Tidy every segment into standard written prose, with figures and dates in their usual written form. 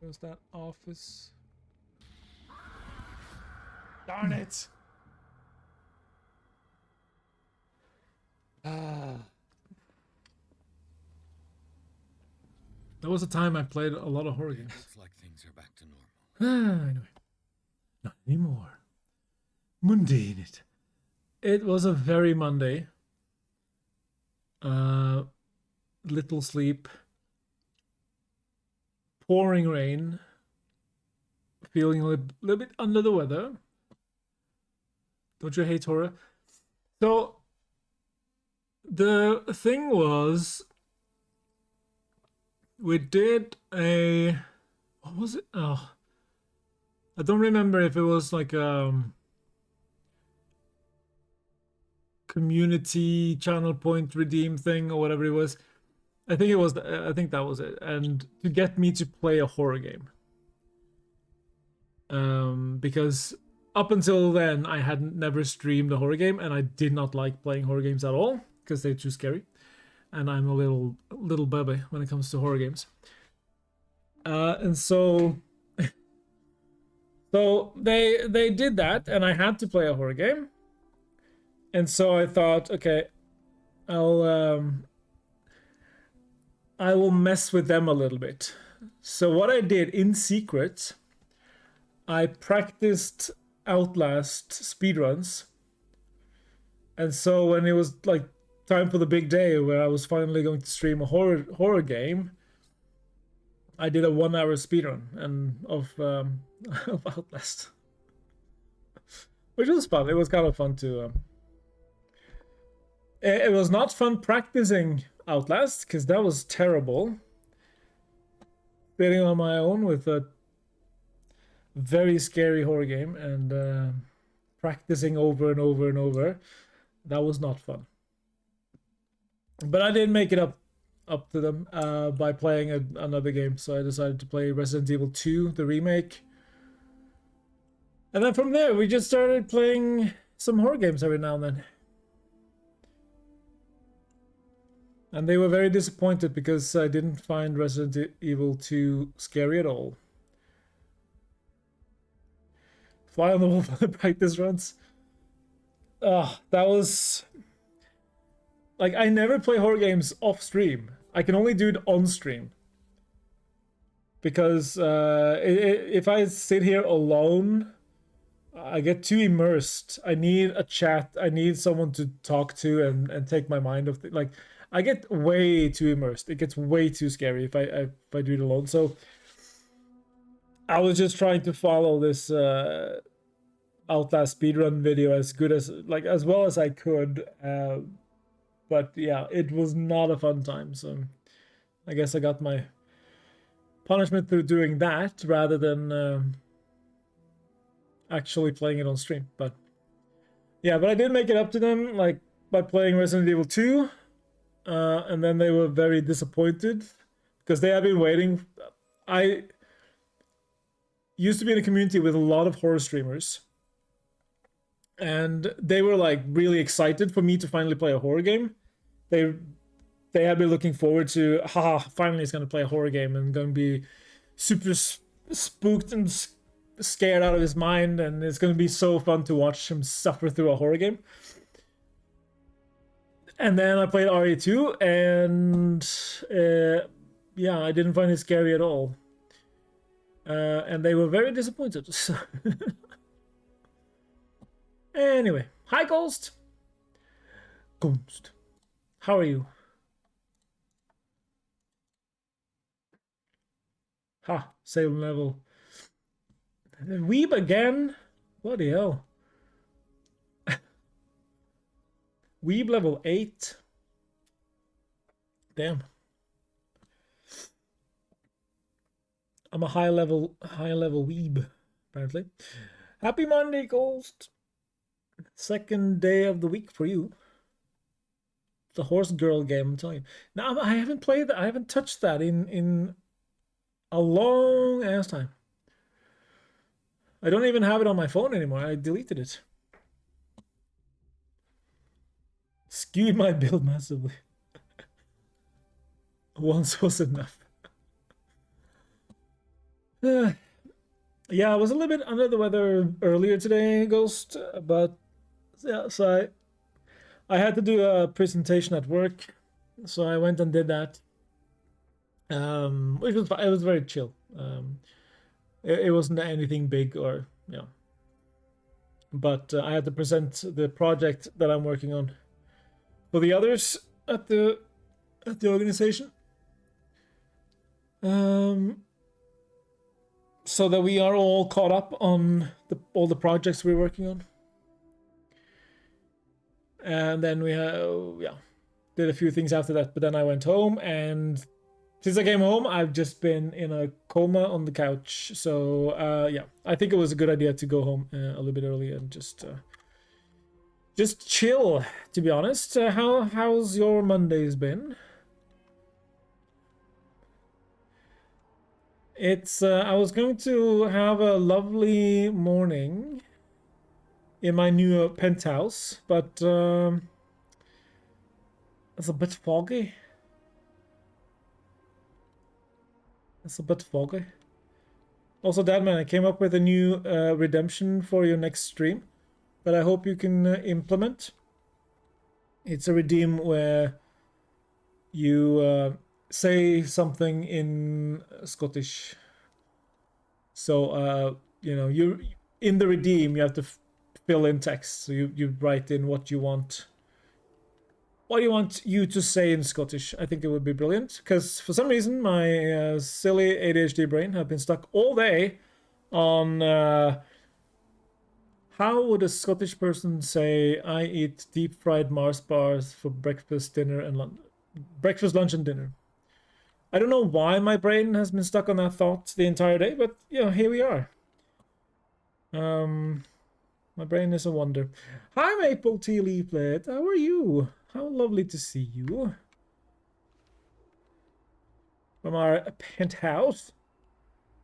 Where's that office? Darn it! There was a time I played a lot of horror games. Looks like things are back to normal. Anyway. Not anymore. Mundane it. It was a very Monday. Little sleep. Pouring rain. Feeling a little bit under the weather. Don't you hate horror? So, the thing was, we did a... What was it? Oh, I don't remember if it was like community channel point redeem thing or whatever it was. I think it was. I think that was it. And to get me to play a horror game, because up until then I had never streamed a horror game, and I did not like playing horror games at all because they're too scary, and I'm a little baby when it comes to horror games. And so. So they did that, and I had to play a horror game. And so I thought, okay, I will mess with them a little bit. So what I did in secret, I practiced Outlast speedruns. And so when it was like time for the big day where I was finally going to stream a horror game, I did a 1 hour speedrun of Outlast, which was fun. It was kind of fun to. It was not fun practicing Outlast because that was terrible. Sitting on my own with a very scary horror game and practicing over and over and over, that was not fun. But I did make it up to them by playing another game. So I decided to play Resident Evil 2, the remake. And then from there, we just started playing some horror games every now and then. And they were very disappointed because I didn't find Resident Evil 2 scary at all. Fly on the wall for the practice runs. That was... Like, I never play horror games off stream. I can only do it on stream. Because if I sit here alone, I get too immersed. I need a chat. I need someone to talk to and take my mind off. Like, I get way too immersed. It gets way too scary if I do it alone. So I was just trying to follow this Outlast speedrun video as well as I could. But yeah, it was not a fun time. So I guess I got my punishment through doing that rather than actually playing it on stream. But yeah, but I did make it up to them, like by playing Resident Evil 2. And then they were very disappointed because they have been waiting. I used to be in a community with a lot of horror streamers, and they were like really excited for me to finally play a horror game. They had been looking forward to, finally he's going to play a horror game and going to be super spooked and scared out of his mind, and it's going to be so fun to watch him suffer through a horror game. And then I played RE2, and yeah, I didn't find it scary at all. And they were very disappointed. Anyway, hi Ghost! Ghost. How are you? Same level. Weeb again? Bloody hell. Weeb level 8. Damn. I'm a high level weeb, apparently. Happy Monday, Ghost. Second day of the week for you. The horse girl game, I'm telling you. Now I haven't played that. I haven't touched that in a long ass time. I don't even have it on my phone anymore. I deleted it. Skewed my build massively. Once was enough. Yeah, I was a little bit under the weather earlier today, Ghost, but yeah, so I had to do a presentation at work, so I went and did that. Which was it was very chill. It wasn't anything big or but I had to present the project that I'm working on for the others at the organization. So that we are all caught up on all the projects we're working on. And then we did a few things after that, but then I went home, and since I came home I've just been in a coma on the couch. So yeah, I think it was a good idea to go home a little bit early and just chill, to be honest. How's your Mondays been? It's I was going to have a lovely morning in my new penthouse, but it's a bit foggy. It's a bit foggy. Also, Dadman, I came up with a new redemption for your next stream that I hope you can implement. It's a redeem where you say something in Scottish. So you in the redeem you have to fill in text. So you write in what you want. What do you want you to say in Scottish? I think it would be brilliant, because for some reason my silly ADHD brain have been stuck all day on how would a Scottish person say I eat deep fried Mars bars for breakfast, dinner, and breakfast, lunch, and dinner. I don't know why my brain has been stuck on that thought the entire day, but here we are. My brain is a wonder. Hi, Maple Tea Leaflet. How are you? How lovely to see you. From our penthouse.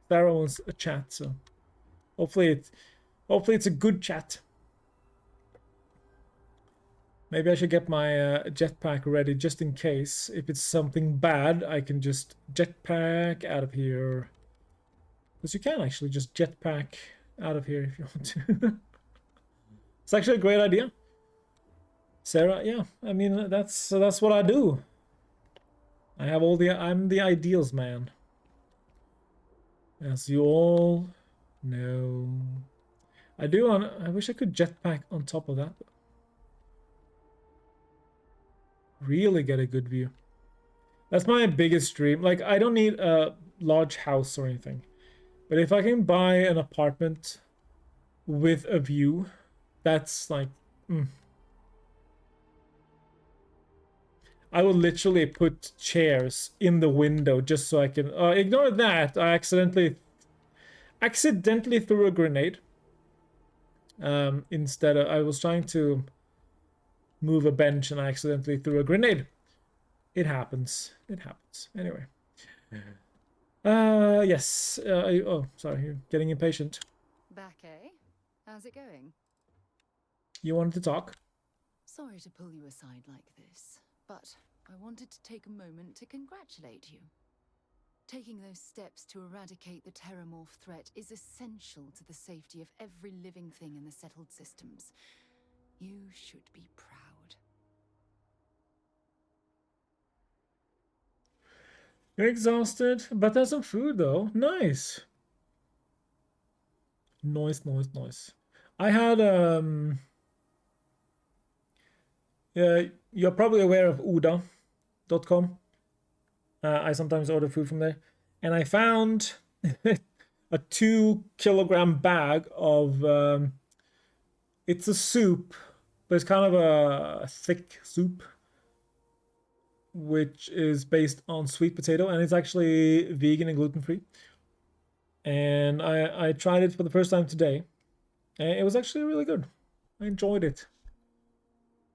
Sarah wants a chat, so hopefully it's a good chat. Maybe I should get my jetpack ready just in case. If it's something bad, I can just jetpack out of here. Because you can actually just jetpack out of here if you want to. It's actually a great idea. Sarah, yeah, I mean, that's what I do. I'm the ideals man. As you all know. I wish I could jetpack on top of that. Really get a good view. That's my biggest dream. Like, I don't need a large house or anything. But if I can buy an apartment with a view, that's like... I will literally put chairs in the window just so I can... ignore that. I accidentally threw a grenade. Instead of... I was trying to move a bench and I accidentally threw a grenade. It happens. It happens. Anyway. Yes. Oh, sorry. You're getting impatient. Back, eh? How's it going? You wanted to talk? Sorry to pull you aside like this, but I wanted to take a moment to congratulate you. Taking those steps to eradicate the Terramorph threat is essential to the safety of every living thing in the settled systems. You should be proud. You're exhausted, but there's some food though. Nice. Nice. I had you're probably aware of Oda.com. I sometimes order food from there, and I found a 2-kilogram bag of it's a soup, but it's kind of a thick soup, which is based on sweet potato, and it's actually vegan and gluten-free. And I tried it for the first time today, and it was actually really good. I enjoyed it.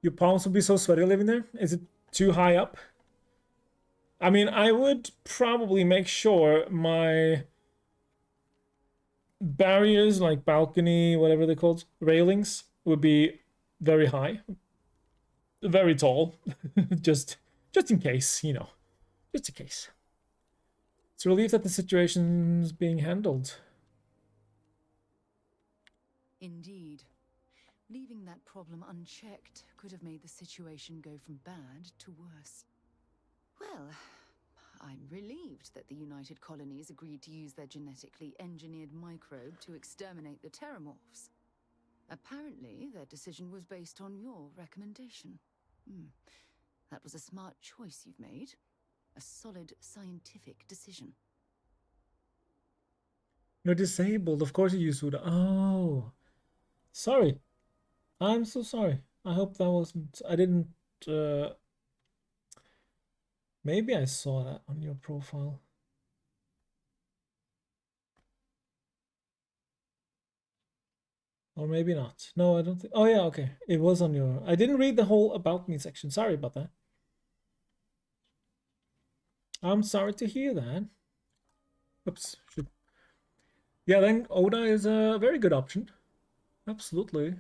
Your palms would be so sweaty living there? Is it too high up? I mean, I would probably make sure my barriers, like balcony, whatever they're called, railings, would be very high. Very tall. just in case, just in case. It's a relief that the situation's being handled. Indeed. Leaving that problem unchecked could have made the situation go from bad to worse. Well, I'm relieved that the United Colonies agreed to use their genetically engineered microbe to exterminate the Terramorphs. Apparently, their decision was based on your recommendation. That was a smart choice you've made. A solid scientific decision. You're disabled. Of course you use Huda. Oh. Sorry. I'm so sorry. I hope that wasn't... I didn't... Maybe I saw that on your profile. Or maybe not. No, I don't think... Oh, yeah, okay. It was on your... I didn't read the whole About Me section. Sorry about that. I'm sorry to hear that. Oops. Yeah, then Oda is a very good option. Absolutely.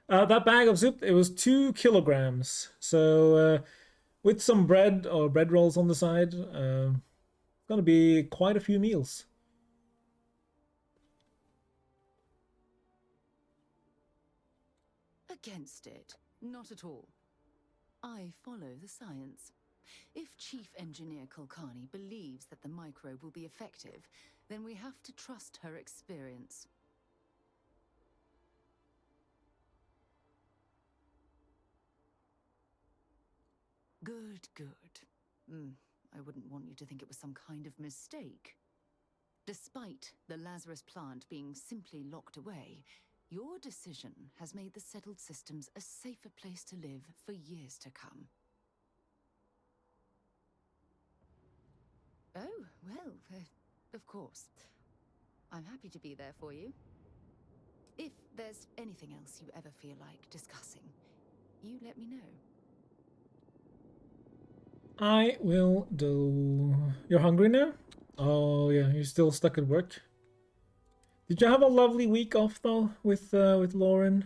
That bag of soup, it was 2 kilograms. So with some bread or bread rolls on the side, it's gonna be quite a few meals. Against it. Not at all. I follow the science. If Chief Engineer Kulkarni believes that the microbe will be effective, then we have to trust her experience. Good, good. I wouldn't want you to think it was some kind of mistake. Despite the Lazarus plant being simply locked away, your decision has made the settled systems a safer place to live for years to come. Oh, well, of course. I'm happy to be there for you. If there's anything else you ever feel like discussing, you let me know. I will do... You're hungry now? Oh, yeah, you're still stuck at work. Did you have a lovely week off, though, with Lauren?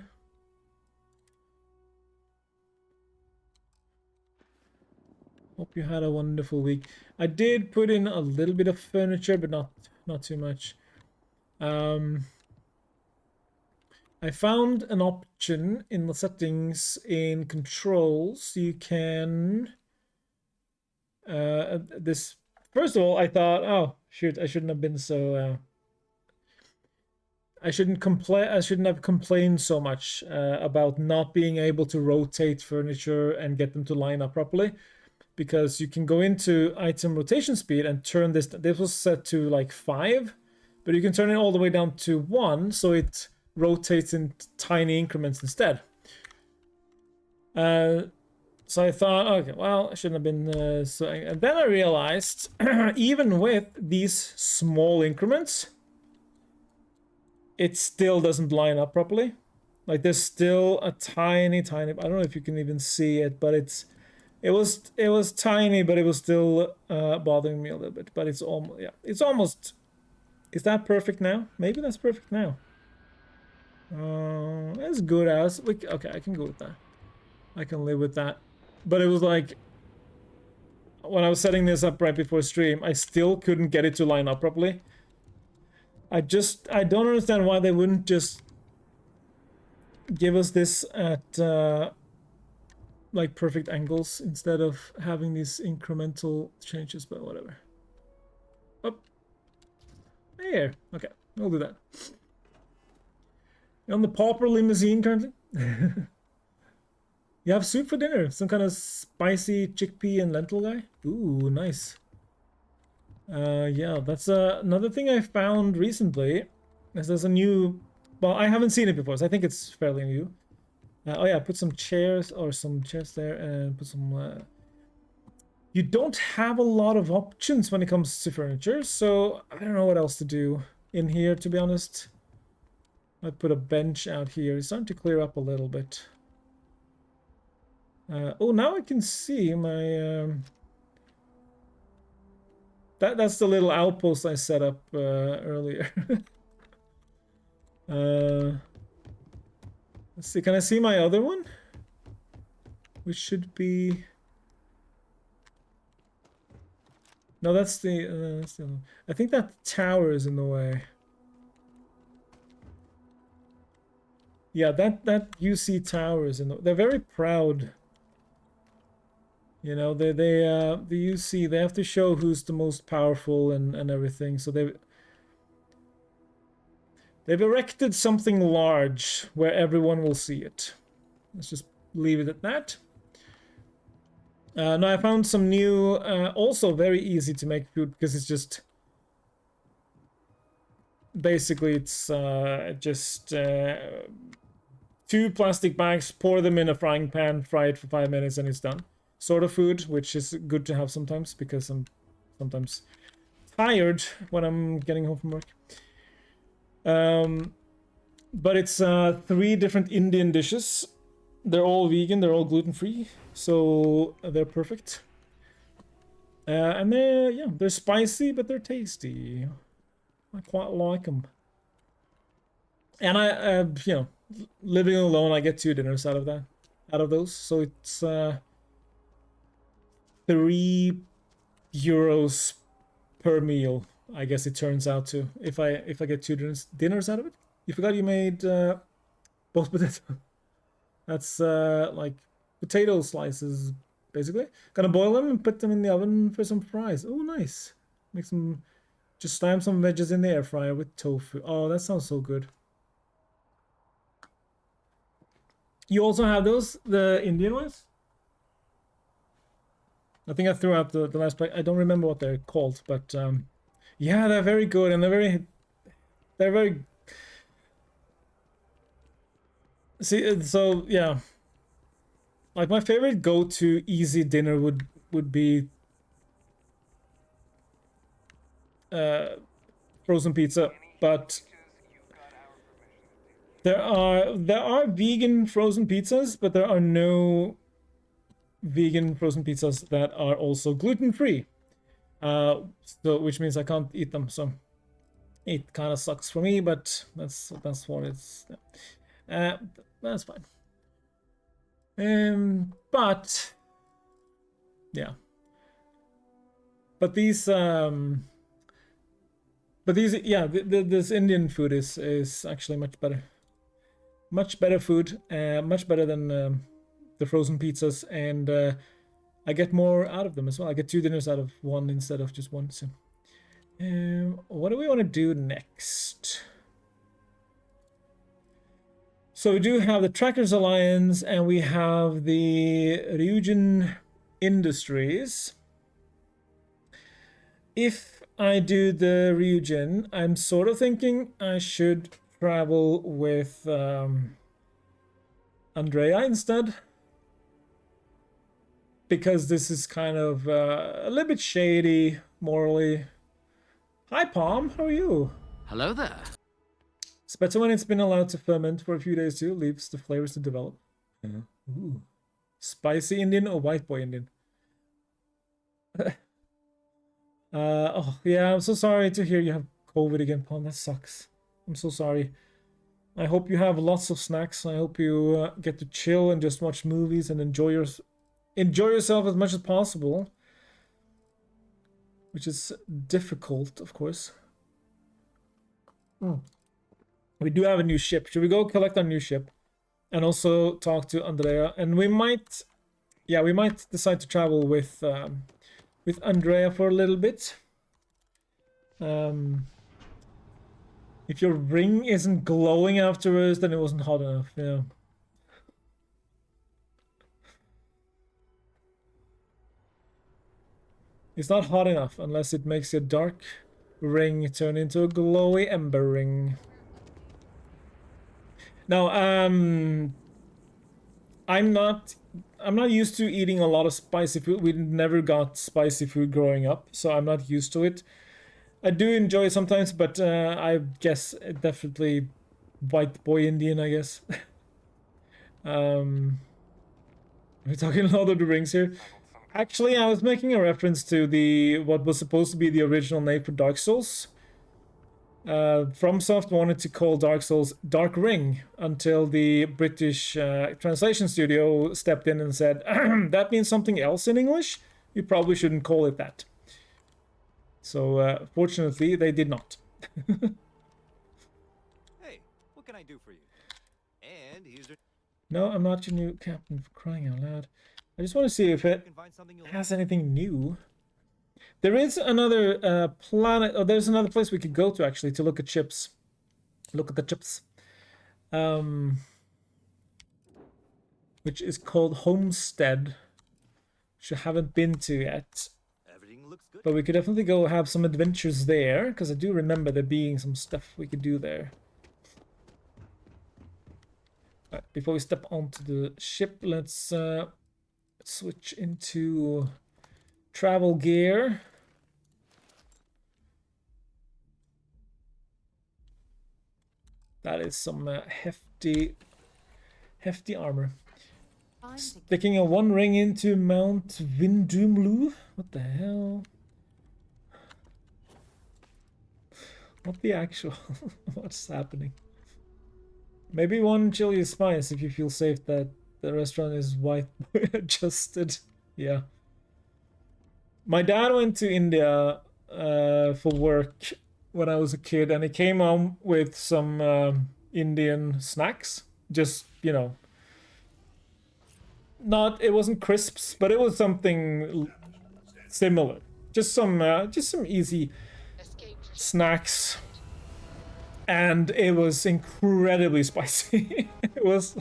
Hope you had a wonderful week. I did put in a little bit of furniture, but not too much. I found an option in the settings in controls. You can this first of all, I thought, oh shoot, I shouldn't have been so I shouldn't have complained so much about not being able to rotate furniture and get them to line up properly, because you can go into item rotation speed and turn this was set to like 5, but you can turn it all the way down to 1, so it rotates in tiny increments instead. So I thought, okay, well, I shouldn't have been so... And then I realized, even with these small increments, it still doesn't line up properly. Like, there's still a tiny... I don't know if you can even see it, but it was tiny, but it was still bothering me a little bit. But it's almost... Yeah, it's almost... Is that perfect now? Maybe that's perfect now. As good as... Okay, I can go with that. I can live with that. But it was like, when I was setting this up right before stream, I still couldn't get it to line up properly. I don't understand why they wouldn't just give us this at like perfect angles instead of having these incremental changes, but whatever. Oh, here. Okay, we'll do that. You're on the pauper limousine currently? You have soup for dinner? Some kind of spicy chickpea and lentil guy? Ooh, nice. Yeah, that's another thing I found recently. Is there's a new... Well, I haven't seen it before, so I think it's fairly new. Oh yeah, put some chairs there and put some... You don't have a lot of options when it comes to furniture, so I don't know what else to do in here, to be honest. I'd put a bench out here. It's starting to clear up a little bit. Oh, now I can see my... That's the little outpost I set up earlier. Let's see, can I see my other one? Which should be... No, that's the I think that tower is in the way. Yeah, that UC tower is in the. They're very proud. You know, the UC, they have to show who's the most powerful and everything. So they've erected something large where everyone will see it. Let's just leave it at that. Now I found some new, also very easy to make food because it's just basically it's just 2 plastic bags, pour them in a frying pan, fry it for 5 minutes, and it's done. Sort of food, which is good to have sometimes because I'm sometimes tired when I'm getting home from work. But it's 3 different Indian dishes. They're all vegan, they're all gluten-free, so they're perfect. And they're spicy, but they're tasty. I quite like them. And I you know, living alone, I get 2 dinners out of those. So it's 3 euros per meal, I guess it turns out to, if I get 2 dinners out of it. You forgot you made both potatoes. That's like potato slices, basically. Gonna boil them and put them in the oven for some fries. Oh, nice. Make some, just slam some veggies in the air fryer with tofu. Oh, that sounds so good. You also have those, the Indian ones? I think I threw out the last plate. I don't remember what they're called, but yeah, they're very good, and they're very. See, so yeah, like my favorite go-to easy dinner would be frozen pizza, but there are vegan frozen pizzas, but there are no vegan frozen pizzas that are also gluten-free. So which means I can't eat them. So it kind of sucks for me, but that's what it's. That's fine. But yeah. But these yeah, this Indian food is actually much better. Much better food, much better than the frozen pizzas, and I get more out of them as well. I get 2 dinners out of 1 instead of just 1. So, what do we want to do next? So we do have the Trackers Alliance, and we have the Ryujin Industries. If I do the Ryujin, I'm sort of thinking I should travel with Andrea instead, because this is kind of a little bit shady morally. Hi Palm, how are you? Hello there. It's better when it's been allowed to ferment for a few days too. Leaves the flavors to develop. Ooh. Spicy Indian or white boy Indian? Oh yeah, I'm so sorry to hear you have COVID again, Palm. That sucks. I'm so sorry. I hope you have lots of snacks. I hope you get to chill and just watch movies and enjoy yourself as much as possible. Which is difficult, of course. We do have a new ship. Should we go collect our new ship? And also talk to Andrea. And we might decide to travel with Andrea for a little bit. If your ring isn't glowing afterwards, then it wasn't hot enough, yeah. It's not hot enough unless it makes your dark ring turn into a glowy ember ring. Now, I'm not used to eating a lot of spicy food. We never got spicy food growing up, so I'm not used to it. I do enjoy it sometimes, but I guess definitely white boy Indian, I guess. We're talking Lord of the Rings here. Actually, I was making a reference to what was supposed to be the original name for Dark Souls. FromSoft wanted to call Dark Souls Dark Ring until the British translation studio stepped in and said, that means something else in English. You probably shouldn't call it that. So fortunately, they did not. Hey, what can I do for you? And here's your... No, I'm not your new captain, for crying out loud. I just want to see if it can find something you'll has anything new. There is another planet. Oh, there's another place we could go to actually to look at ships. Look at the chips. Which is called Homestead, which I haven't been to yet. Everything looks good. But we could definitely go have some adventures there, because I do remember there being some stuff we could do there. Right, before we step onto the ship, let's switch into travel gear. That is some hefty armor. Sticking a one ring into Mount Vindumlu? What the hell? What the actual? What's happening? Maybe one chili spice if you feel safe that the restaurant is white adjusted. Yeah. My dad went to India for work when I was a kid, and he came home with some Indian snacks. Just, you know, it wasn't crisps, but it was something similar. Just some easy snacks, and it was incredibly spicy. It was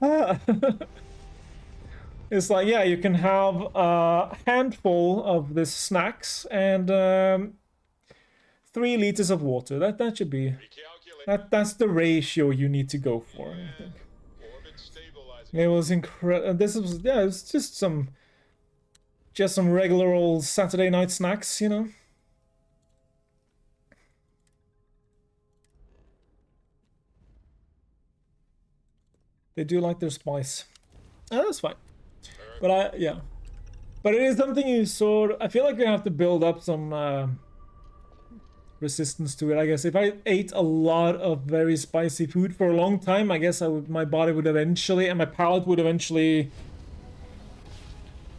like, it's like, yeah, you can have a handful of this snacks and 3 liters of water. That should be that's the ratio you need to go for, I think. It was incredible. This was, yeah, it's just some regular old Saturday night snacks, you know. They do like their spice. Oh, that's fine. But yeah. But it is something you sort of, I feel like you have to build up some resistance to it, I guess. If I ate a lot of very spicy food for a long time, I guess my body would eventually, and my palate would eventually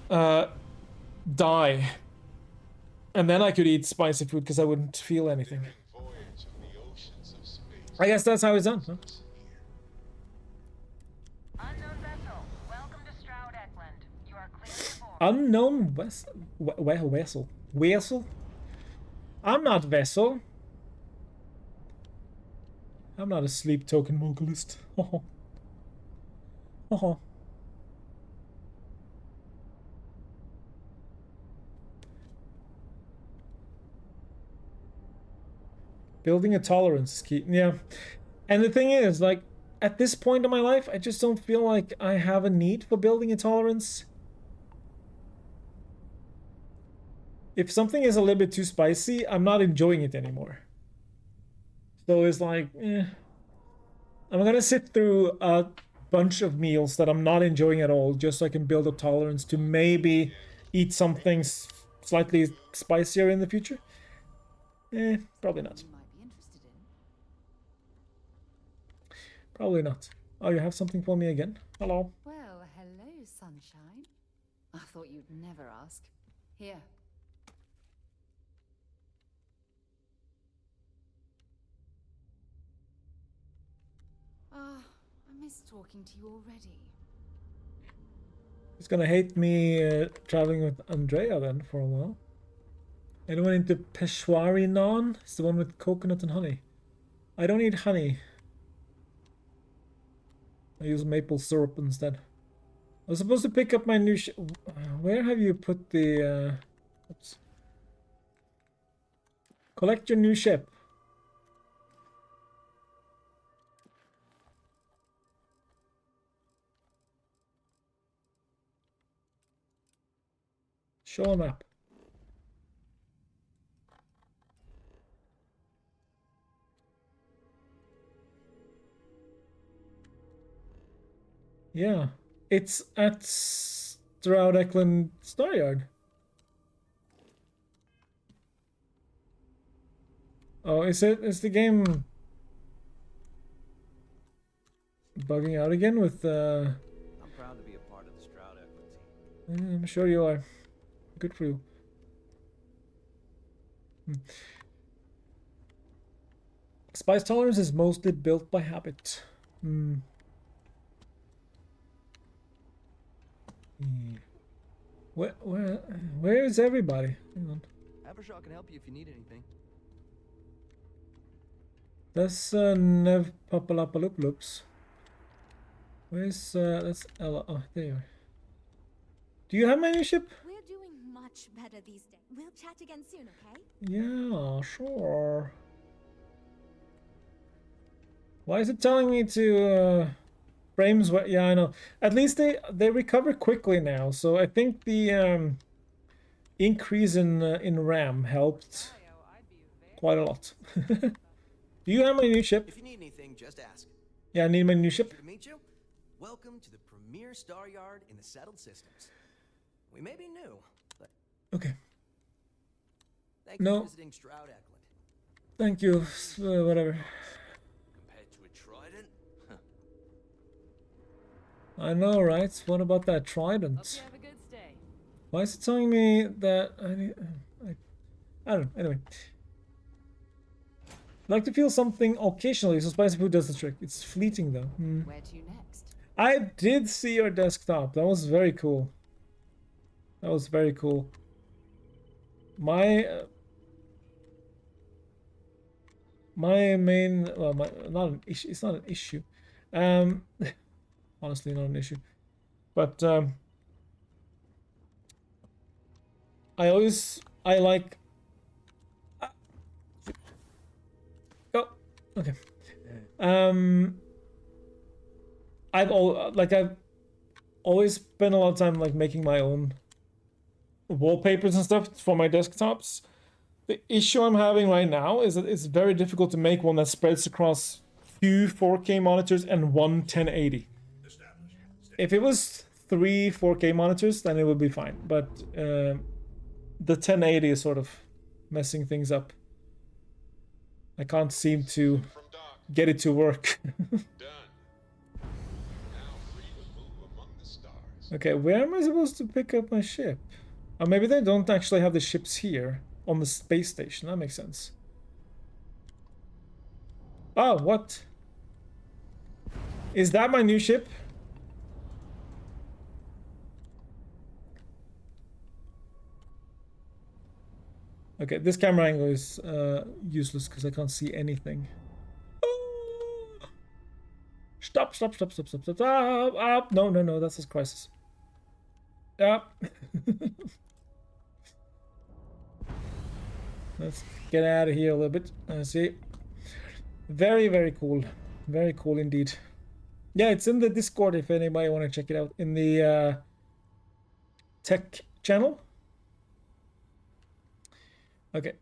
die. And then I could eat spicy food because I wouldn't feel anything. I guess that's how it's done, huh? Unknown vessel, welcome to Stroud Eklund. You are clear to board. Unknown vessel. Vessel? I'm not vessel. I'm not a sleep token vocalist. Oh. Oh. Building a tolerance is key. Yeah. And the thing is, like, at this point in my life, I just don't feel like I have a need for building a tolerance. If something is a little bit too spicy, I'm not enjoying it anymore. So it's like, I'm gonna sit through a bunch of meals that I'm not enjoying at all, just so I can build a tolerance to maybe eat something slightly spicier in the future. Probably not. Probably not. Oh, you have something for me again? Hello. Well, hello, sunshine. I thought you'd never ask. Here. Ah, I miss talking to you already. He's gonna hate me traveling with Andrea then for a while. Anyone into Peshwari naan? It's the one with coconut and honey. I don't need honey. I use maple syrup instead. I was supposed to pick up my new where have you put the oops. Collect your new ship. Show a map. Yeah, it's at Stroud Eklund Staryard. Oh, is it? Is the game bugging out again with I'm proud to be a part of the Stroud Eklund team. I'm sure you are. Good for you. Spice tolerance is mostly built by habit. Where is everybody? Hang on. Abershaw can help you if you need anything. That's Nev Papalapaloops. Where's that's Ella? Oh, there you are. Do you have my new ship? We're doing much better these days. We'll chat again soon, okay? Yeah, sure. Why is it telling me to frames? What? Yeah, I know. At least they recover quickly now, so I think the increase in RAM helped quite a lot. Do you have my new ship? If you need anything, just ask. Yeah, I need my new ship. Pleasure to meet you. Welcome to the premier star yard in the settled systems. We may be new, but Okay. thank you No. for visiting Stroud Eklund. Thank you. Whatever. Compared to a trident? I know, right? What about that Hope trident? you have a good stay. Why is it telling me that I need... I don't know. Anyway. I like to feel something occasionally, so spicy food does the trick. It's fleeting though. Where to next? I did see your desktop. That was very cool. That was very cool. My my main, well, not an issue. It's not an issue. Honestly, not an issue. But I like. Oh, okay. I've always spent a lot of time like making my own wallpapers and stuff for my desktops. The issue I'm having right now is that it's very difficult to make one that spreads across two 4K monitors and one 1080. If it was 3 4K monitors, then it would be fine. But the 1080 is sort of messing things up. I can't seem to get it to work. Okay, where am I supposed to pick up my ship? Or maybe they don't actually have the ships here on the space station. That makes sense. Oh, what? Is that my new ship? Okay, this camera angle is useless because I can't see anything. Ah! Stop, stop, stop, stop, stop, stop, stop, up. No, no, no, that's a crisis. Yep. Let's get out of here a little bit. See. Very, very cool. Very cool indeed. Yeah, it's in the Discord if anybody want to check it out. In the tech channel. Okay.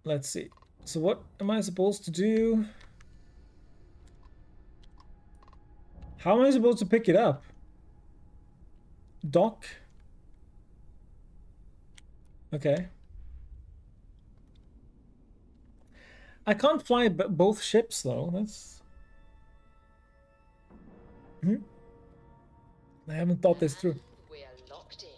Let's see. So what am I supposed to do? How am I supposed to pick it up? Dock? Okay. I can't fly both ships though. That's... I haven't thought this through. We are locked in.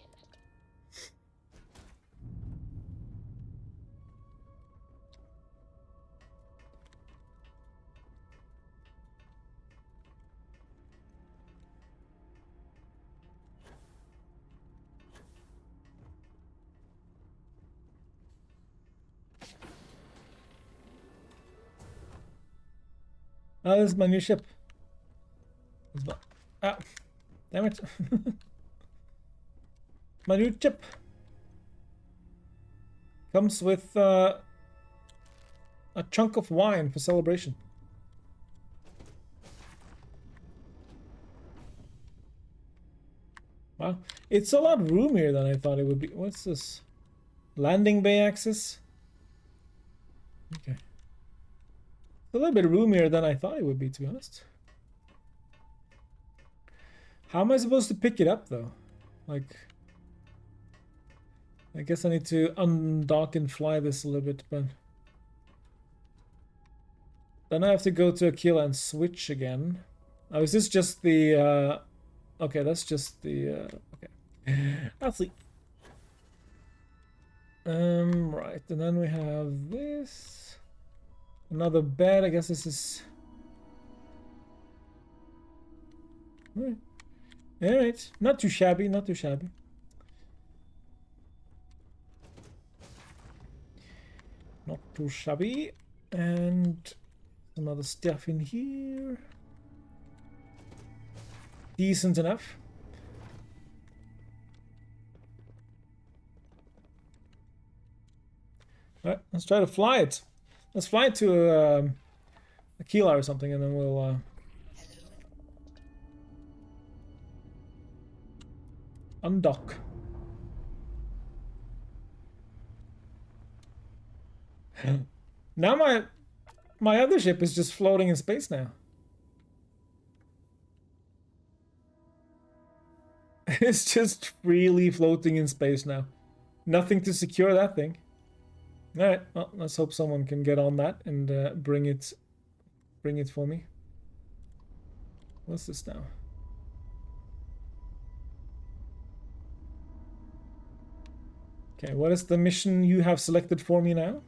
Oh, this is my new ship. Ah, damn it. My new chip. Comes with a chunk of wine for celebration. Wow. It's a lot roomier than I thought it would be. What's this? Landing bay access? Okay. A little bit roomier than I thought it would be, to be honest. How am I supposed to pick it up, though? Like... I guess I need to undock and fly this a little bit, but... Then I have to go to Aquila and switch again. Oh, is this just the... Okay, that's just the... Okay. I'll see. Right, and then we have this. Another bed. I guess this is. Alright. Not too shabby, not too shabby. Not too shabby. And some other stuff in here. Decent enough. Alright, let's try to fly it. Let's fly it to a Keeler or something, and then we'll undock. Now my other ship is just floating in space now. It's just freely floating in space now. Nothing to secure that thing. Alright, well, let's hope someone can get on that and bring it for me. What's this now? Okay, what is the mission you have selected for me now?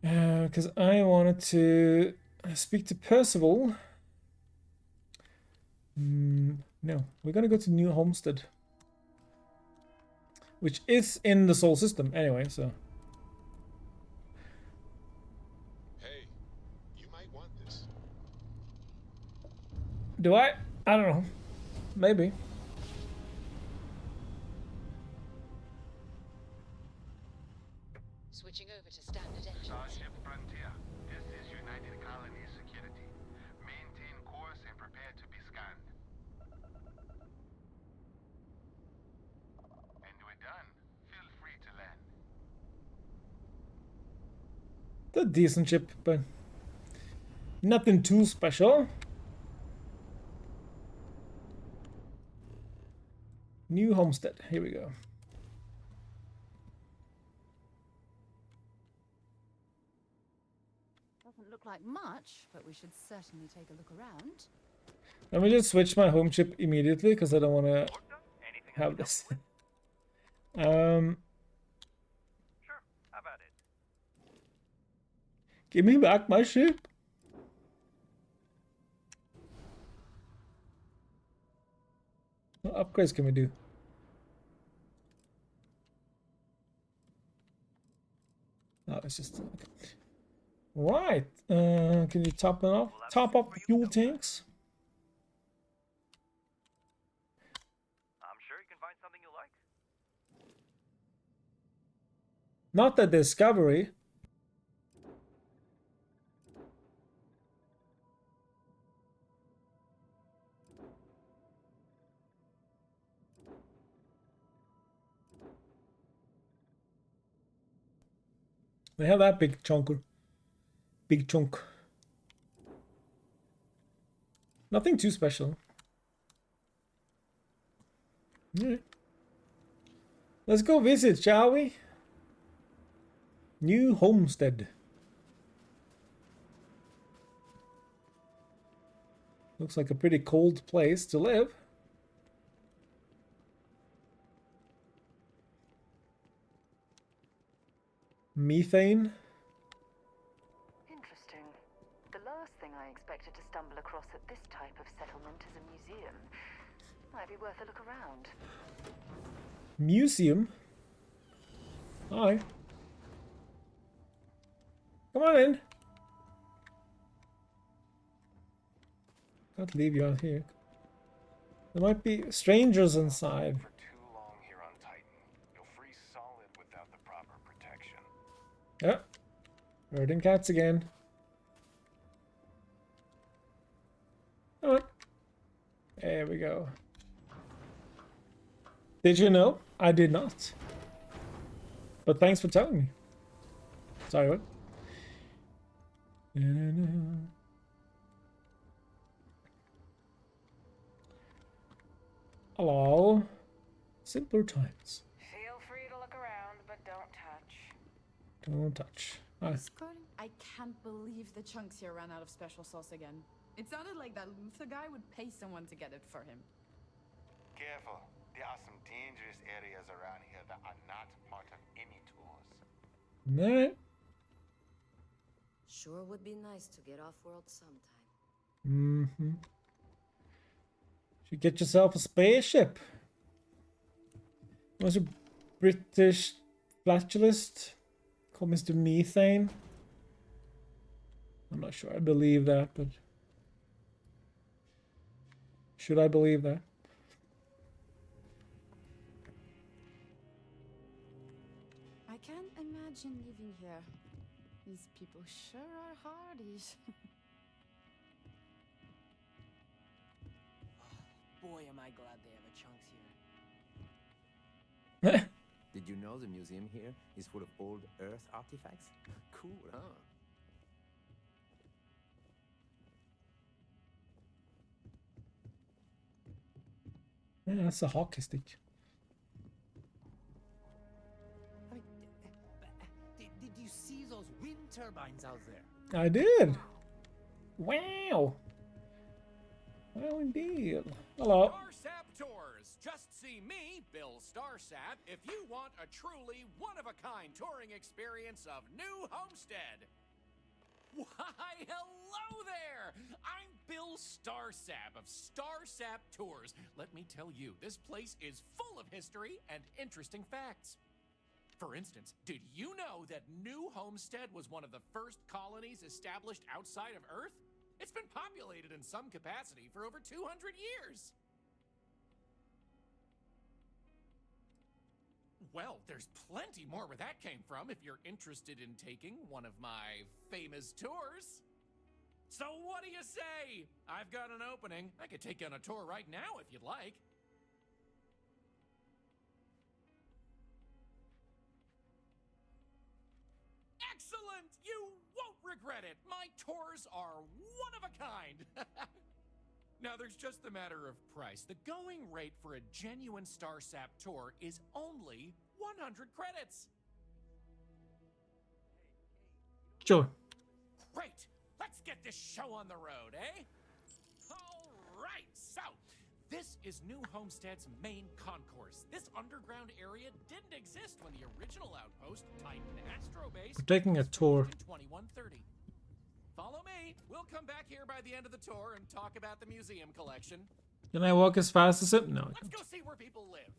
Because I wanted to speak to Percival. No, we're gonna go to New Homestead, which is in the Sol system anyway, so. Hey, you might want this. Do I? I don't know. Maybe. Switching over to standard engines. Starship Frontier, this is United Colony Security. Maintain course and prepare to be scanned. And we're done. Feel free to land. The decent ship, but nothing too special. New Homestead. Here we go. Doesn't look like much, but we should certainly take a look around. Let me just switch my home chip immediately because I don't want to have this. Sure, how about it? Give me back my ship. What upgrades can we do? No, it's just okay. Right. Can you top it off? Top up fuel tanks. I'm sure you can find something you like. Not the Discovery. They have that big chunker. Big chunk. Nothing too special. Alright. Let's go visit, shall we? New Homestead. Looks like a pretty cold place to live. Methane. Interesting. The last thing I expected to stumble across at this type of settlement is a museum. Might be worth a look around. Museum? Hi. Come on in. Can't leave you out here. There might be strangers inside. For too long here on Titan, you'll freeze solid without the proper protection. Yeah. Herding cats again. Come on. There we go. Did you know? I did not. But thanks for telling me. Sorry, what? Hello. Simpler times. Feel free to look around, but don't touch. Don't touch. I can't believe the chunks here ran out of special sauce again. It sounded like that Luther guy would pay someone to get it for him. Careful. There are some dangerous areas around here that are not part Nah. Sure would be nice to get off-world sometime. Mm-hmm. Should get yourself a spaceship. What's a British flatulist called Mr. Methane? I'm not sure I believe that, but should I believe that? I can't imagine living here. These people sure are hardies. Boy, am I glad they have a chunks here. Did you know the museum here is full of old Earth artifacts? Cool, huh? Yeah, that's a hockey stick. I mean, did you see those wind turbines out there? I did. Wow. Well, indeed. Hello. Starsap Tours. Just see me, Bill Starsap, if you want a truly one-of-a-kind touring experience of New Homestead. Why, hello there! I'm Bill Starsap of Starsap Tours. Let me tell you, this place is full of history and interesting facts. For instance, did you know that New Homestead was one of the first colonies established outside of Earth? It's been populated in some capacity for over 200 years. Well, there's plenty more where that came from if you're interested in taking one of my famous tours. So what do you say? I've got an opening. I could take you on a tour right now if you'd like. Excellent! You won't regret it. My tours are one of a kind. Now, there's just the matter of price. The going rate for a genuine Starsap tour is only 100 credits. Sure. Great! Let's get this show on the road, eh? All right, so this is New Homestead's main concourse. This underground area didn't exist when the original outpost, Titan Astrobase, We're taking a tour. in 2130. Follow me. We'll come back here by the end of the tour and talk about the museum collection. Can I walk as fast as it? No. Let's go see where people live.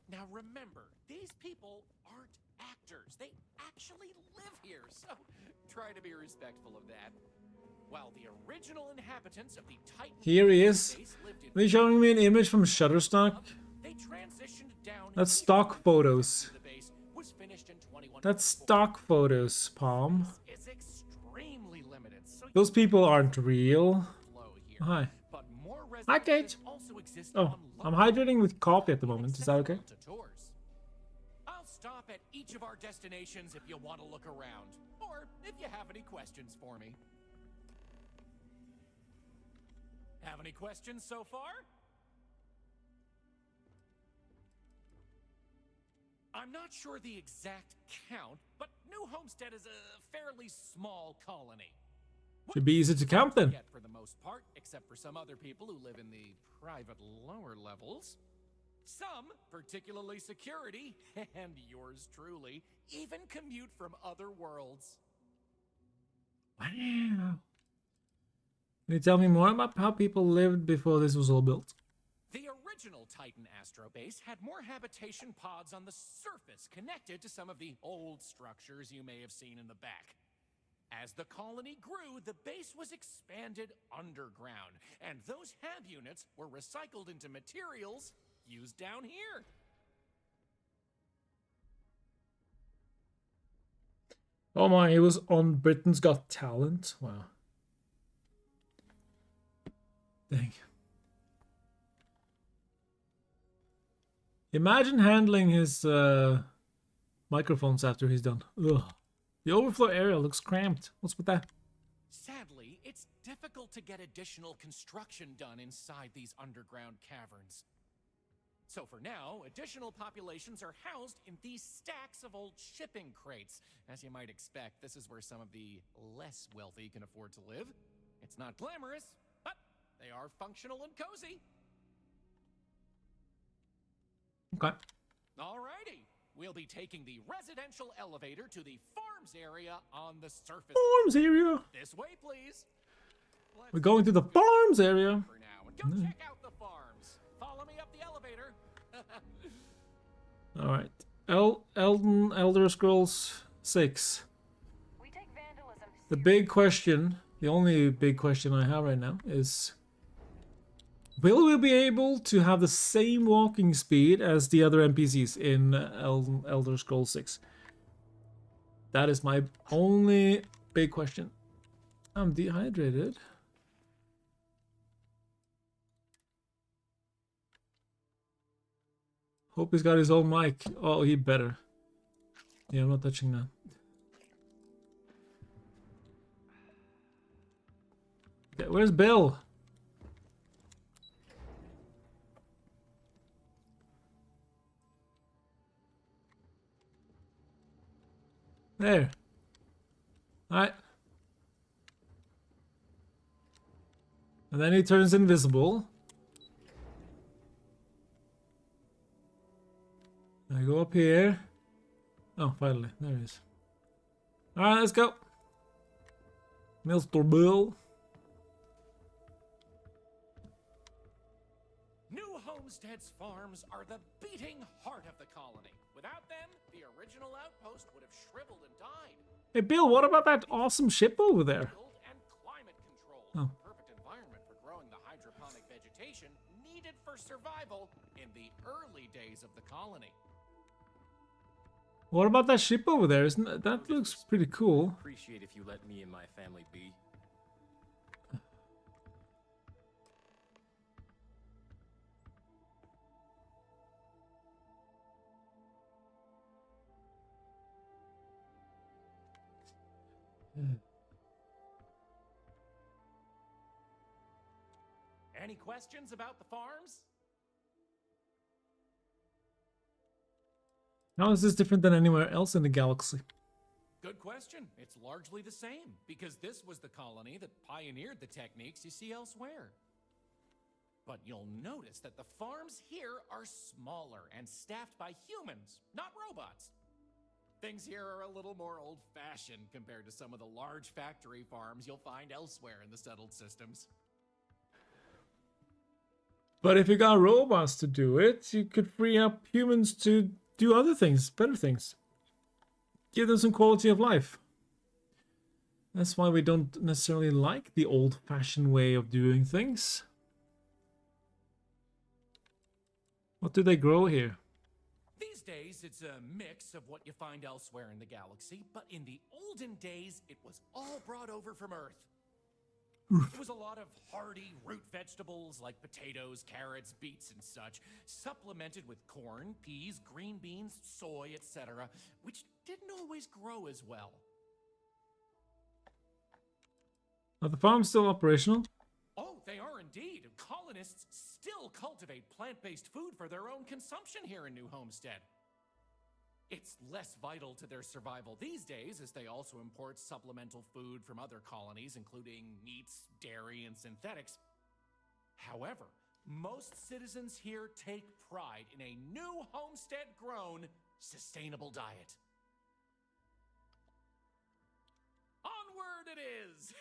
Now remember, these people aren't actors. They actually live here, so try to be respectful of that. While the original inhabitants of the Titan Here he is. base lived in Are you showing me an image from Shutterstock? they transitioned down. That's stock photos. The base was finished in 21. That's stock photos, Palm. It's extremely limited. So Those people aren't real. flow here. Hi. But more Hi, Kate. residences also exist Oh, on I'm hydrating with coffee at the moment. Is that okay? to tours. I'll stop at each of our destinations if you want to look around, or if you have any questions for me. Have any questions so far? I'm not sure the exact count, but New Homestead is a fairly small colony. Should be easy to count then. Yet for the most part, except for some other people who live in the private lower levels. Some, particularly security, and yours truly, even commute from other worlds. Wow. Can you tell me more about how people lived before this was all built? The original Titan Astrobase had more habitation pods on the surface connected to some of the old structures you may have seen in the back. As the colony grew, the base was expanded underground, and those hab units were recycled into materials used down here. Oh my, it was on Britain's Got Talent. Wow. Dang. Imagine handling his microphones after he's done. Ugh. The overflow area looks cramped. What's with that? Sadly, it's difficult to get additional construction done inside these underground caverns. So for now, additional populations are housed in these stacks of old shipping crates. As you might expect, this is where some of the less wealthy can afford to live. It's not glamorous, but they are functional and cozy. Okay. Alrighty. we'll be taking the residential elevator to the farms area on the surface. Farms area. This way, please. We're going to the farms area. For now, and go check out the farms. Follow me up the elevator. All right. Elder Scrolls 6. We take vandalism The big question, the only big question I have right now is, will we be able to have the same walking speed as the other NPCs in Elder Scrolls 6? That is my only big question. I'm dehydrated. Hope he's got his own mic. Oh, he better. Yeah, I'm not touching that. Okay, where's Bill? There. Alright. And then he turns invisible. I go up here. Oh, finally. There he is. Alright, let's go. Mr. Bill. New Homestead's farms are the beating heart of the colony. Without them, the original outpost would have shriveled and died. Hey, Bill, what about that awesome ship over there? And climate control. Oh. Perfect environment for growing the hydroponic vegetation needed for survival in the early days of the colony. What about that ship over there? Isn't that looks pretty cool? Appreciate if you let me and my family be. Any questions about the farms? How is this different than anywhere else in the galaxy? Good question. It's largely the same, because this was the colony that pioneered the techniques you see elsewhere. But you'll notice that the farms here are smaller and staffed by humans, not robots. Things here are a little more old-fashioned compared to some of the large factory farms you'll find elsewhere in the settled systems. But if you got robots to do it, you could free up humans to do other things, better things. Give them some quality of life. That's why we don't necessarily like the old-fashioned way of doing things. What do they grow here? These days, it's a mix of what you find elsewhere in the galaxy, but in the olden days, it was all brought over from Earth. It was a lot of hardy root vegetables like potatoes, carrots, beets, and such, supplemented with corn, peas, green beans, soy, etc., which didn't always grow as well. Are the farms still operational? Oh, they are indeed. Colonists still cultivate plant-based food for their own consumption here in New Homestead. It's less vital to their survival these days, as they also import supplemental food from other colonies, including meats, dairy, and synthetics. However, most citizens here take pride in a New Homestead-grown, sustainable diet. Onward it is!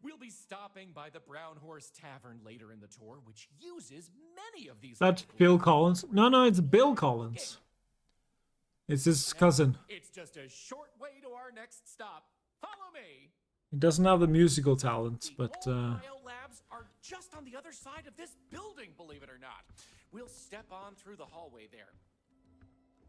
We'll be stopping by the Brown Horse Tavern later in the tour, which uses many of these... That's Phil Collins? No, it's Bill Collins. It's his cousin. It's just a short way to our next stop. Follow me. He doesn't have the musical talents, but Bio labs are just on the other side of this building, believe it or not. We'll step on through the hallway there.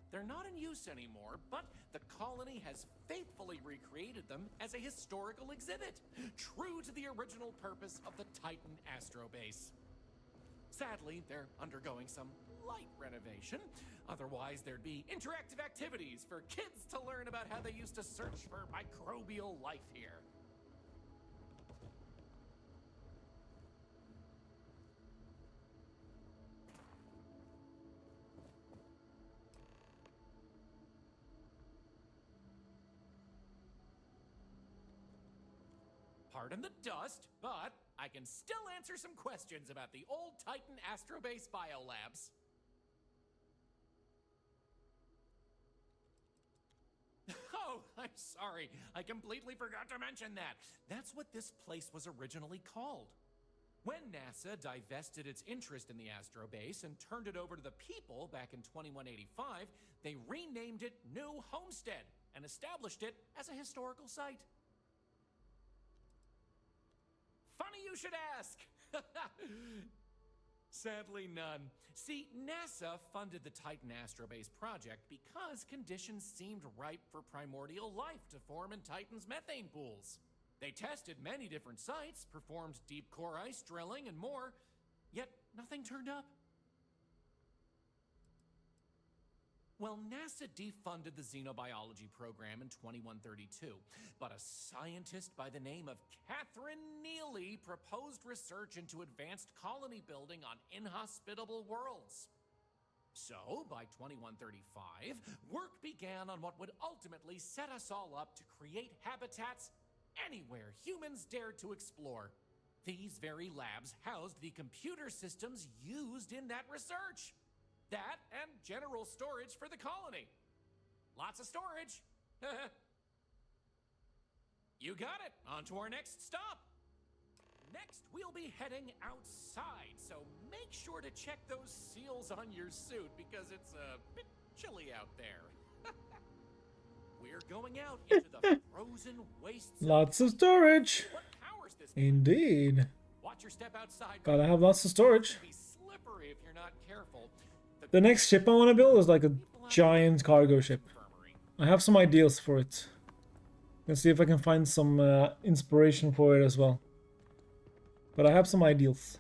They're not in use anymore, but the colony has faithfully recreated them as a historical exhibit, true to the original purpose of the Titan Astrobase. Sadly, they're undergoing some light renovation. Otherwise, there'd be interactive activities for kids to learn about how they used to search for microbial life here. Pardon the dust, but I can still answer some questions about the old Titan Astrobase biolabs. I'm sorry. I completely forgot to mention that. That's what this place was originally called. When NASA divested its interest in the astrobase and turned it over to the people back in 2185, they renamed it New Homestead and established it as a historical site. Funny you should ask. Sadly, none. See, NASA funded the Titan astrobase project because conditions seemed ripe for primordial life to form in Titan's methane pools. They tested many different sites, performed deep core ice drilling, and more, yet nothing turned up. Well, NASA defunded the xenobiology program in 2132, but a scientist by the name of Catherine Neely proposed research into advanced colony building on inhospitable worlds. So, by 2135, work began on what would ultimately set us all up to create habitats anywhere humans dared to explore. These very labs housed the computer systems used in that research. That and general storage for the colony. Lots of storage. You got it. On to our next stop. Next, we'll be heading outside, so make sure to check those seals on your suit because it's a bit chilly out there. We're going out into the frozen wastes. Lots of storage. What powers this? Indeed. Watch your step outside. Gotta have lots of storage. Be slippery if you're not careful. The next ship I want to build is like a giant cargo ship. I have some ideas for it. Let's see if I can find some inspiration for it as well. But I have some ideals.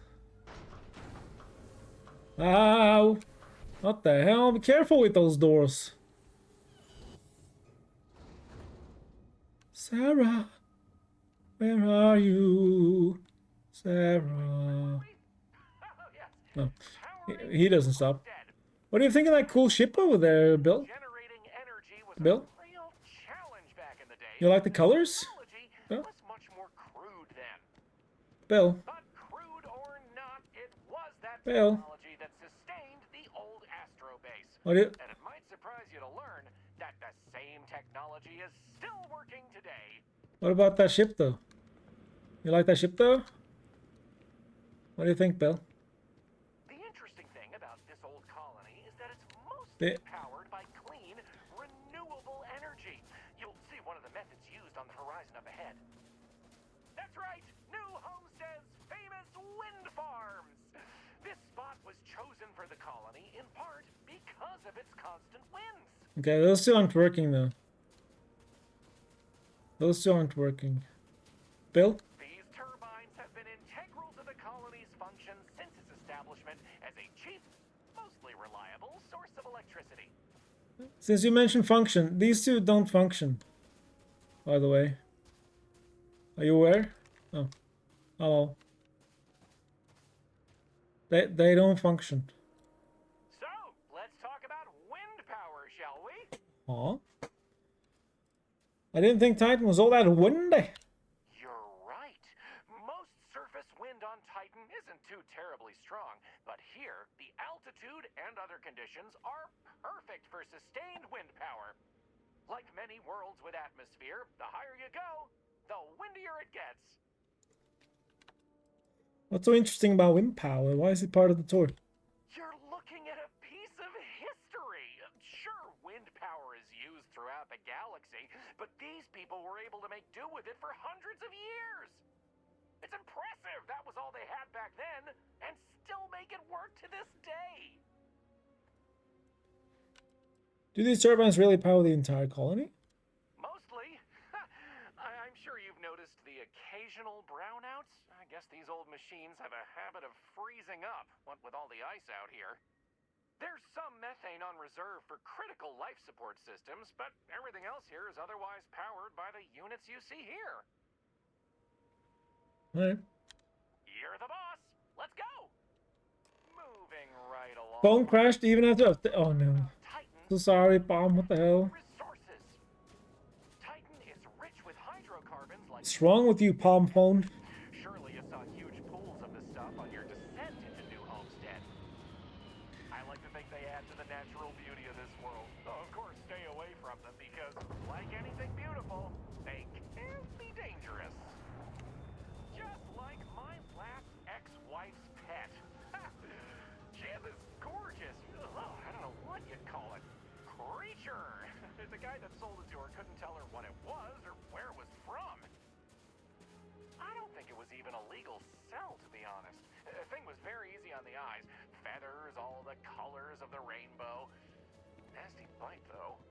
Ow! What the hell? Be careful with those doors. Sarah, where are you? Sarah. No, he doesn't stop. What do you think of that cool ship over there, Bill? Bill? You like the colors? Bill? Bill? Bill? What do you... And it might surprise you to learn that the same technology is still working today. What about that ship, though? You like that ship, though? What do you think, Bill? The interesting thing about this old colony is that it's mostly powered by clean, renewable energy. You'll see one of the methods used on the horizon up ahead. That's right! New Homestead's famous wind farms! This spot was chosen for the colony in part because of its constant winds. Okay, those two aren't working, though. Those two aren't working. Bill? These turbines have been integral to the colony's function since its establishment as a cheap, mostly reliable source of electricity. Since you mentioned function, these two don't function. By the way. Are you aware? Oh. Hello. They don't function. So, let's talk about wind power, shall we? Aw. I didn't think Titan was all that windy. You're right. Most surface wind on Titan isn't too terribly strong, but here, the altitude and other conditions are perfect for sustained wind power. Like many worlds with atmosphere, the higher you go, the windier it gets. What's so interesting about wind power? Why is it part of the tour? You're looking at a piece of history. Sure, wind power is used throughout the galaxy, but these people were able to make do with it for hundreds of years. It's impressive that was all they had back then, and still make it work to this day. Do these turbines really power the entire colony? Mostly. I'm sure you've noticed the occasional brownouts. I guess these old machines have a habit of freezing up, what with all the ice out here. There's some methane on reserve for critical life support systems, but everything else here is otherwise powered by the units you see here. Alright. You're the boss. Let's go. Moving right along. Phone crashed even after... Oh no. So sorry, Bomb. What the hell? Resources. Titan is rich with hydrocarbons like... What's wrong with you, Palm Phone? Surely you saw huge pools of this stuff on your descent into New Homestead. I like to think they add to the natural beauty of this world. Though, of course, stay away from them because, like anything beautiful, the guy that sold it to her couldn't tell her what it was or where it was from. I don't think it was even a legal sell, to be honest. The thing was very easy on the eyes. Feathers, all the colors of the rainbow. Nasty bite, though.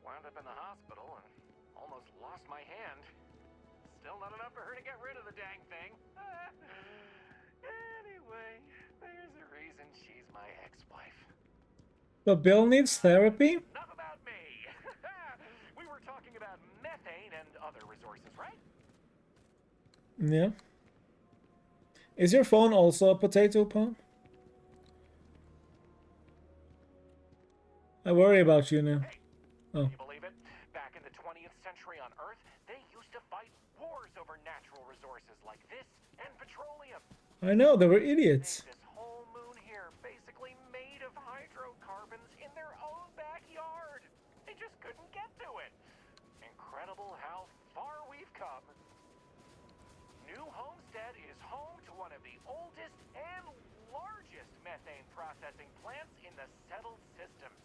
Wound up in the hospital and almost lost my hand. Still not enough for her to get rid of the dang thing. Anyway, there's a reason she's my ex-wife. But Bill needs therapy? Enough about me. We were talking about methane and other resources, right? Yeah. Is your phone also a potato, Paul? I worry about you now. Hey, oh. Can you believe it? Back in the 20th century on Earth, they used to fight wars over natural resources like this and petroleum. I know, they were idiots. This whole moon here basically made of hydrocarbons in their own backyard. They just couldn't get to it. Incredible how far we've come. New Homestead is home to one of the oldest and largest methane processing plants in the settled systems.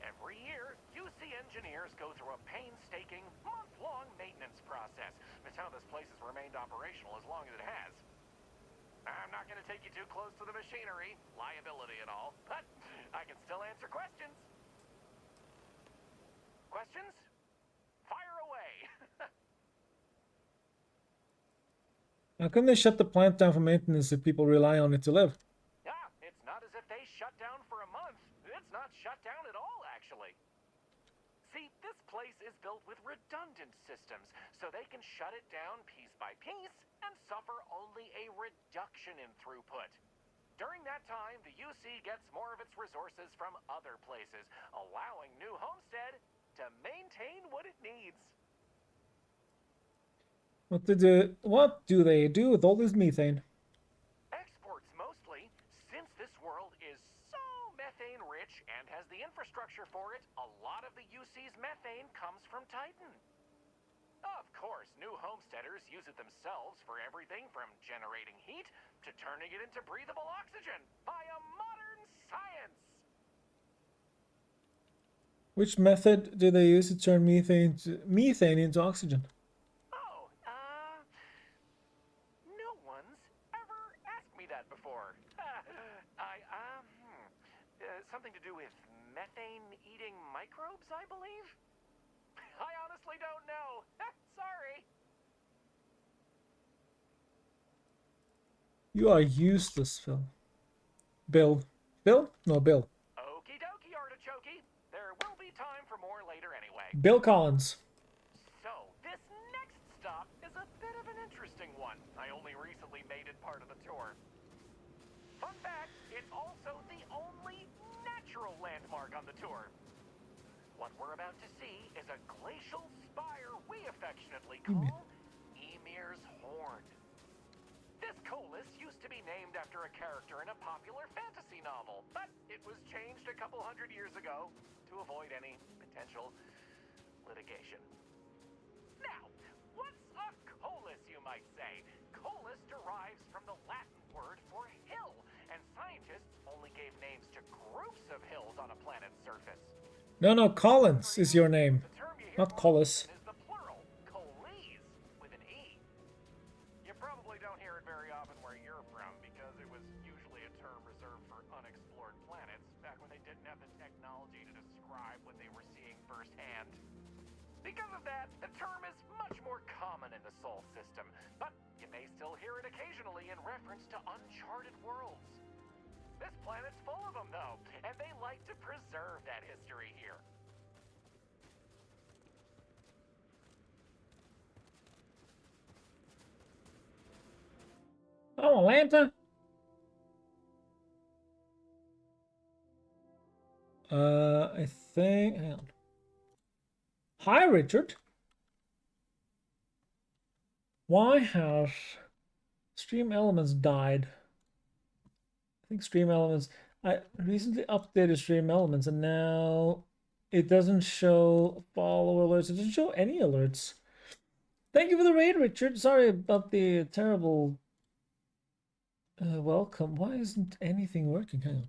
Every year, UC engineers go through a painstaking, month-long maintenance process. That's how this place has remained operational as long as it has. I'm not going to take you too close to the machinery, liability and all, but I can still answer questions. Questions? Fire away! How come they shut the plant down for maintenance if people rely on it to live? Yeah, it's not as if they shut down for a month. It's not shut down at all, actually. See, this place is built with redundant systems, so they can shut it down piece by piece and suffer only a reduction in throughput. During that time, the UC gets more of its resources from other places, allowing New Homestead to maintain what it needs. What do they do with all this methane? Exports mostly. Since this world is so methane rich and has the infrastructure for it, a lot of the UC's methane comes from Titan. Of course, New Homesteaders use it themselves for everything from generating heat to turning it into breathable oxygen via modern science. Which method do they use to turn methane into oxygen? No one's ever asked me that before. Something to do with methane-eating microbes, I believe? I honestly don't know. Sorry. You are useless, Phil. Bill. Bill? No, Bill. Okie dokie, artichokey. There will be time for more later anyway. Bill Collins. So, this next stop is a bit of an interesting one. I only recently made it part of the tour. Fun fact, it's also the only natural landmark on the tour. What we're about to see is a glacial spire we affectionately call Ymir's Horn. This colus used to be named after a character in a popular fantasy novel, but it was changed a couple hundred years ago to avoid any potential litigation. Now, what's a colus, you might say? Colus derives from the Latin word for hill, and scientists only gave names to groups of hills on a planet's surface. No, Collins is your name, not Collis. Is the plural, coles, with an E. You probably don't hear it very often where you're from, because it was usually a term reserved for unexplored planets, back when they didn't have the technology to describe what they were seeing firsthand. Because of that, the term is much more common in the Sol system, but you may still hear it occasionally in reference to uncharted worlds. This planet's full of them, though, and they like to preserve that history here. Oh, Atlanta. I think. Hang on. Hi, Richard. Why has Stream Elements died? I think Stream Elements. I recently updated Stream Elements, and now it doesn't show follow alerts. It doesn't show any alerts. Thank you for the raid, Richard. Sorry about the terrible welcome. Why isn't anything working? Hang on.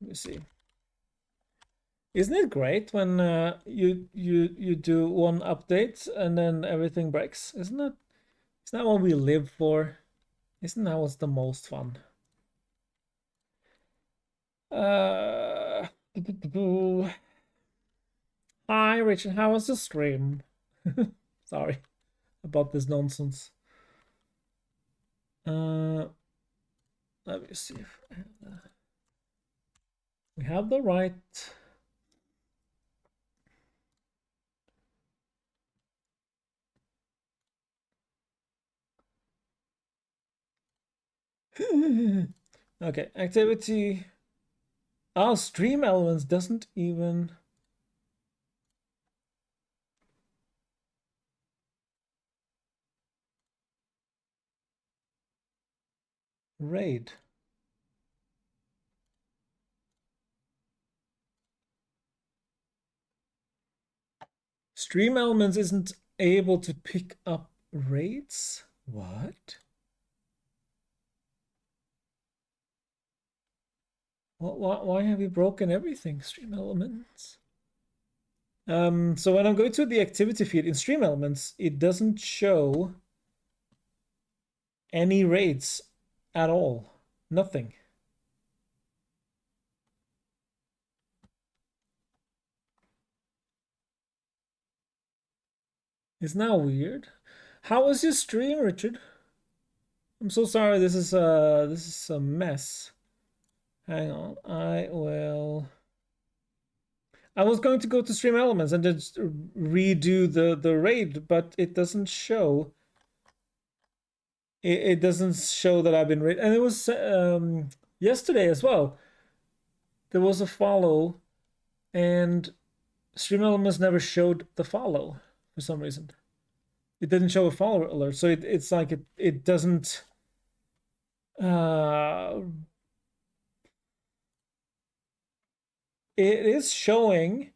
Let me see. Isn't it great when you do one update and then everything breaks? Isn't that what we live for? Isn't that what's the most fun? Hi Richard, how was the stream? Sorry about this nonsense. Let me see if we have the right. Okay, activity. Oh, stream elements doesn't even. Raid. Stream elements isn't able to pick up raids? What? Why have you broken everything, stream elements? So when I'm going to the activity feed in stream elements, it doesn't show any raids at all. Nothing. Isn't that weird? How was your stream, Richard? I'm so sorry. This is a mess. Hang on. I was going to go to stream elements and just redo the raid, but it doesn't show. It doesn't show that I've been raid, and it was yesterday as well. There was a follow, and stream elements never showed the follow for some reason. It didn't show a follower alert, so it's like it doesn't. It is showing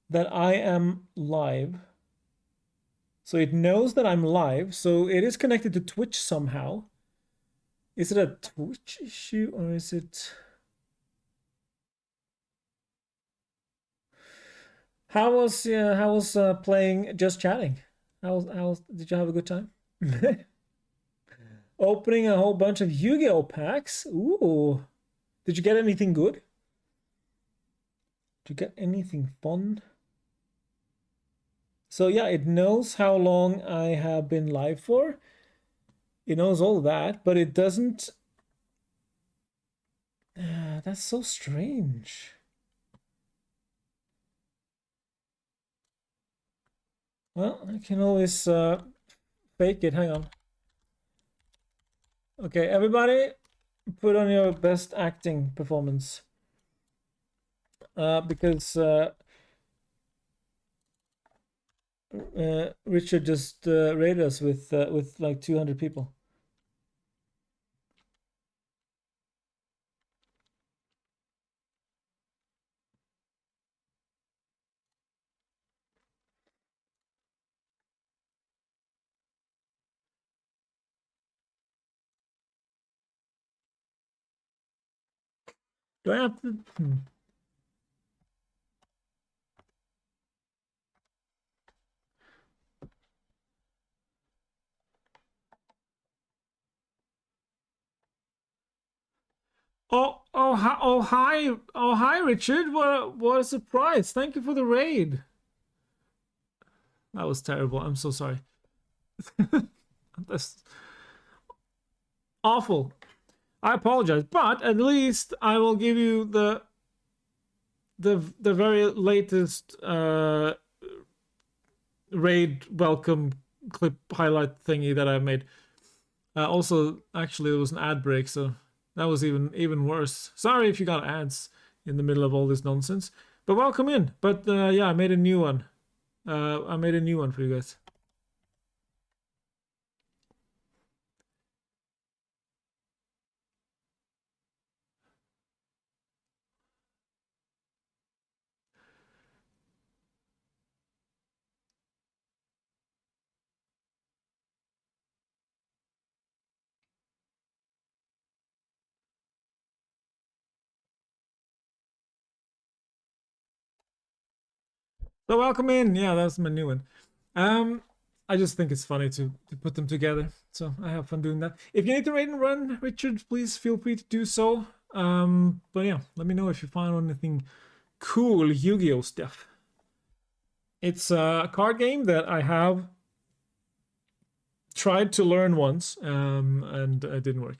that I am live. So it knows that I'm live. So it is connected to Twitch somehow. Is it a Twitch issue or is it... How was playing Just Chatting? Did you have a good time? Opening a whole bunch of Yu-Gi-Oh packs. Ooh. Did you get anything good? Did you get anything fun? So yeah, it knows how long I have been live for. It knows all that, but it doesn't. That's so strange. Well, I can always fake it. Hang on. Okay, everybody, put on your best acting performance. Because Richard just raided us with like 200 people. Do I have to? Hi, Richard. What a surprise! Thank you for the raid. That was terrible. I'm so sorry. That's awful. I apologize, but at least I will give you the very latest raid welcome clip highlight thingy that I made. Also, actually, it was an ad break, so that was even worse. Sorry if you got ads in the middle of all this nonsense, but welcome in. But yeah, I made a new one. I made a new one for you guys. So welcome in. Yeah, that's my new one. I just think it's funny to put them together. So I have fun doing that. If you need to raid and run, Richard, please feel free to do so. But yeah, let me know if you find anything cool Yu-Gi-Oh stuff. It's a card game that I have tried to learn once, and it didn't work.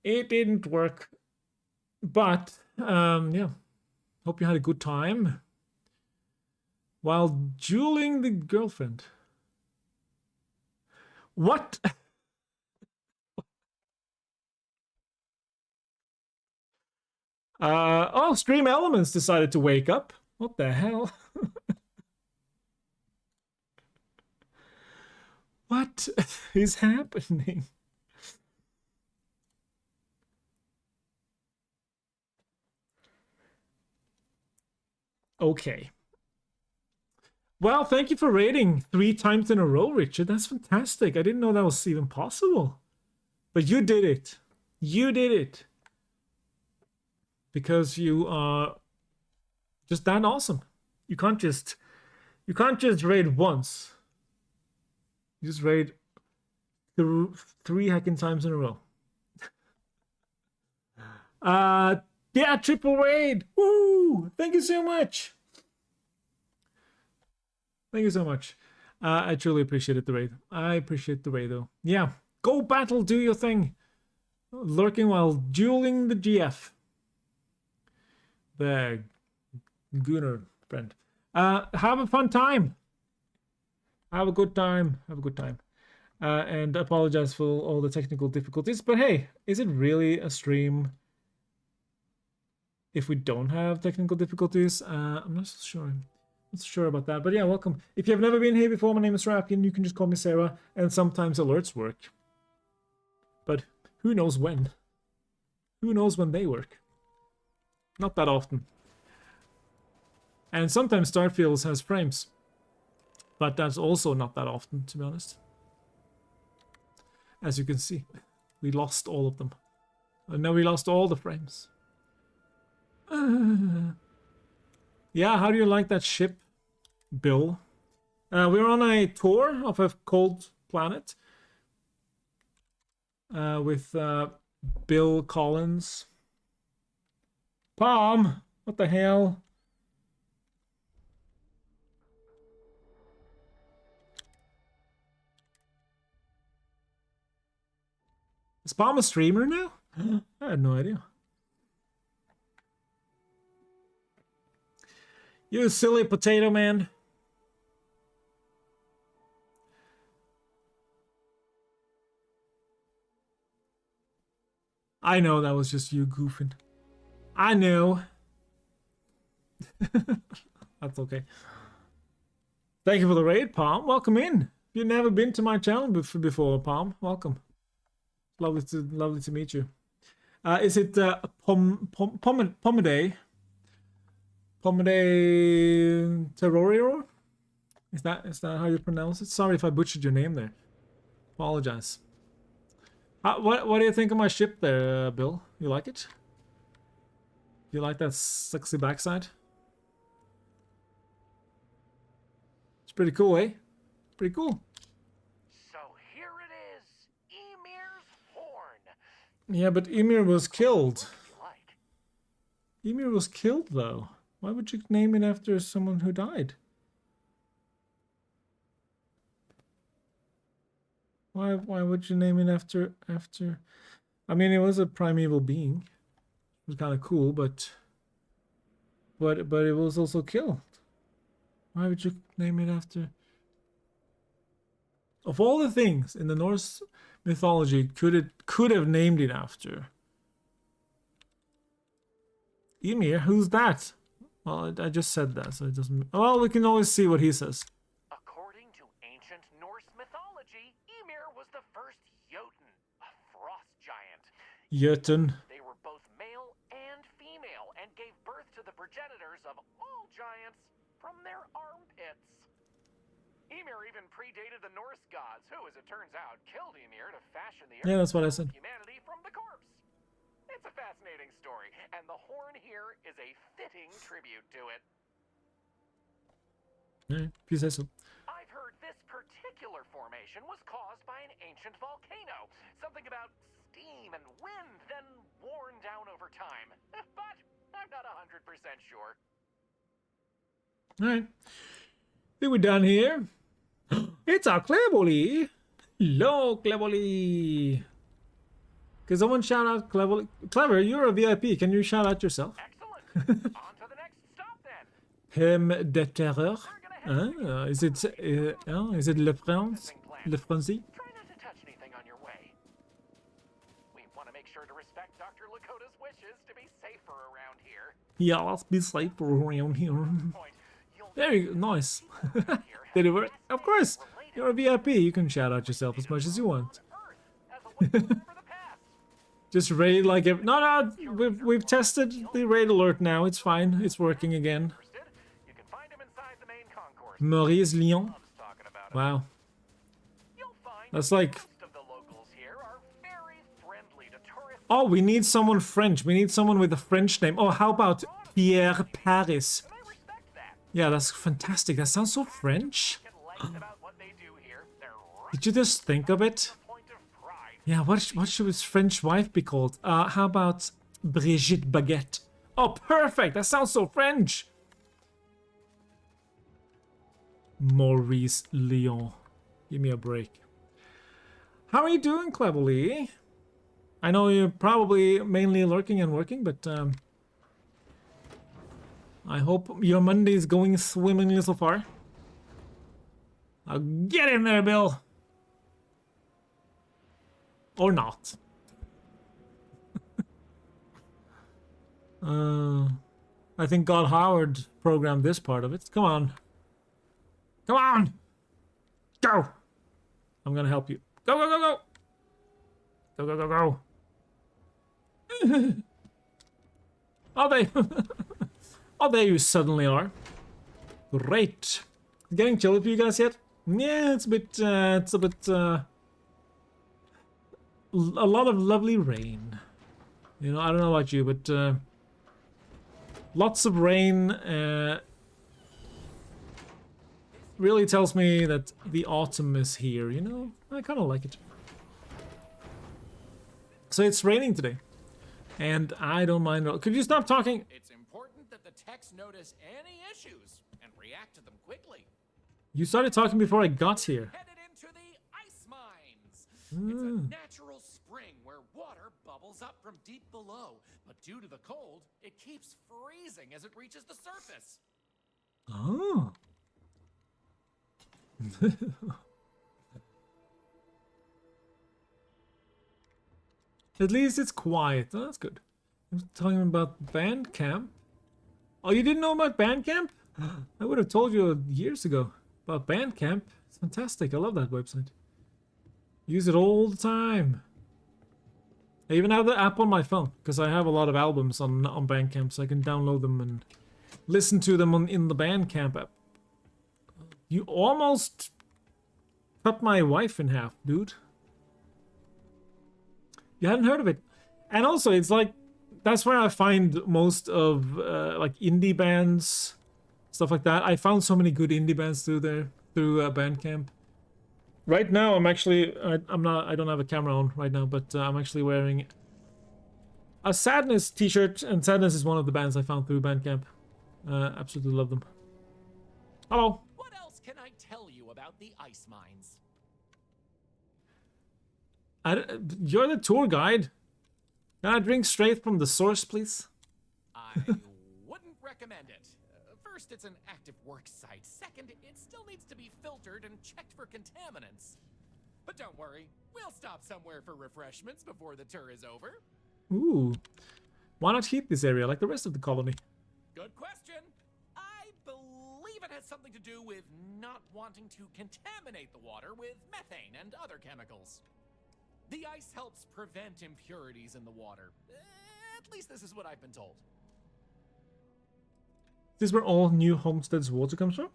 It didn't work, but yeah. Hope you had a good time while dueling the girlfriend. What? Oh, Stream Elements decided to wake up. What the hell? What is happening? Okay. Well, thank you for raiding 3 times in a row, Richard. That's fantastic. I didn't know that was even possible. But you did it. You did it. Because you are just that awesome. You can't just raid once. You just raid 3 hacking times in a row. Yeah, triple raid. Woo! Thank you so much. Thank you so much. I truly appreciated the raid. I appreciate the raid though. Yeah, go battle, do your thing. Lurking while dueling the GF. The Gunner friend. Have a fun time. Have a good time. Have a good time. And apologize for all the technical difficulties. But hey, is it really a stream if we don't have technical difficulties? I'm not so sure. Not so sure about that. But yeah, welcome. If you have never been here before, my name is Rapkin. You can just call me Sarah. And sometimes alerts work. But who knows when? Who knows when they work? Not that often. And sometimes Starfield has frames. But that's also not that often, to be honest. As you can see, we lost all of them. And now we lost all the frames. Yeah, how do you like that ship, Bill? We're on a tour of a cold planet. With Bill Collins. Palm! What the hell? Is Palm a streamer now? I had no idea. You silly potato man. I know that was just you goofing. I know. That's okay. Thank you for the raid, Palm. Welcome in. If you've never been to my channel before, Palm, welcome. Lovely to meet you. Is it Pomade Terrorio? Is that how you pronounce it? Sorry if I butchered your name there. Apologize. What do you think of my ship there, Bill? You like it? You like that sexy backside? It's pretty cool, eh? Pretty cool. So here it is, Ymir's horn. Yeah, but Ymir was killed. Ymir was killed, though. Why would you name it after someone who died? Why would you name it after? I mean, it was a primeval being. It was kind of cool, but it was also killed. Why would you name it after? Of all the things in the Norse mythology, could have named it after Ymir? Who's that? Well, I just said that, so it doesn't. Well, we can always see what he says. According to ancient Norse mythology, Ymir was the first Jotun, a frost giant. Jotun. They were both male and female and gave birth to the progenitors of all giants from their armpits. Ymir even predated the Norse gods, who, as it turns out, killed Ymir to fashion the Yeah, that's what I said. humanity from the corpse. It's a fascinating story, and the horn here is a fitting tribute to it. If you say so. I've heard this particular formation was caused by an ancient volcano. Something about steam and wind, then worn down over time. But I'm not 100% sure. Alright. Think we're done here. It's our Cleverly. Hello, Cleverly. Can someone shout out Cleverly? Clever, you're a VIP. Can you shout out yourself? Excellent. On to the next stop then. Pomme de terreur. Is it Le France? Le Français? Try not to touch anything on your way. We want to make sure to respect Dr. Lakota's wishes to be safer around here. Yeah, let's be safer around here. Very nice. Did it work? Of course. You're a VIP. You can shout out yourself as much as you want. Just raid like every... No, we've tested the raid alert now. It's fine. It's working again. Maurice Lyon. Wow. That's like... Oh, we need someone French. We need someone with a French name. Oh, how about Pierre Paris? Yeah, that's fantastic. That sounds so French. Did you just think of it? Yeah, what should his French wife be called? How about Brigitte Baguette? Oh, perfect! That sounds so French! Maurice Lyon. Give me a break. How are you doing, Cleverly? I know you're probably mainly lurking and working, but I hope your Monday is going swimmingly so far. Get in there, Bill! Or not. I think God Howard programmed this part of it. Come on. Come on! Go! I'm gonna help you. Go, go, go, go! Go, go, go, go! Oh, they... Oh, there you suddenly are. Great. Getting chilly for you guys yet? Yeah, it's a bit, a lot of lovely rain. You know, I don't know about you, but lots of rain really tells me that the autumn is here, you know? I kind of like it. So it's raining today, and I don't mind at all. Could you stop talking? It's important that the techs notice any issues and react to them quickly. You started talking before I got here. Headed into the ice mines. It's a natural spring where water bubbles up from deep below, but due to the cold, it keeps freezing as it reaches the surface. Oh. At least it's quiet. Oh, that's good. I'm talking about Bandcamp. Oh, you didn't know about Bandcamp? I would have told you years ago about Bandcamp. It's fantastic. I love that website. Use it all the time. I even have the app on my phone because I have a lot of albums on Bandcamp, so I can download them and listen to them in the Bandcamp app. You almost cut my wife in half, dude. You hadn't heard of it. And also, it's like, that's where I find most of like indie bands, stuff like that. I found so many good indie bands through there, through Bandcamp. Right now, I'm actually, I don't have a camera on right now, but I'm actually wearing a Sadness t-shirt, and Sadness is one of the bands I found through Bandcamp. Absolutely love them. Hello. What else can I tell you about the ice mines? You're the tour guide. Can I drink straight from the source, please? I wouldn't recommend it. First, it's an active work site. Second, it still needs to be filtered and checked for contaminants. But don't worry, we'll stop somewhere for refreshments before the tour is over. Ooh. Why not heat this area like the rest of the colony? Good question. I believe it has something to do with not wanting to contaminate the water with methane and other chemicals. The ice helps prevent impurities in the water. At least this is what I've been told. Is this where all New Homestead's water comes from?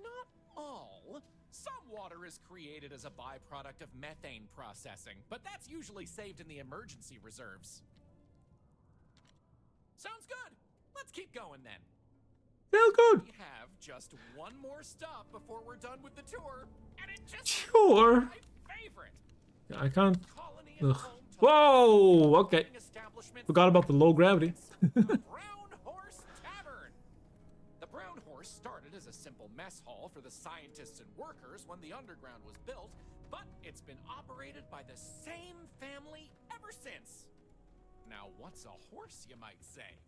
Not all. Some water is created as a byproduct of methane processing, but that's usually saved in the emergency reserves. Sounds good. Let's keep going then. Feel good. We have just one more stop before we're done with the tour, and it just Sure. my favorite. Yeah, I can't. Ugh. Whoa. Okay. Forgot about the low gravity. Brown Horse Tavern. The Brown Horse started as a simple mess hall for the scientists and workers when the underground was built, but it's been operated by the same family ever since. Now, what's a horse, you might say?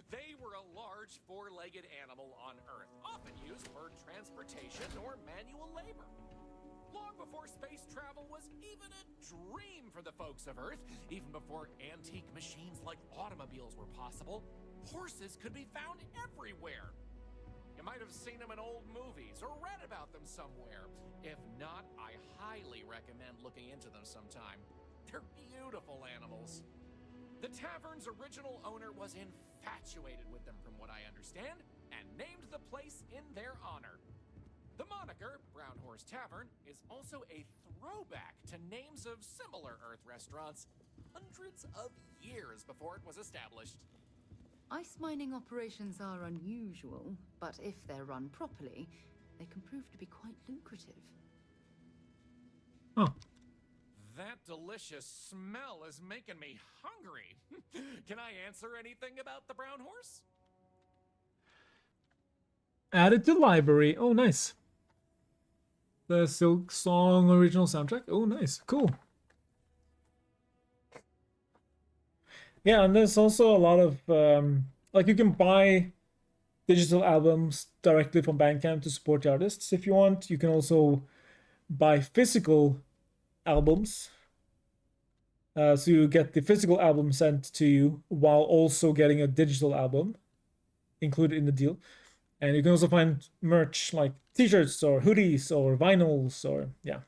They were a large four-legged animal on Earth, often used for transportation or manual labor. Long before space travel was even a dream for the folks of Earth, even before antique machines like automobiles were possible, horses could be found everywhere. You might have seen them in old movies or read about them somewhere. If not, I highly recommend looking into them sometime. They're beautiful animals. The tavern's original owner was infatuated with them, from what I understand, and named the place in their honor. The moniker, Brown Horse Tavern, is also a throwback to names of similar Earth restaurants hundreds of years before it was established. Ice mining operations are unusual, but if they're run properly, they can prove to be quite lucrative. Oh. That delicious smell is making me hungry. Can I answer anything about the Brown Horse? Added to library. Oh, nice. The Silk Song original soundtrack. Oh, nice. Cool. Yeah, and there's also a lot of like you can buy digital albums directly from Bandcamp to support the artists if you want. You can also buy physical albums. So you get the physical album sent to you while also getting a digital album included in the deal. And you can also find merch like t-shirts or hoodies or vinyls or yeah,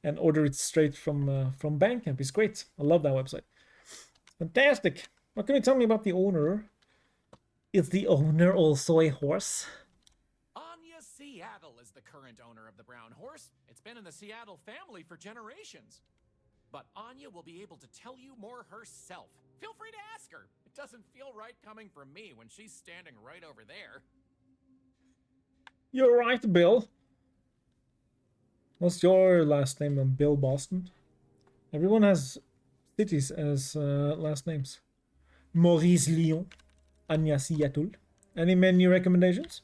and order it straight from Bandcamp. It's great. I love that website. Fantastic. What can you tell me about the owner? Is the owner also a horse? Anya Seattle is the current owner of the Brown Horse. It's been in the Seattle family for generations. But Anya will be able to tell you more herself. Feel free to ask her. It doesn't feel right coming from me when she's standing right over there. You're right, Bill. What's your last name? Bill Boston. Everyone has cities as last names. Maurice Lyon, Anya Seattle. Any menu recommendations?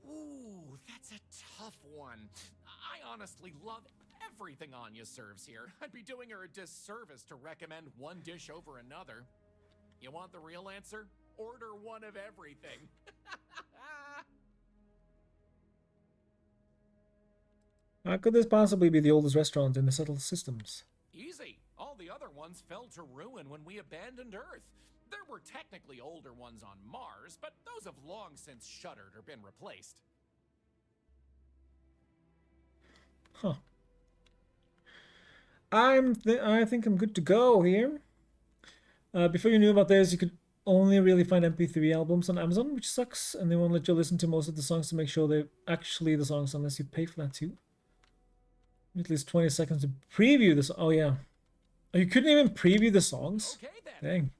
Ooh, that's a tough one. I honestly love everything Anya serves here. I'd be doing her a disservice to recommend one dish over another. You want the real answer? Order one of everything. How could this possibly be the oldest restaurant in the settled systems? Easy. All the other ones fell to ruin when we abandoned Earth. There were technically older ones on Mars, but those have long since shuttered or been replaced. Huh. I think I'm good to go here. Before you knew about this, you could only really find MP3 albums on Amazon, which sucks, and they won't let you listen to most of the songs to make sure they're actually the songs unless you pay for that too. At least 20 seconds to preview this. Oh yeah. Oh, you couldn't even preview the songs? Okay then. Dang.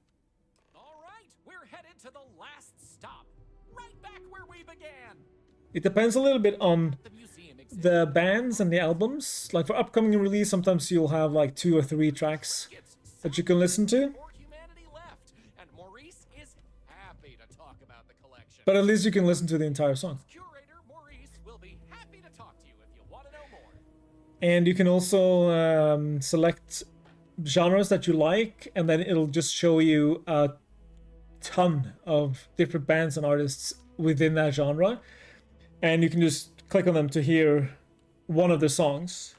All right, we're headed to the last stop. Right back where we began. It depends a little bit on the bands and the albums. Like for upcoming release, sometimes you'll have like 2 or 3 tracks that you can listen to. And Maurice is happy to talk about the collection. But at least you can listen to the entire song. Curator Maurice will be happy to talk to you if you want to know more. And you can also select genres that you like, and then it'll just show you a ton of different bands and artists within that genre. And you can just click on them to hear one of the songs.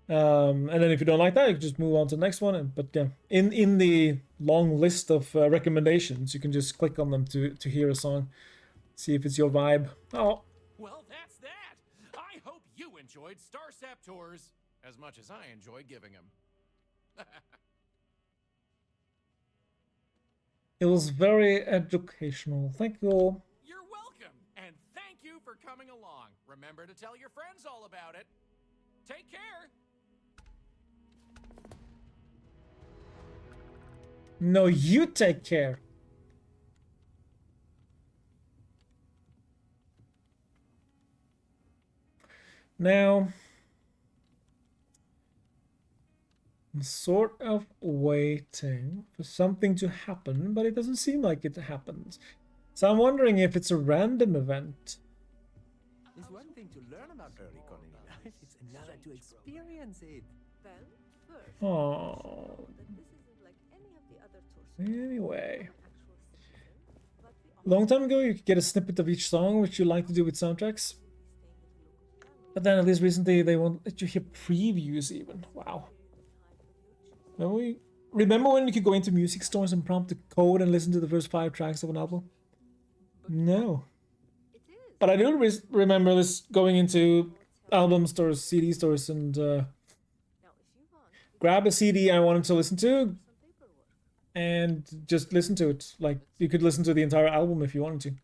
And then if you don't like that, you can just move on to the next one. But yeah, in the long list of recommendations, you can just click on them to hear a song, see if it's your vibe. Oh. Well, that's that. I hope you enjoyed Starsap tours as much as I enjoy giving them. It was very educational. Thank you all. You're welcome, and thank you for coming along. Remember to tell your friends all about it. Take care. No, you take care. Now, I'm sort of waiting for something to happen, but it doesn't seem like it happens. So I'm wondering if it's a random event. It's one thing to learn about early colony life, it's another to experience it. Oh. Anyway. Long time ago, you could get a snippet of each song, which you like to do with soundtracks. But then, at least recently, they won't let you hear previews even. Wow. Remember when you could go into music stores and prompt a code and listen to the first 5 tracks of an album? No. But I do remember this going into album stores, CD stores, and grab a CD I wanted to listen to and just listen to it. Like, you could listen to the entire album if you wanted to.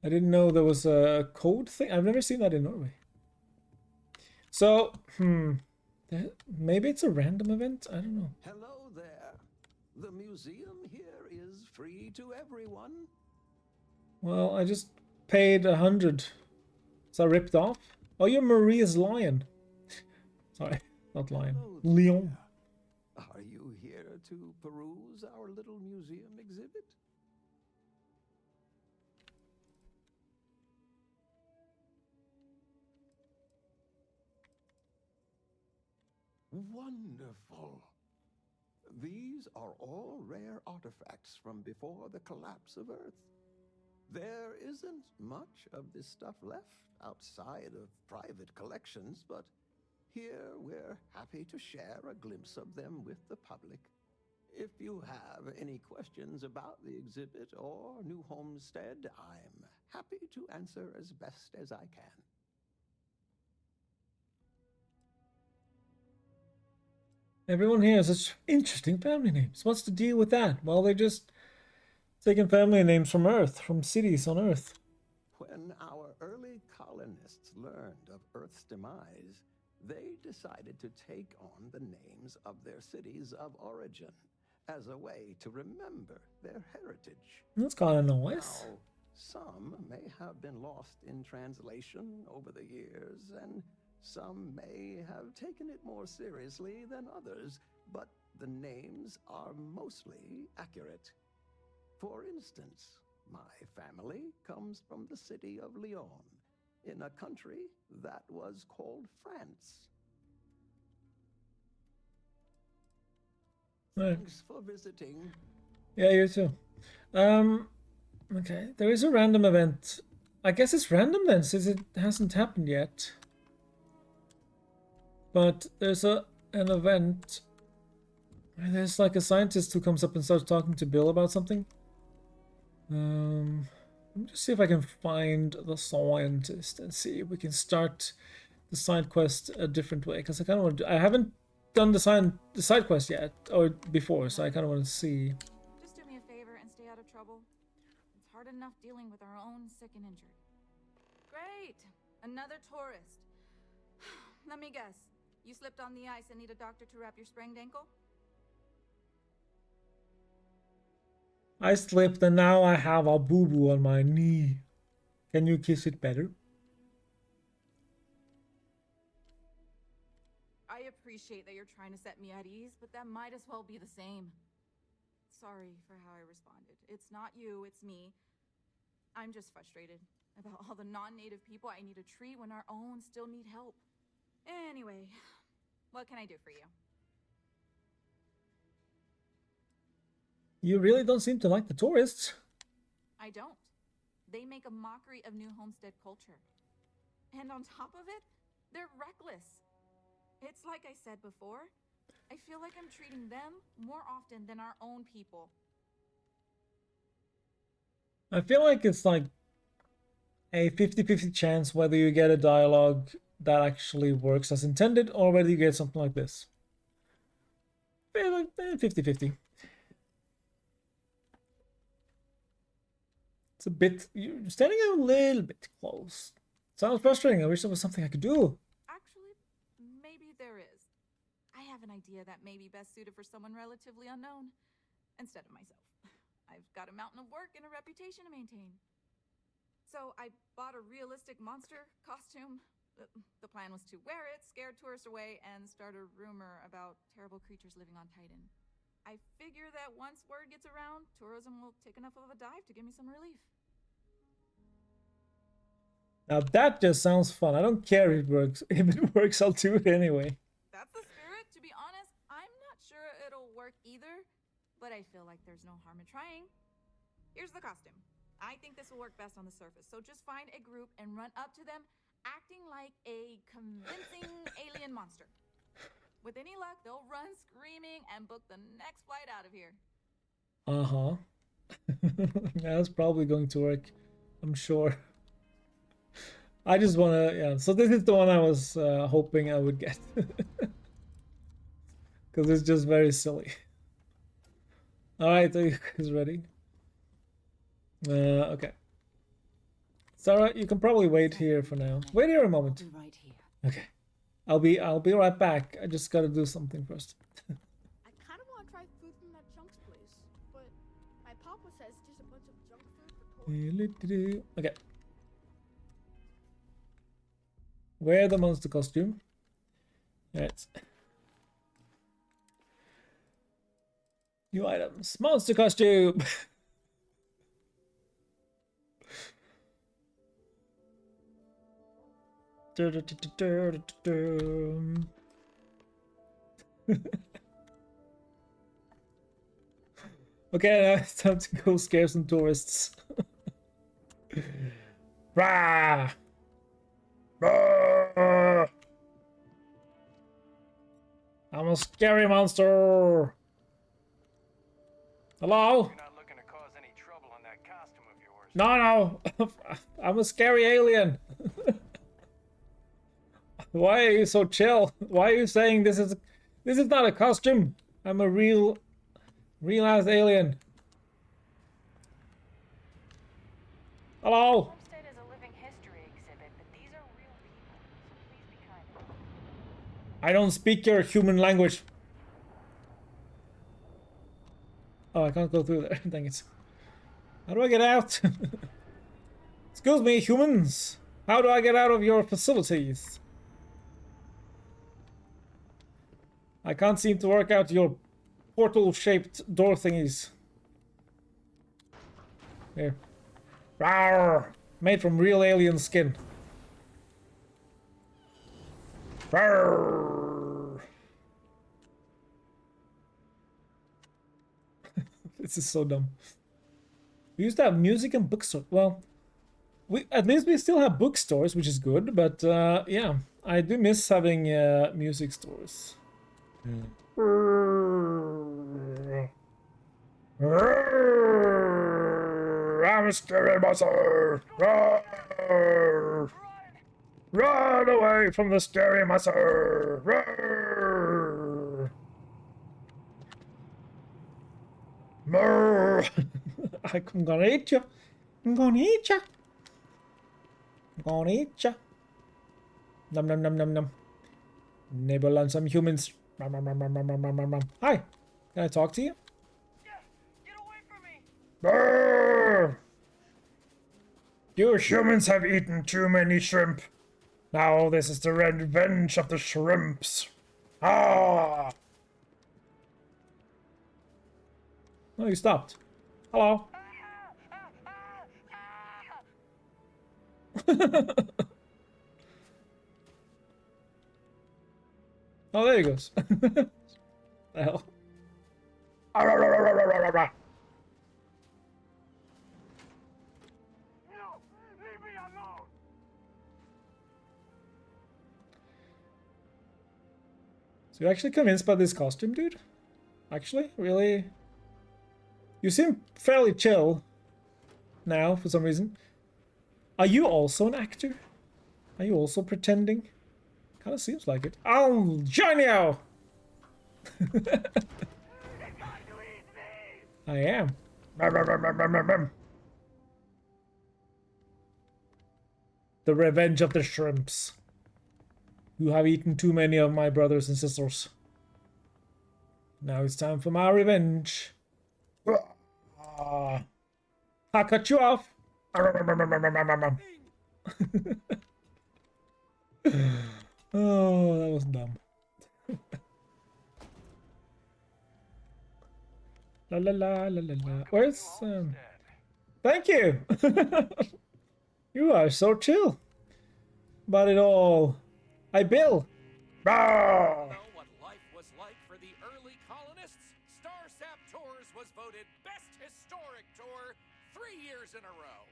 I didn't know there was a code thing. I've never seen that in Norway. So, maybe it's a random event? I don't know. Hello there. The museum here is free to everyone. Well, I just paid 100. Is I ripped off? Oh, you're Maria's lion. Sorry, not lion. Leon. Are you here to peruse our little museum exhibit? Wonderful. These are all rare artifacts from before the collapse of Earth. There isn't much of this stuff left outside of private collections, but here we're happy to share a glimpse of them with the public. If you have any questions about the exhibit or New Homestead, I'm happy to answer as best as I can. Everyone here has such interesting family names. What's the deal with that? Well, they're just taking family names from Earth, from cities on Earth. When our early colonists learned of Earth's demise, they decided to take on the names of their cities of origin as a way to remember their heritage. That's kind of nice. Now, some may have been lost in translation over the years, and some may have taken it more seriously than others, but the names are mostly accurate. For instance, my family comes from the city of Lyon, in a country that was called France. Thanks for visiting. Yeah, you too. Okay, there is a random event. I guess it's random then, since it hasn't happened yet. But there's an event where there's like a scientist who comes up and starts talking to Bill about something. Let me just see if I can find the scientist and see if we can start the side quest a different way. Because I kind of want to. I haven't done the side quest yet or before, so I kind of want to see. Just do me a favor and stay out of trouble. It's hard enough dealing with our own sick and injured. Great, another tourist. Let me guess. You slipped on the ice and need a doctor to wrap your sprained ankle? I slipped and now I have a boo-boo on my knee. Can you kiss it better? I appreciate that you're trying to set me at ease, but that might as well be the same. Sorry for how I responded. It's not you, it's me. I'm just frustrated about all the non-native people I need to treat when our own still need help. Anyway, what can I do for you? You really don't seem to like the tourists. I don't. They make a mockery of New Homestead culture. And on top of it, they're reckless. It's like I said before, I feel like I'm treating them more often than our own people. I feel like it's like a 50-50 chance whether you get a dialogue that actually works as intended or whether you get something like this. 50-50. It's a bit, you're standing a little bit close. Sounds frustrating. I wish there was something I could do. Actually, maybe there is. I have an idea that may be best suited for someone relatively unknown instead of myself. I've got a mountain of work and a reputation to maintain. So I bought a realistic monster costume. The plan was to wear it, scare tourists away, and start a rumor about terrible creatures living on Titan. I figure that once word gets around, tourism will take enough of a dive to give me some relief. Now that just sounds fun. I don't care if it works. If it works, I'll do it anyway. That's the spirit. To be honest, I'm not sure it'll work either, but I feel like there's no harm in trying. Here's the costume. I think this will work best on the surface, so just find a group and run up to them, acting like a convincing alien monster. With any luck, they'll run screaming and book the next flight out of here. Uh-huh. Yeah, that's probably going to work, I'm sure. I just want to, yeah. So this is the one I was hoping I would get. Because it's just very silly. Alright, are you guys ready? Okay. Sarah, you can probably wait here for now. Wait here a moment. Right here. Okay. I'll be right back. I just gotta do something first. I kind of want to try food from that Junk's place, but my papa says just a bunch of junk food for toys. Okay. Wear the monster costume. Alright. New items. Monster costume! Okay, now it's time to go scare some tourists. Rah! Rah! I'm a scary monster! Hello? You're not looking to cause any trouble in that costume of yours. No! I'm a scary alien! Why are you so chill? Why are you saying this is not a costume? I'm a real ass alien. Hello? Homestead is a living history exhibit, but these are real people, so please be kind to them. I don't speak your human language. Oh, I can't go through there. Dang it. How do I get out? Excuse me, humans. How do I get out of your facilities? I can't seem to work out your portal-shaped door thingies. Here. Rawr! Made from real alien skin. Rawr! This is so dumb. We used to have music and bookstores. Well, at least we still have bookstores, which is good. But yeah, I do miss having music stores. I'm a scary monster! Run away from the scary monster! I'm gonna eat you! I'm gonna eat you! I'm gonna eat you! Num num num num num. Nibble on some humans. Hi! Can I talk to you? Get away from me! Brrr! You humans have eaten too many shrimp. Now this is the revenge of the shrimps. Ah! No, you stopped. Hello. Oh, there he goes. The hell? No! Leave me alone! So you're actually convinced by this costume, dude? Actually? Really? You seem fairly chill now, for some reason. Are you also an actor? Are you also pretending? Kind of seems like it. I'll join you! I am. The revenge of the shrimps. You have eaten too many of my brothers and sisters. Now it's time for my revenge. I cut you off. Oh, that was dumb. La la la la la la. Where's Thank you. You are so chill about it all. Hi, Bill. Ah! Know what life was like for the early colonists? Starsap Tours was voted Best Historic Tour 3 years in a row.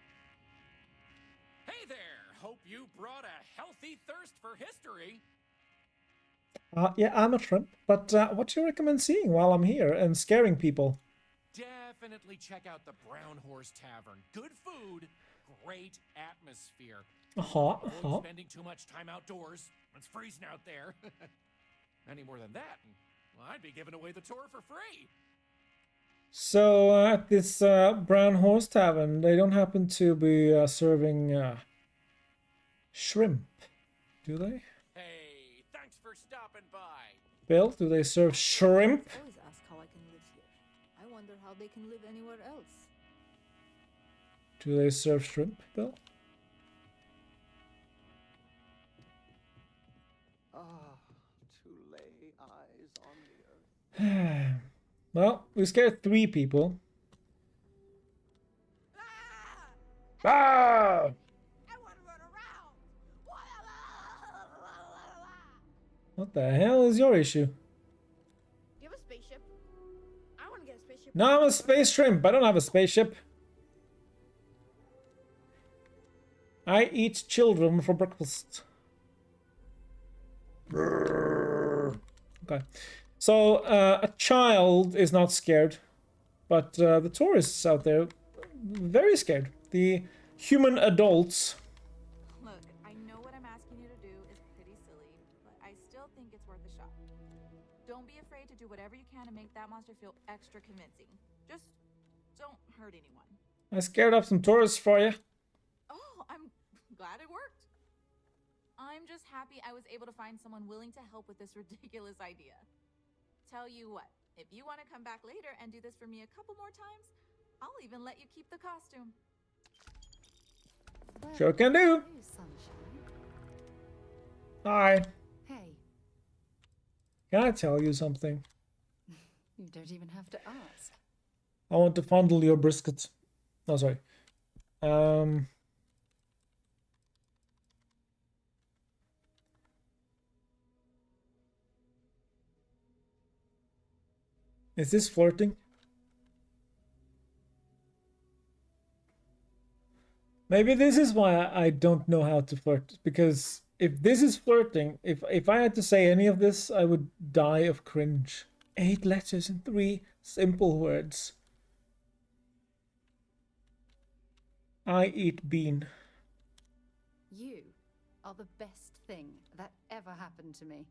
Hey there! Hope you brought a healthy thirst for history. Yeah, I'm a shrimp, but what do you recommend seeing while I'm here and scaring people? Definitely check out the Brown Horse Tavern. Good food, great atmosphere. Avoid spending too much time outdoors. It's freezing out there. Any more than that, well, I'd be giving away the tour for free. So at this Brown Horse Tavern, they don't happen to be serving shrimp, do they? Hey, thanks for stopping by. Bill, do they serve shrimp? I always ask how I can live here. I wonder how they can live anywhere else. Do they serve shrimp, Bill? To lay eyes on the earth. Well, we scared 3 people. Ah! What the hell is your issue? Do you have a spaceship? I want to get a spaceship. No, I'm a space shrimp. I don't have a spaceship. I eat children for breakfast. Okay. So, a child is not scared, but the tourists out there, very scared. The human adults. Look, I know what I'm asking you to do is pretty silly, but I still think it's worth a shot. Don't be afraid to do whatever you can to make that monster feel extra convincing. Just don't hurt anyone. I scared up some tourists for you. Oh, I'm glad it worked. I'm just happy I was able to find someone willing to help with this ridiculous idea. Tell you what, if you want to come back later and do this for me a couple more times, I'll even let you keep the costume. Sure can do. Hi. Hey. Can I tell you something? You don't even have to ask. I want to fondle your brisket. Oh, sorry. Is this flirting? Maybe this is why I don't know how to flirt. Because if this is flirting, if I had to say any of this, I would die of cringe. 8 letters in 3 simple words. I eat bean. You are the best thing that ever happened to me.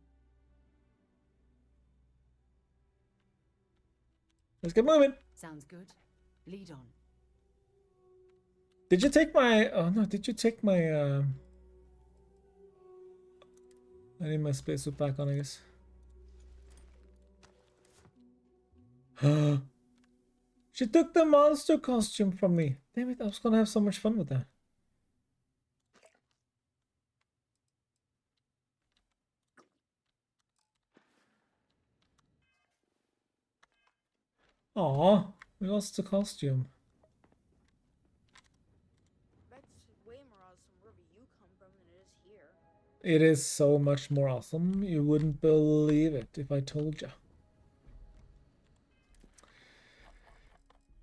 Let's get moving. Sounds good. Lead on. Did you take my... Oh no, did you take my... I need my spacesuit back on, I guess. She took the monster costume from me. Damn it, I was gonna have so much fun with that. Aw, we lost the costume. That's way more awesome wherever you come from than it is here. It is so much more awesome. You wouldn't believe it if I told you.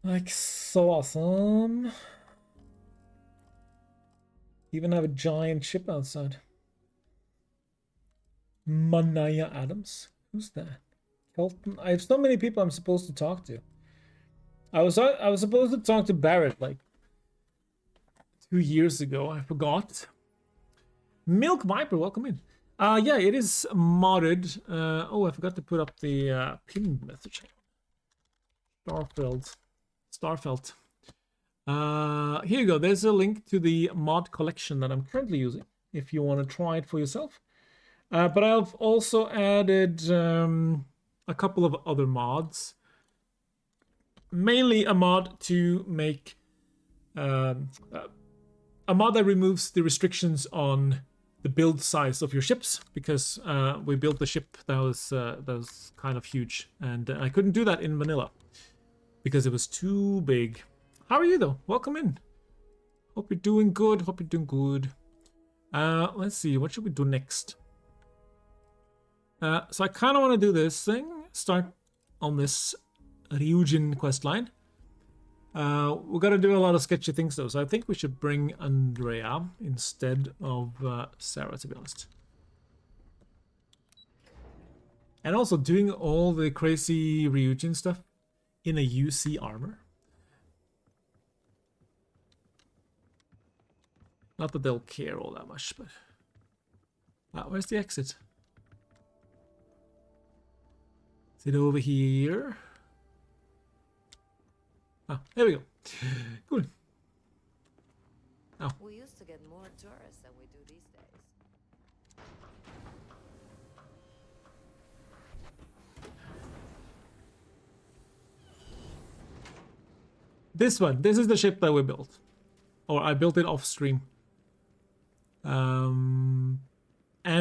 Like, so awesome. Even have a giant ship outside. Manaya Adams? Who's that? Kelton? I have so many people I'm supposed to talk to. I was supposed to talk to Barrett like 2 years ago. I forgot. Milk Viper, welcome in. Yeah, it is modded. Oh, I forgot to put up the pinned message. Starfield. Here you go. There's a link to the mod collection that I'm currently using if you want to try it for yourself. But I've also added a couple of other mods. Mainly a mod to make a mod that removes the restrictions on the build size of your ships, because we built a ship that was kind of huge, and I couldn't do that in vanilla because it was too big. How are you though? Welcome in. Hope you're doing good. Hope you're doing good. Let's see, what should we do next? So I kind of want to do this thing. Start on this Ryujin questline. We're gonna do a lot of sketchy things though, so I think we should bring Andrea instead of Sarah, to be honest. And also doing all the crazy Ryujin stuff in a UC armor. Not that they'll care all that much, but... where's the exit? Is it over here? Ah, there we go. Cool. Oh. We used to get more tourists than we do these days. This one. This is the ship that we built. Or I built it off stream. And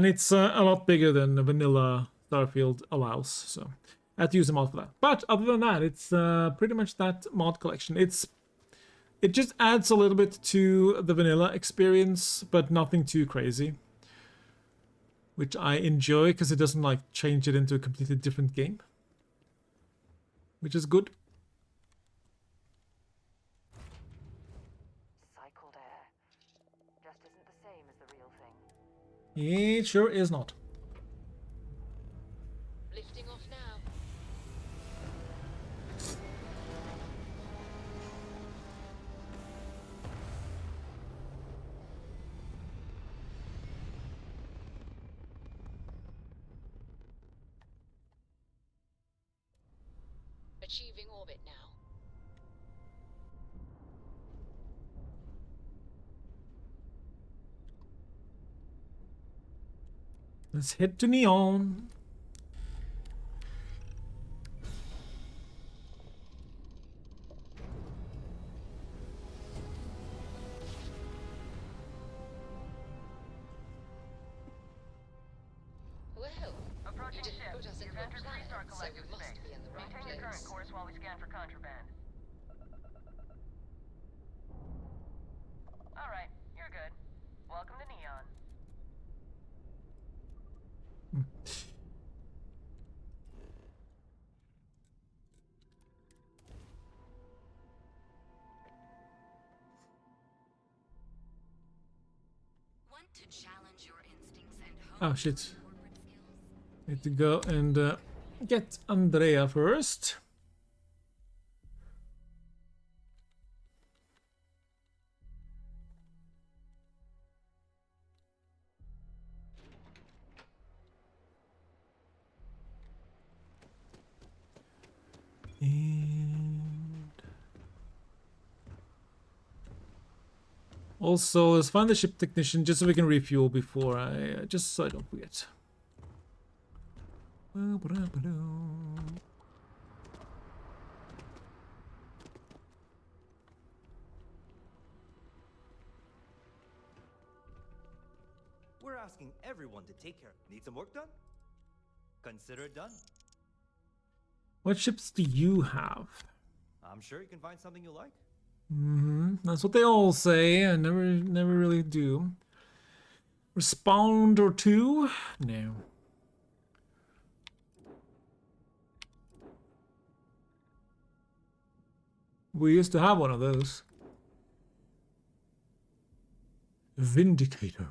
it's a lot bigger than the vanilla Starfield allows, so I had to use a mod for that. But other than that, it's pretty much that mod collection. It just adds a little bit to the vanilla experience, but nothing too crazy, which I enjoy because it doesn't like change it into a completely different game, which is good. Cycled air just isn't the same as the real thing. It sure is not. Lifting off now. Achieving orbit now. Let's head to Neon. Well, Approaching ship. put us in You've your entered plan, Freestar so Collective we must space. be in the right Maintain your current place. course while we scan for contraband. All right, you're good. Welcome to Neon. Want to challenge your instincts and Oh shit. Need to go and get Andrea first. And also, let's find the ship technician just so we can refuel before just so I don't forget. We're asking everyone to take care. Need some work done? Consider it done. What ships do you have? I'm sure you can find something you like. That's what they all say. I never really do. Respond or two? No. We used to have one of those. Vindicator.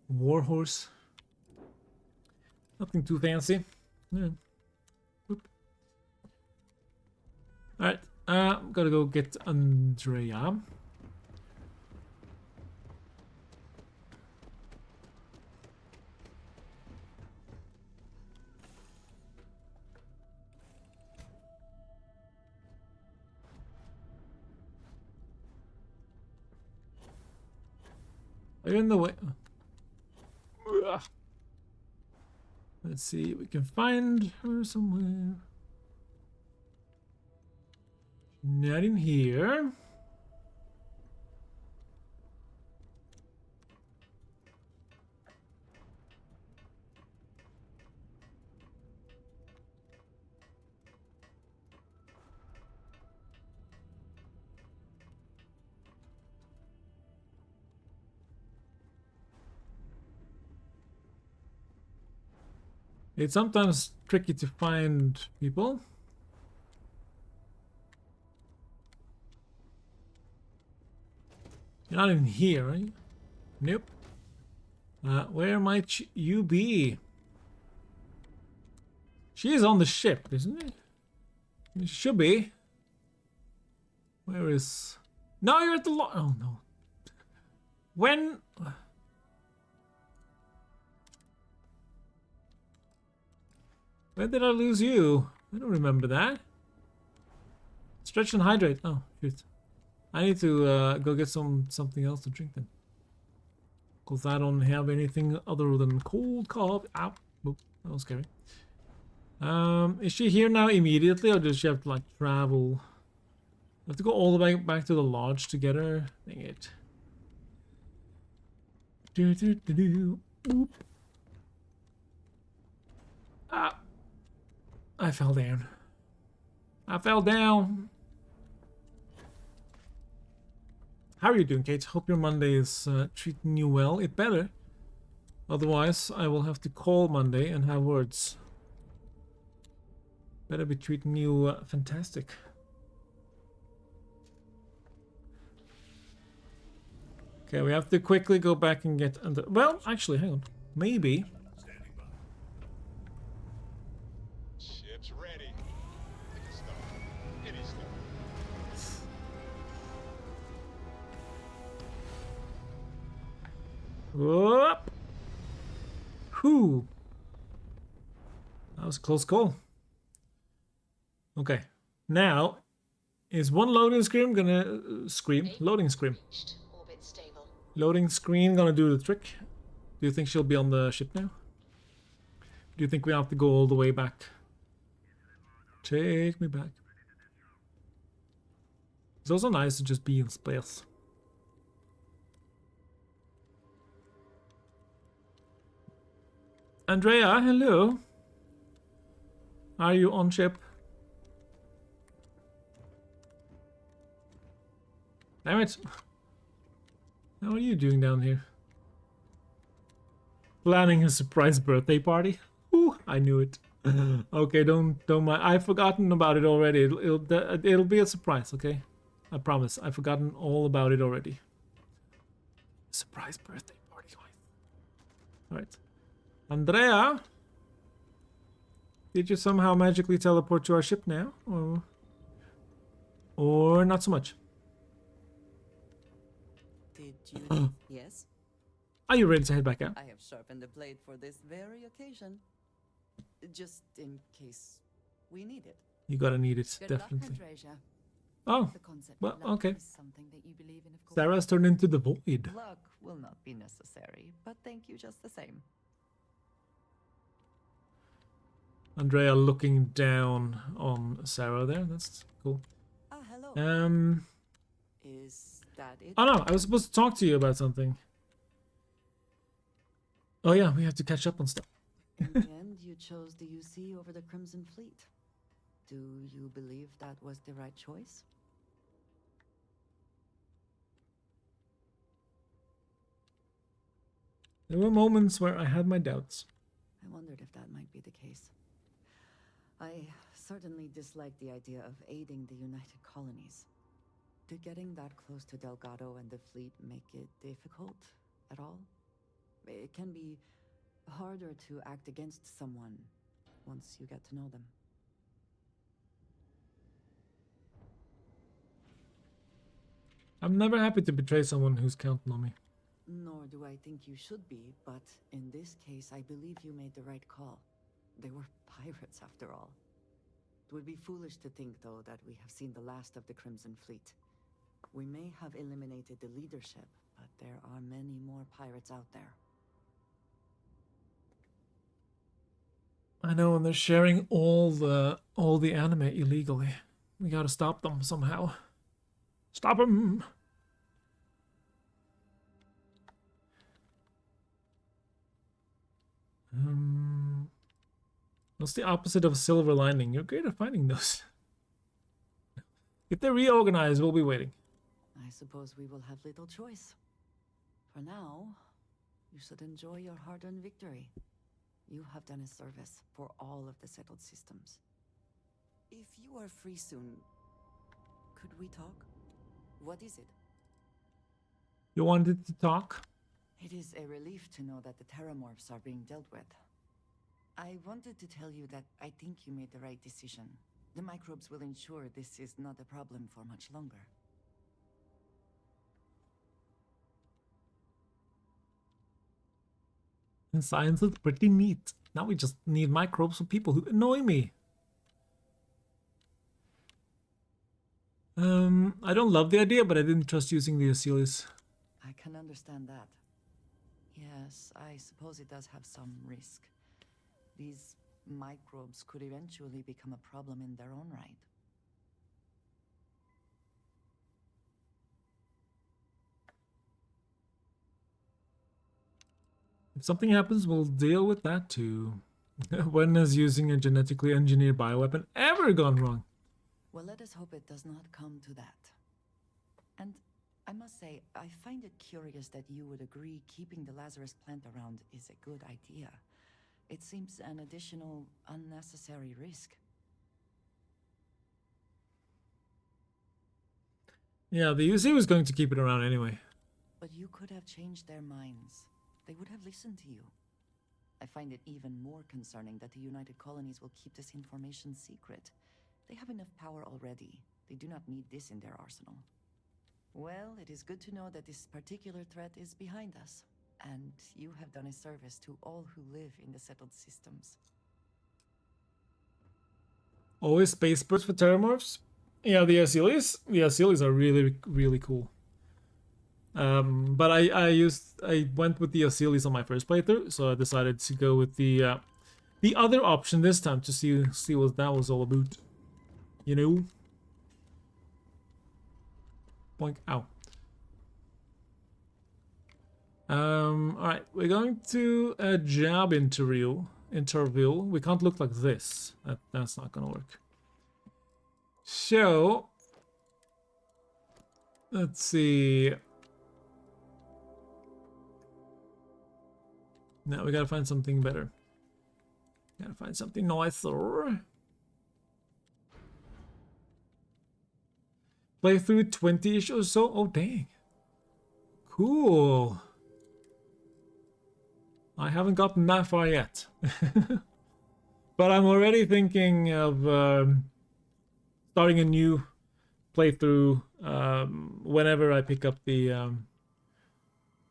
Warhorse. Nothing too fancy. Yeah. Alright, gotta go get Andrea. Are you in the way? Ugh. Let's see, we can find her somewhere. Not in here. It's sometimes tricky to find people. You're not in here, right? Nope. Where might you be? She is on the ship, isn't it? She should be. Where is... No, you're at the oh, no. When... When did I lose you? I don't remember that. Stretch and hydrate. Oh, shoot. I need to go get something else to drink then. Because I don't have anything other than cold coffee. Ow. Oop, that was scary. Is she here now immediately, or does she have to like travel? I have to go all the way back to the lodge to get her. Dang it. Oop. Ah. I fell down. I fell down. How are you doing, Kate? Hope your Monday is treating you well. It better. Otherwise, I will have to call Monday and have words. Better be treating you fantastic. Okay, we have to quickly go back and get under... Well, actually, hang on. Maybe... Ship's ready. Take a start. Any start. Whoop! Whew. That was a close call. Okay. Now, is one loading screen gonna... Loading screen. Loading screen gonna do the trick? Do you think she'll be on the ship now? Do you think we have to go all the way back? Take me back. It's also nice to just be in space. Andrea, hello. Are you on ship? Damn it. How are you doing down here? Planning a surprise birthday party? Ooh, I knew it. Okay, don't mind. I've forgotten about it already. It'll be a surprise, okay? I promise. I've forgotten all about it already. Surprise birthday party. Alright. Andrea? Did you somehow magically teleport to our ship now? Or not so much? Did you... Yes? Are you ready to head back out? I have sharpened the blade for this very occasion. Just in case we need it. You gotta need it, Good definitely. luck, Andreja. Oh, The concept well, of luck okay. is something that you believe in, of course. Sarah's turned into the void. Luck will not be necessary, but thank you just the same. Andrea looking down on Sarah there. That's cool. Ah, hello. Is that it? Oh no, I was supposed to talk to you about something. Oh yeah, we have to catch up on stuff. In the end, you chose the UC over the Crimson Fleet. Do you believe that was the right choice? There were moments where I had my doubts. I wondered if that might be the case. I certainly dislike the idea of aiding the United Colonies. Did getting that close to Delgado and the fleet make it difficult at all? It can be harder to act against someone once you get to know them. I'm never happy to betray someone who's counting on me. Nor do I think you should be, but in this case, I believe you made the right call. They were pirates, after all. It would be foolish to think, though, that we have seen the last of the Crimson Fleet. We may have eliminated the leadership, but there are many more pirates out there. I know, and they're sharing all the anime illegally. We gotta stop them somehow. Stop them! What's the opposite of a silver lining? You're great at finding those. If they reorganize, we'll be waiting. I suppose we will have little choice. For now, you should enjoy your hard-earned victory. You have done a service for all of the settled systems. If you are free soon, could we talk? What is it? You wanted to talk? It is a relief to know that the terramorphs are being dealt with. I wanted to tell you that I think you made the right decision. The microbes will ensure this is not a problem for much longer. And science is pretty neat. Now we just need microbes for people who annoy me. I don't love the idea, but I didn't trust using the Achilles. I can understand that. Yes, I suppose it does have some risk. These microbes could eventually become a problem in their own right. If something happens, we'll deal with that too. When has using a genetically engineered bioweapon ever gone wrong? Well, let us hope it does not come to that. And I must say, I find it curious that you would agree keeping the Lazarus plant around is a good idea. It seems an additional, unnecessary risk. Yeah, the UC was going to keep it around anyway. But you could have changed their minds. They would have listened to you. I find it even more concerning that the United Colonies will keep this information secret. They have enough power already. They do not need this in their arsenal. Well, it is good to know that this particular threat is behind us. And you have done a service to all who live in the settled systems. Always space birds for terramorphs? Yeah, the Achilles. The Achilles are really, really cool. But I went with the Achilles on my first playthrough, so I decided to go with the other option this time to see what that was all about. You know? Boink. Ow. Alright, we're going to a job interview. We can't look like this. That's not gonna work. So, let's see. Now we gotta find something better. Gotta find something nicer. Play through 20-ish or so. Oh, dang. Cool. I haven't gotten that far yet. But I'm already thinking of starting a new playthrough whenever I pick up the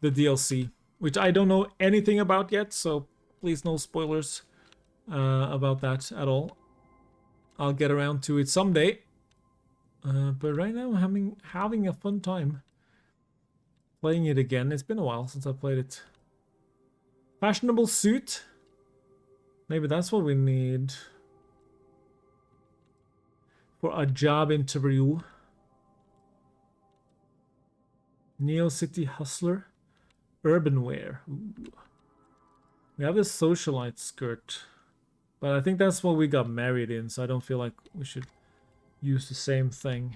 DLC, which I don't know anything about yet, so please no spoilers about that at all. I'll get around to it someday. But right now I'm having a fun time playing it again. It's been a while since I played it. Fashionable suit. Maybe that's what we need for a job interview. Neo City Hustler. Urban wear. Ooh. We have this socialite skirt. But I think that's what we got married in, so I don't feel like we should use the same thing.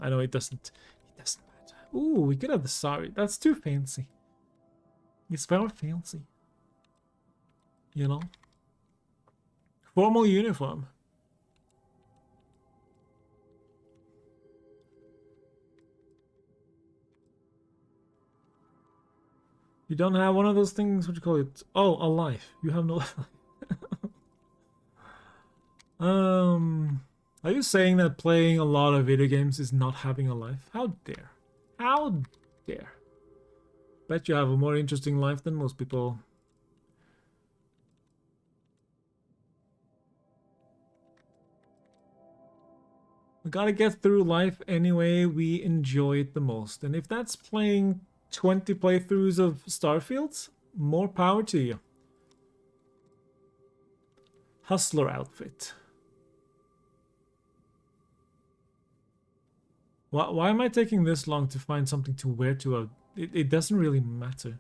I know it doesn't matter. Ooh, we could have the sari. That's too fancy. It's very fancy. You know? Formal uniform. You don't have one of those things, what do you call it? Oh, a life. You have no life. Are you saying that playing a lot of video games is not having a life? How dare? How dare? Bet you have a more interesting life than most people. We gotta get through life anyway we enjoy it the most. And if that's playing 20 playthroughs of Starfield, more power to you. Hustler outfit. Why am I taking this long to find something to wear to a... It doesn't really matter.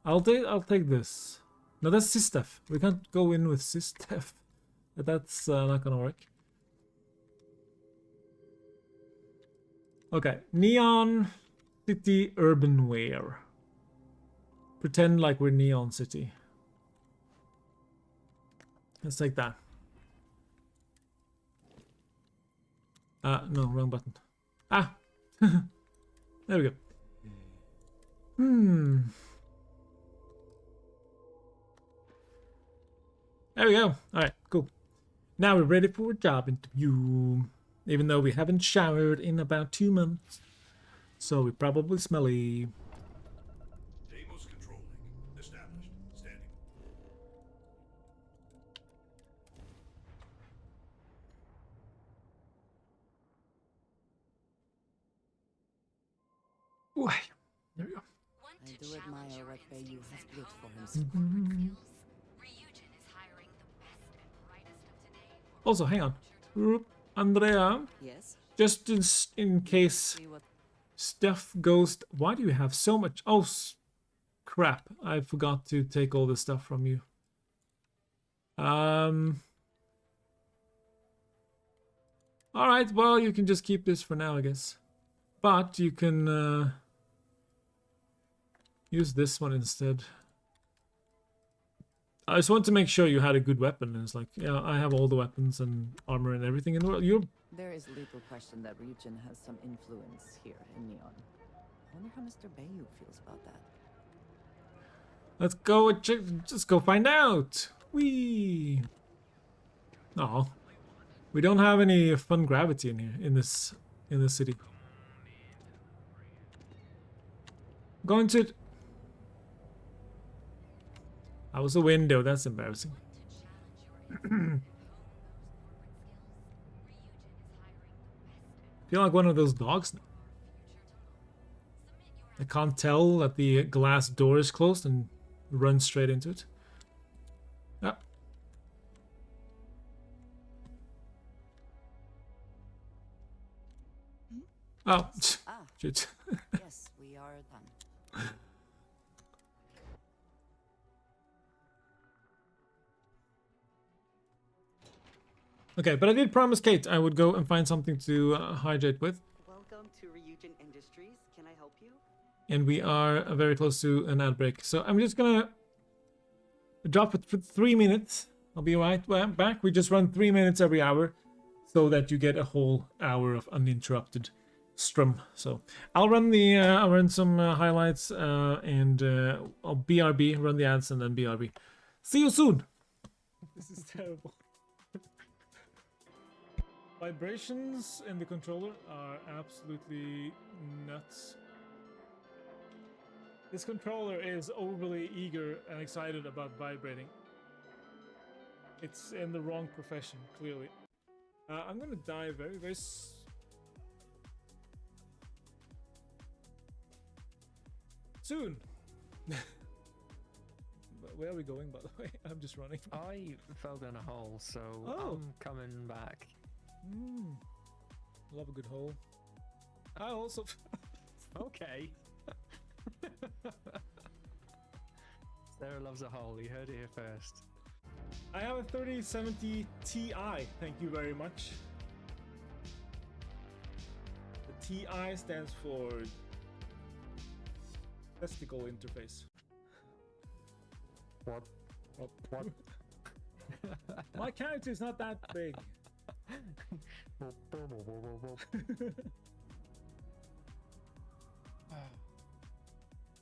I'll take this. No, that's Sistef. We can't go in with Sistef. That's not gonna work. Okay, Neon City Urban Wear. Pretend like we're Neon City. Let's take that. No, wrong button. Ah! There we go. There we go. Alright, cool. Now we're ready for a job interview. Even though we haven't showered in about 2 months. So we're probably smelly. Deimos controlling. Established. Standing. There we go. I do admire what Bayu has built for himself. Ryujin is hiring the best and brightest of today. Also, hang on. Andrea, Yes? just in case stuff goes... Why do you have so much... Oh, crap. I forgot to take all this stuff from you. Alright, well, you can just keep this for now, I guess. But you can use this one instead. I just want to make sure you had a good weapon. And it's like, yeah, I have all the weapons and armor and everything in the world. There is little question that Ryujin has some influence here in Neon. I wonder how Mr. Bayu feels about that. Let's go check. Just go find out. Whee! Oh, we don't have any fun gravity in here in this city. Going to. That was a window. That's embarrassing. Feel like one of those dogs now. I can't tell that the glass door is closed and run straight into it. Ah. Oh, shit. Yes, we are done. Okay, but I did promise Kate I would go and find something to hydrate with. Welcome to Ryujin Industries. Can I help you? And we are very close to an ad break. So I'm just gonna drop it for 3 minutes. I'll be right back. We just run 3 minutes every hour so that you get a whole hour of uninterrupted strum. So I'll run some highlights and I'll BRB, run the ads, and then BRB. See you soon. This is terrible. Vibrations in the controller are absolutely nuts. This controller is overly eager and excited about vibrating. It's in the wrong profession, clearly. I'm gonna die very, very soon. Where are we going, by the way? I'm just running. I fell down a hole, so I'm coming back. Love a good hole. I also... Okay. Sarah loves a hole. You heard it here first. I have a 3070 Ti. Thank you very much. The TI stands for testicle interface. What? My character is not that big.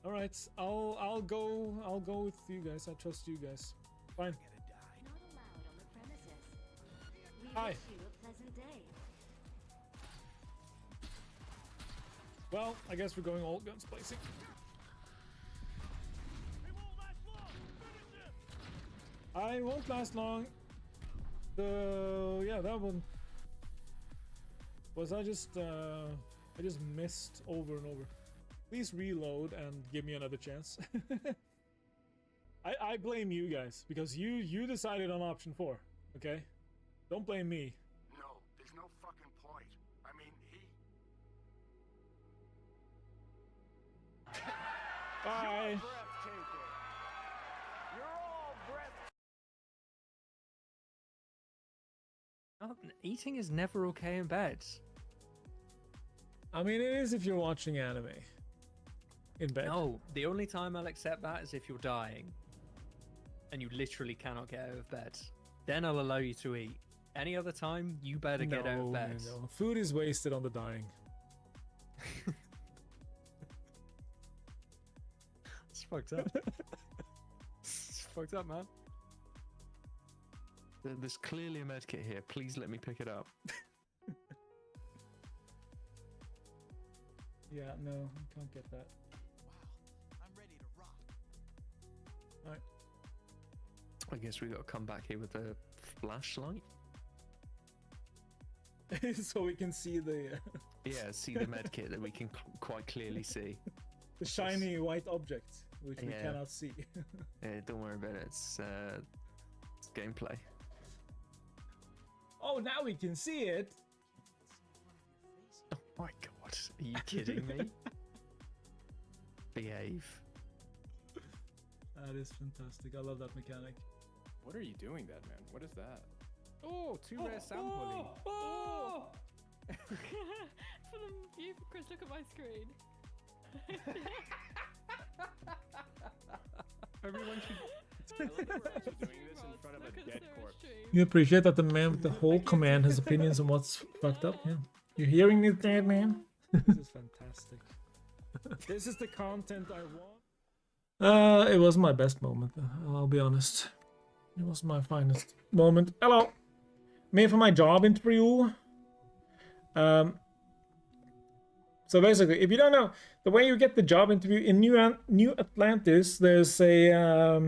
All right, I'll go with you guys. I trust you guys. Fine. Not allowed on the premises. We Hi. wish you a pleasant day. Well, I guess we're going all guns blazing. I won't last long. Yeah, that one was I just missed over and over. Please reload and give me another chance. I blame you guys because you decided on option 4, okay? Don't blame me. No, there's no fucking point. I mean, Bye. You're all breath. Eating is never okay in bed. I mean, it is if you're watching anime. In bed. No, the only time I'll accept that is if you're dying. And you literally cannot get out of bed. Then I'll allow you to eat. Any other time, you better get out of bed. No. Food is wasted on the dying. It's fucked up. It's fucked up, man. There's clearly a medkit here. Please let me pick it up. Yeah, no, I can't get that. Wow, I'm ready to rock. Alright. I guess we got to come back here with a flashlight. So we can see the Yeah, see the medkit that we can quite clearly see. the shiny white object, which we Yeah. cannot see. Yeah, don't worry about it. It's gameplay. Oh, now we can see it. Oh my god, are you kidding me? Behave. That is fantastic. I love that mechanic. What are you doing, that man? What is that? Oh, 2 rare sampling. Oh! For the view, Chris, look at my screen. Everyone should. I love that we're actually doing this in front of a dead corpse. You appreciate that the man with the whole command has opinions on what's fucked up? Yeah. You're hearing it, dead man? This is fantastic. This is the content I want. It wasn't my best moment, I'll be honest. It wasn't my finest moment. Hello! Me for my job interview. So basically, if you don't know, the way you get the job interview in New Atlantis, there's a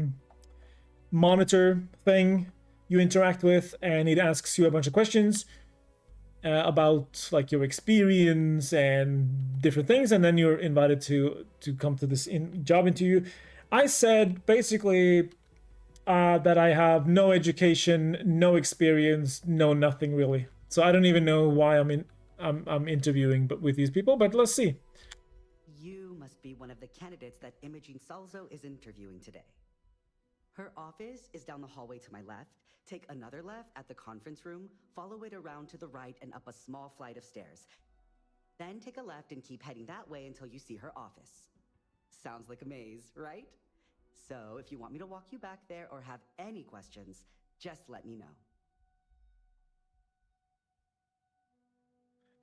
monitor thing you interact with, and it asks you a bunch of questions about like your experience and different things, and then you're invited to come to this job interview. I said basically that I have no education, no experience, no nothing really. So I don't even know why I'm interviewing but with these people, but let's see. You must be one of the candidates that Imogene Salzo is interviewing today. Her office is down the hallway to my left. Take another left at the conference room, follow it around to the right and up a small flight of stairs. Then take a left and keep heading that way until you see her office. Sounds like a maze, right? So if you want me to walk you back there or have any questions, just let me know.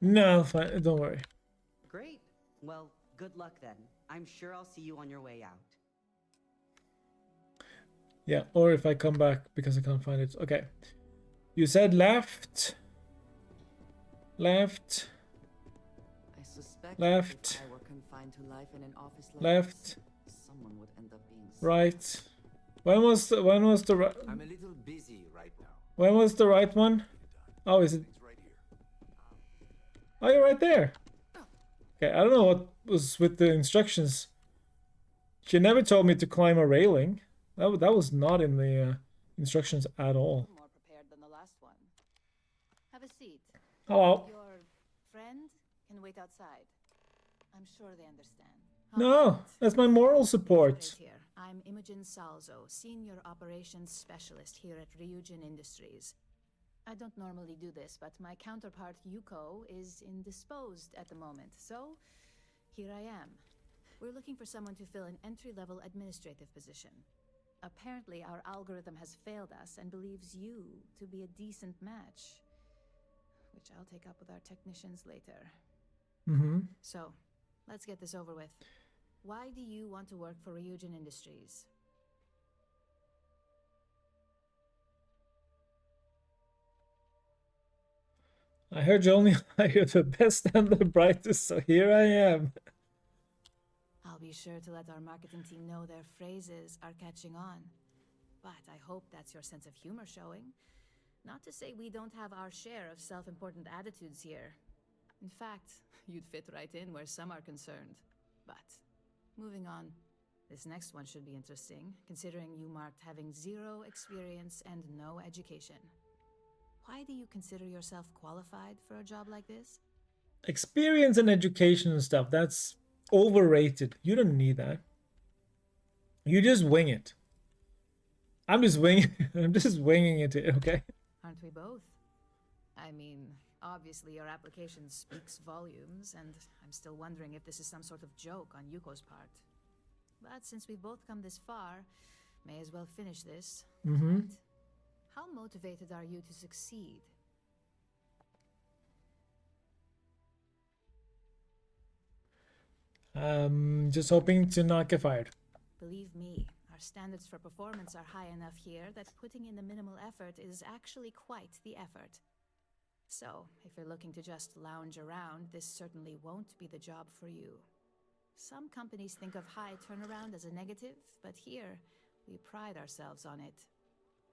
No, fine, don't worry. Great. Well, good luck then. I'm sure I'll see you on your way out. Yeah, or if I come back because I can't find it. Okay. You said left. Left. I suspect Left. if I were confined to life in an office like Left. this, someone would end up being Right. When was the right? I'm a little busy right now. When was the right one? Oh, is it? Oh, you're right there. Okay, I don't know what was with the instructions. She never told me to climb a railing. That was not in the instructions at all. More prepared than the last one. Have a seat. Hello. Your friend can wait outside. I'm sure they understand. No, that's my moral support. Here. I'm Imogen Salzo, Senior Operations Specialist here at Ryujin Industries. I don't normally do this, but my counterpart Yuko is indisposed at the moment, so here I am. We're looking for someone to fill an entry-level administrative position. Apparently, our algorithm has failed us and believes you to be a decent match, which I'll take up with our technicians later. Mm-hmm. So, let's get this over with. Why do you want to work for Ryujin Industries? I heard you only hire the best and the brightest, so here I am. I'll be sure to let our marketing team know their phrases are catching on. But I hope that's your sense of humor showing. Not to say we don't have our share of self-important attitudes here. In fact, you'd fit right in where some are concerned. But, moving on. This next one should be interesting, considering you marked having 0 experience and no education. Why do you consider yourself qualified for a job like this? Experience and education and stuff, that's overrated. You don't need that. You just wing it. I'm just winging it, okay? Aren't we both? I mean, obviously your application speaks volumes, and I'm still wondering if this is some sort of joke on Yuko's part. But since we've both come this far, may as well finish this. Mm-hmm. Right? How motivated are you to succeed? Just hoping to not get fired. Believe me, our standards for performance are high enough here that putting in the minimal effort is actually quite the effort. So, if you're looking to just lounge around, this certainly won't be the job for you. Some companies think of high turnaround as a negative, but here, we pride ourselves on it.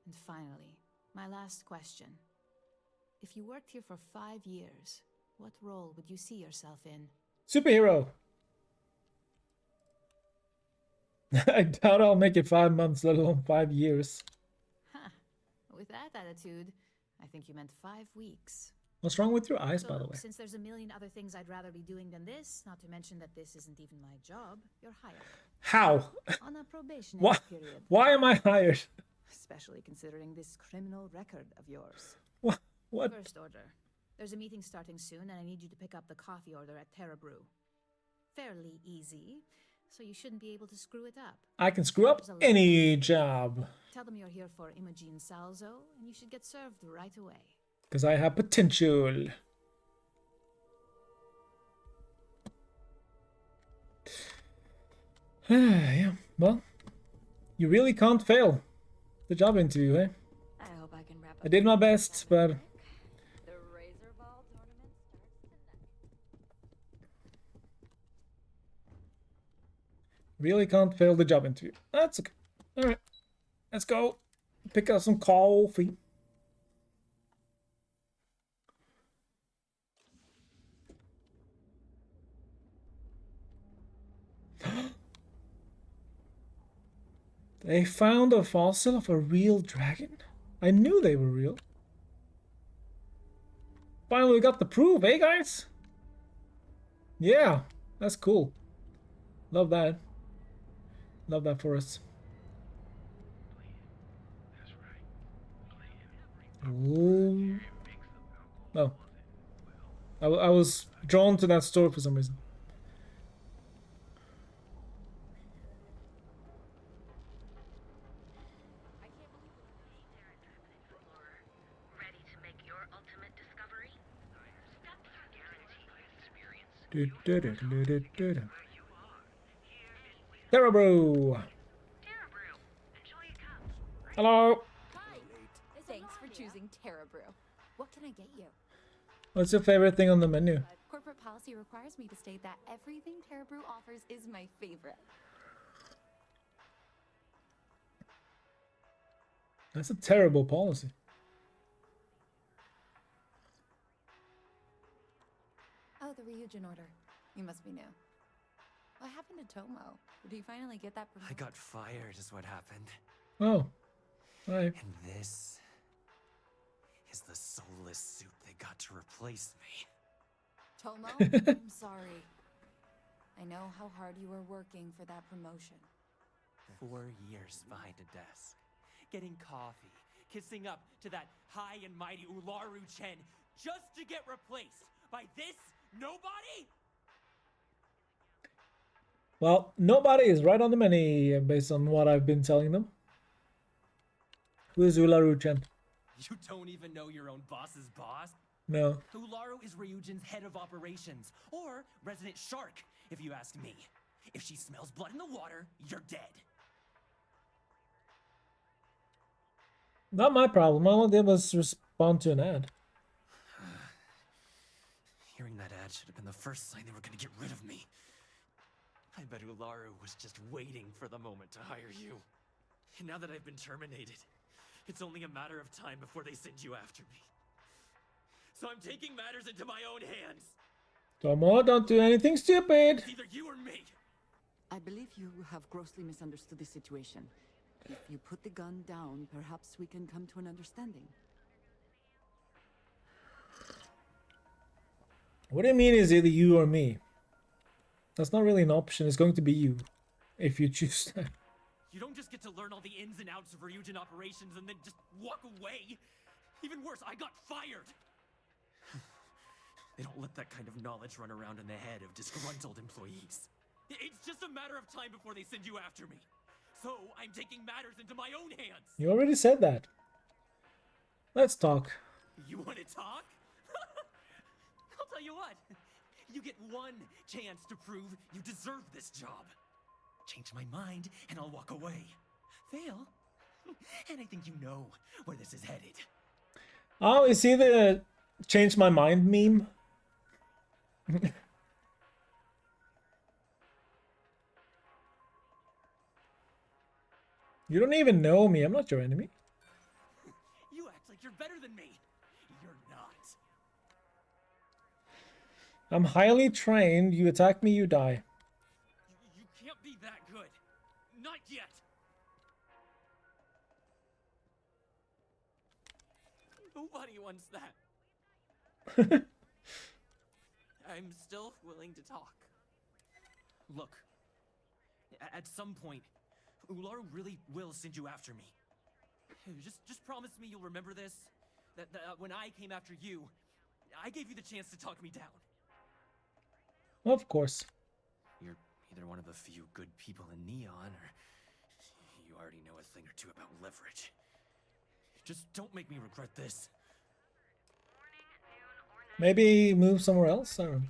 And finally, my last question. If you worked here for 5 years, what role would you see yourself in? Superhero. I doubt I'll make it 5 months, let alone 5 years. Huh. With that attitude, I think you meant 5 weeks. What's wrong with your eyes, So by the look, way? since there's a million other things I'd rather be doing than this, not to mention that this isn't even my job, you're hired. How? On a probationary Why? period. Why am I hired? Especially considering this criminal record of yours. What? First order. There's a meeting starting soon, and I need you to pick up the coffee order at Terra Brew. Fairly easy, so you shouldn't be able to screw it up. I can screw up any job. Tell them you're here for Imogen Salzo, and you should get served right away. Because I have potential. Yeah, well, you really can't fail the job interview, eh? I hope I can wrap up. I did my best, but The Razor Ball tournament really can't fail the job interview. That's okay. All right, let's go pick up some coffee. They found a fossil of a real dragon? I knew they were real. Finally got the proof, eh guys? Yeah, that's cool. Love that. Love that for us. Ooh. No. I was drawn to that store for some reason. Terra Brew. Hello. Hi. Thanks for choosing Terra Brew. What can I get you? What's your favorite thing on the menu? Corporate policy requires me to state that everything Terra Brew offers is my favorite. That's a terrible policy. Oh, the Ryujin order. You must be new. What happened to Tomo? Did he finally get that promotion? I got fired is what happened. Oh. Hi. And this is the soulless suit they got to replace me. Tomo, I'm sorry. I know how hard you were working for that promotion. 4 years behind a desk, getting coffee, kissing up to that high and mighty Ularu Chen, just to get replaced by this nobody? Well, nobody is right on the menu based on what I've been telling them. Who is Ularu-chan? You don't even know your own boss's boss? No. Ularu is Ryujin's head of operations, or resident shark, if you ask me. If she smells blood in the water, you're dead. Not my problem. All I did was respond to an ad. Hearing that ad should have been the first sign they were gonna get rid of me. I bet Ularu was just waiting for the moment to hire you. And now that I've been terminated, it's only a matter of time before they send you after me. So I'm taking matters into my own hands. Tomo, don't do anything stupid. It's either you or me. I believe you have grossly misunderstood the situation. If you put the gun down, perhaps we can come to an understanding. What do you mean is either you or me? That's not really an option. It's going to be you, if you choose that. You don't just get to learn all the ins and outs of Ryujin operations and then just walk away. Even worse, I got fired. They don't let that kind of knowledge run around in the head of disgruntled employees. It's just a matter of time before they send you after me. So I'm taking matters into my own hands. You already said that. Let's talk. You want to talk? I'll tell you what. You get one chance to prove you deserve this job. Change my mind and I'll walk away. Fail, and I think you know where this is headed. Oh, is he the change my mind meme? You don't even know me. I'm not your enemy. You act like you're better than me. You're not. I'm highly trained. You attack me, you die. You can't be that good. Not yet. Nobody wants that. I'm still willing to talk. Look, at some point, Ularu really will send you after me. Just promise me you'll remember this. That when I came after you, I gave you the chance to talk me down. Of course. You're either one of the few good people in Neon, or you already know a thing or two about leverage. Just don't make me regret this. Maybe move somewhere else? I don't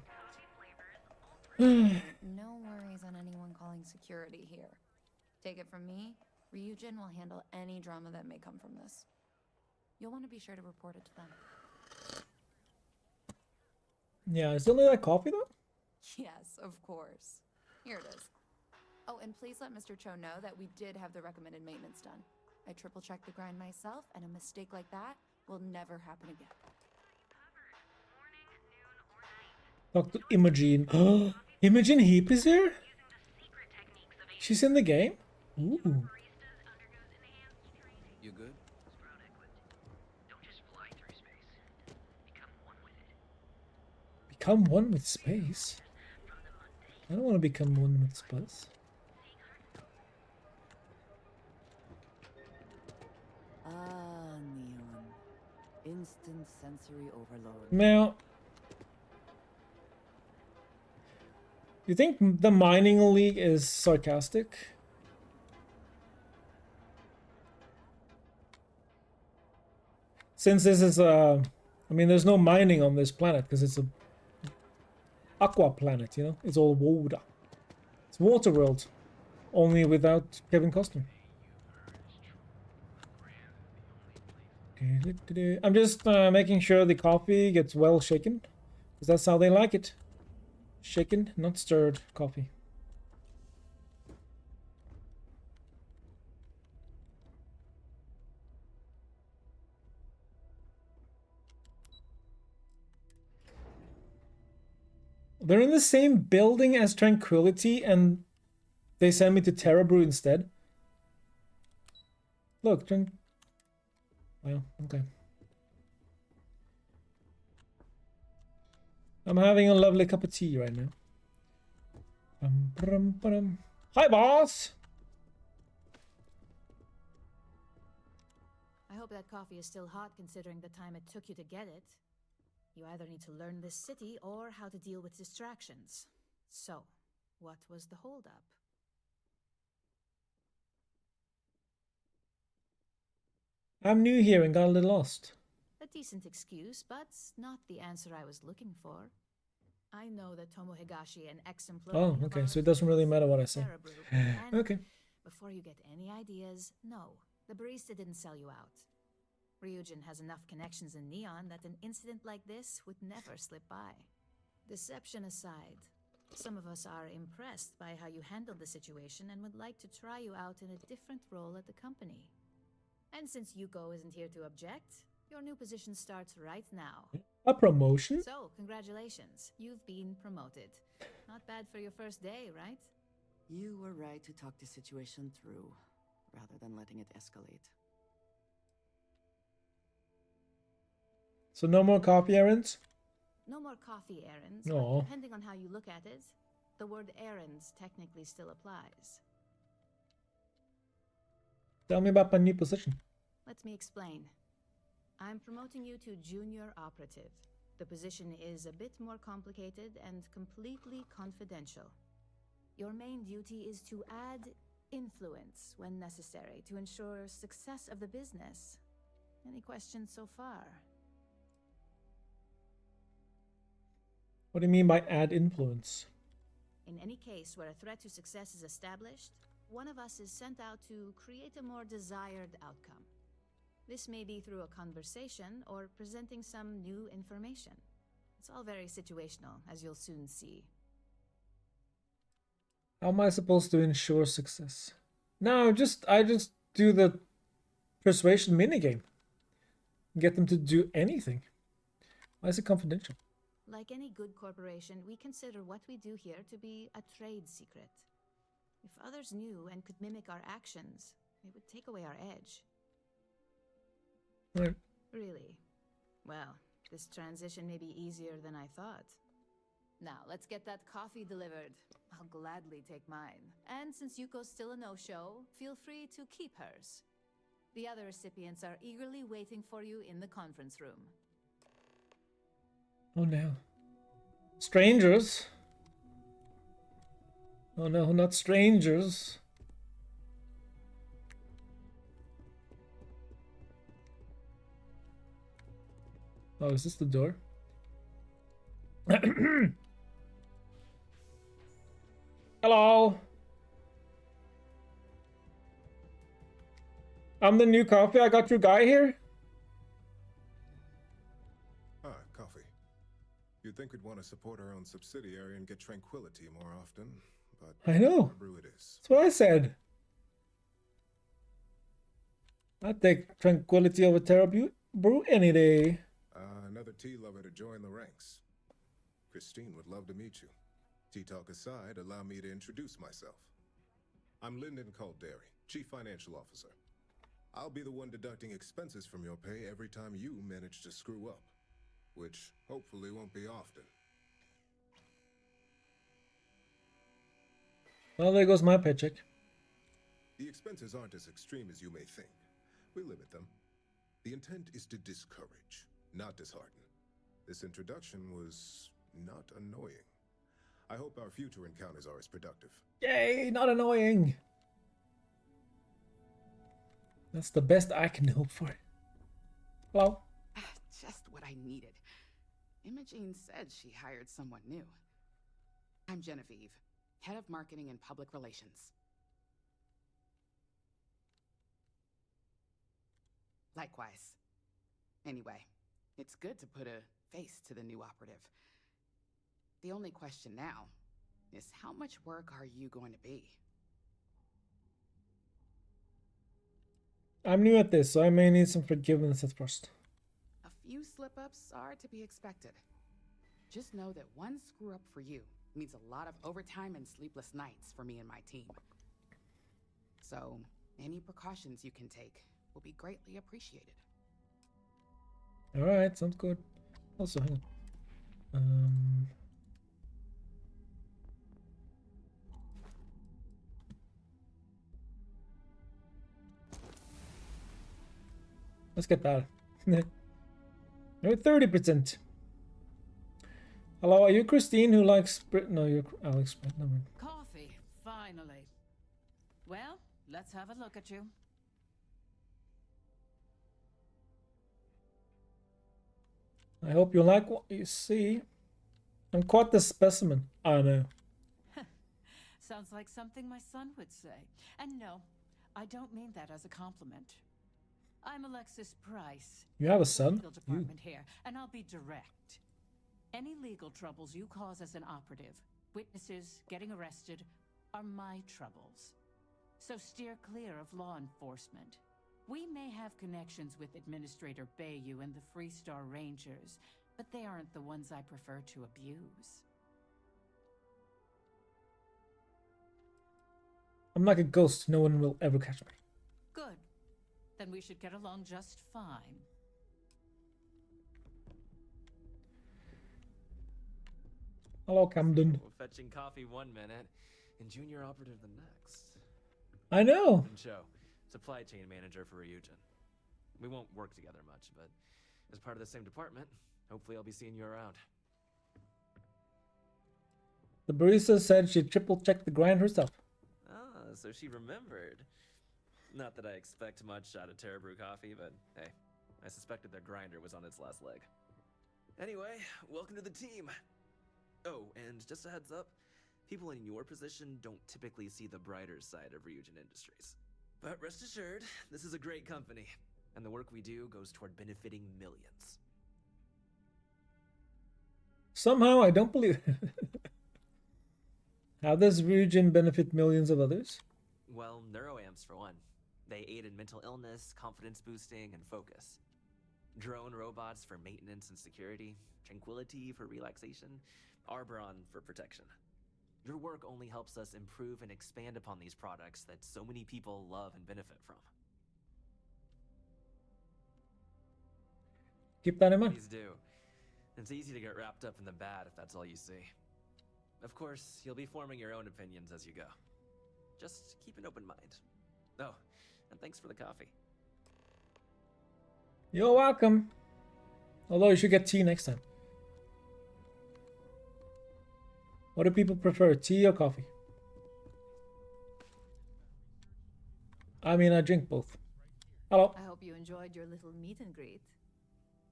know. No worries on anyone calling security here. Take it from me, Ryujin will handle any drama that may come from this. You'll want to be sure to report it to them. Yeah, is only that coffee though? Yes, of course. Here it is. Oh, and please let Mr. Cho know that we did have the recommended maintenance done. I triple-checked the grind myself, and a mistake like that will never happen again. Dr. Imogen. Imogen Heap is here? She's in the game? Ooh. You good? Become one with space? I don't want to become one with space. Ah, Neon. Instant sensory overload. Now, you think the mining league is sarcastic? Since this is I mean, there's no mining on this planet because it's a aqua planet, you know? It's all water. It's water world, only without Kevin Costner. I'm just making sure the coffee gets well shaken, because that's how they like it. Shaken, not stirred coffee. They're in the same building as Tranquility, and they send me to Terrabrew instead. Look, well, okay. I'm having a lovely cup of tea right now. Hi, boss! I hope that coffee is still hot considering the time it took you to get it. You either need to learn this city or how to deal with distractions. So, what was the holdup? I'm new here and got a little lost. A decent excuse, but not the answer I was looking for. I know that Tomo Higashi, an ex-employee. Oh, okay, so it doesn't really matter what I say. Okay. Before you get any ideas, no, the barista didn't sell you out. Ryujin has enough connections in Neon that an incident like this would never slip by. Deception aside, some of us are impressed by how you handled the situation and would like to try you out in a different role at the company. And since Yuko isn't here to object, your new position starts right now. A promotion? So, congratulations. You've been promoted. Not bad for your first day, right? You were right to talk the situation through, rather than letting it escalate. So no more coffee errands? No more coffee errands, Aw. but depending on how you look at it, the word errands technically still applies. Tell me about my new position. Let me explain. I'm promoting you to junior operative. The position is a bit more complicated and completely confidential. Your main duty is to add influence when necessary to ensure success of the business. Any questions so far? What do you mean by add influence? In any case where a threat to success is established, one of us is sent out to create a more desired outcome. This may be through a conversation or presenting some new information. It's all very situational, as you'll soon see. How am I supposed to ensure success? No, I just do the persuasion minigame. Get them to do anything. Why is it confidential? Like any good corporation, we consider what we do here to be a trade secret. If others knew and could mimic our actions, it would take away our edge. Right. Really? Well, this transition may be easier than I thought. Now, let's get that coffee delivered. I'll gladly take mine. And since Yuko's still a no-show, feel free to keep hers. The other recipients are eagerly waiting for you in the conference room. Oh no. Strangers? Oh no, not strangers. Oh, is this the door? Hello. I'm the new coffee. I got your guy here. Ah, coffee. You'd think we'd want to support our own subsidiary and get tranquility more often, but I know. brew it is. That's what I said. I'd take tranquility over Terra Brew any day. Another tea lover to join the ranks. Christine would love to meet you. Tea talk aside, allow me to introduce myself. I'm Lyndon Calderi, Chief Financial Officer. I'll be the one deducting expenses from your pay every time you manage to screw up, which hopefully won't be often. Well, there goes my paycheck. The expenses aren't as extreme as you may think. We limit them. The intent is to discourage, not dishearten. This introduction was not annoying. I hope our future encounters are as productive. Yay, not annoying. That's the best I can hope for. Hello? Just what I needed. Imogene said she hired someone new. I'm Genevieve, Head of Marketing and Public Relations. Likewise. Anyway, it's good to put a face to the new operative. The only question now is how much work are you going to be? I'm new at this, so I may need some forgiveness at first. A few slip-ups are to be expected. Just know that one screw-up for you means a lot of overtime and sleepless nights for me and my team. So, any precautions you can take will be greatly appreciated. Alright, sounds good. Also, hang on. Let's get that. We're 30%. Hello, are you Christine who likes Brit? No, you're Alex. No, Coffee, finally. Well, let's have a look at you. I hope you like what you see. I'm quite the specimen. I know. Sounds like something my son would say. And no, I don't mean that as a compliment. I'm Alexis Price. You have a son? Legal department here, and I'll be direct. Any legal troubles you cause as an operative, witnesses, getting arrested, are my troubles. So steer clear of law enforcement. We may have connections with Administrator Bayou and the Freestar Rangers, but they aren't the ones I prefer to abuse. I'm like a ghost. No one will ever catch me. Good. Then we should get along just fine. Hello, Camden. So, fetching coffee one minute and junior operative the next. I know. Show, supply chain manager for Ryujin. We won't work together much, but as part of the same department, hopefully I'll be seeing you around. The barista said she triple-checked the grind herself. Ah, so she remembered. Not that I expect much out of Terra Brew coffee, but hey, I suspected their grinder was on its last leg. Anyway, welcome to the team. Oh, and just a heads up, people in your position don't typically see the brighter side of Ryujin Industries. But rest assured, this is a great company, and the work we do goes toward benefiting millions. Somehow, I don't believe it. How does Ryujin benefit millions of others? Well, neuroamps for one. They aid in mental illness, confidence boosting, and focus. Drone robots for maintenance and security, tranquility for relaxation, Arbron for protection. Your work only helps us improve and expand upon these products that so many people love and benefit from. Keep that in mind. Please do. It's easy to get wrapped up in the bad if that's all you see. Of course, you'll be forming your own opinions as you go. Just keep an open mind. Oh, and thanks for the coffee. You're welcome. Although you should get tea next time. What do people prefer, tea or coffee? I mean, I drink both. Hello. I hope you enjoyed your little meet and greet.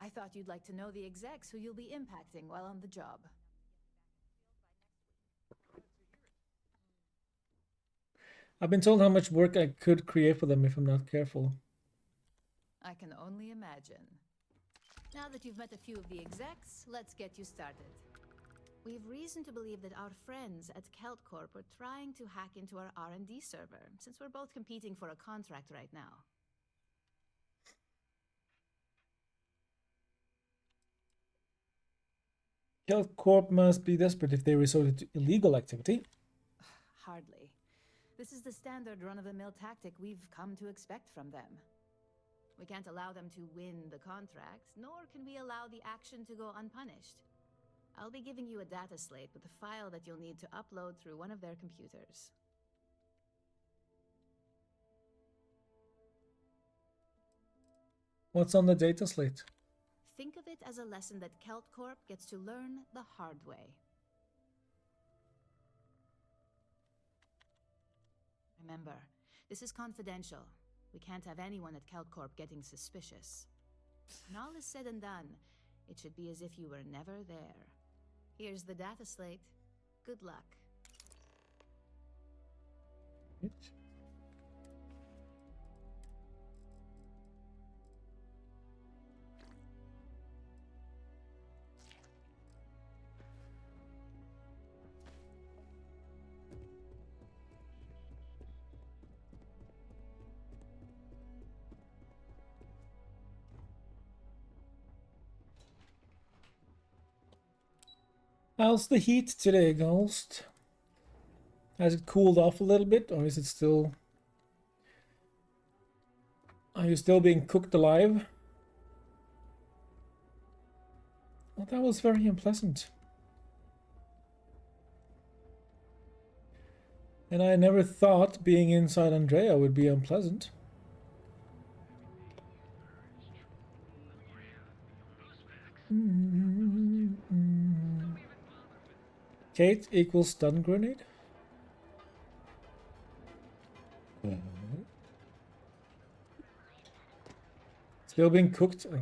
I thought you'd like to know the execs who you'll be impacting while on the job. I've been told how much work I could create for them if I'm not careful. I can only imagine. Now that you've met a few of the execs, let's get you started. We've reason to believe that our friends at KeltCorp are trying to hack into our R&D server, since we're both competing for a contract right now. KeltCorp must be desperate if they resorted to illegal activity. Hardly. This is the standard run-of-the-mill tactic we've come to expect from them. We can't allow them to win the contract, nor can we allow the action to go unpunished. I'll be giving you a data slate with a file that you'll need to upload through one of their computers. What's on the data slate? Think of it as a lesson that KeltCorp gets to learn the hard way. Remember, this is confidential. We can't have anyone at KeltCorp getting suspicious. When all is said and done, it should be as if you were never there. Here's the data slate. Good luck. How's the heat today, Ghost? Has it cooled off a little bit, or is it still... Are you still being cooked alive? Well, that was very unpleasant. And I never thought being inside Andrea would be unpleasant. Kate equals stun grenade. Still being cooked. Ugh.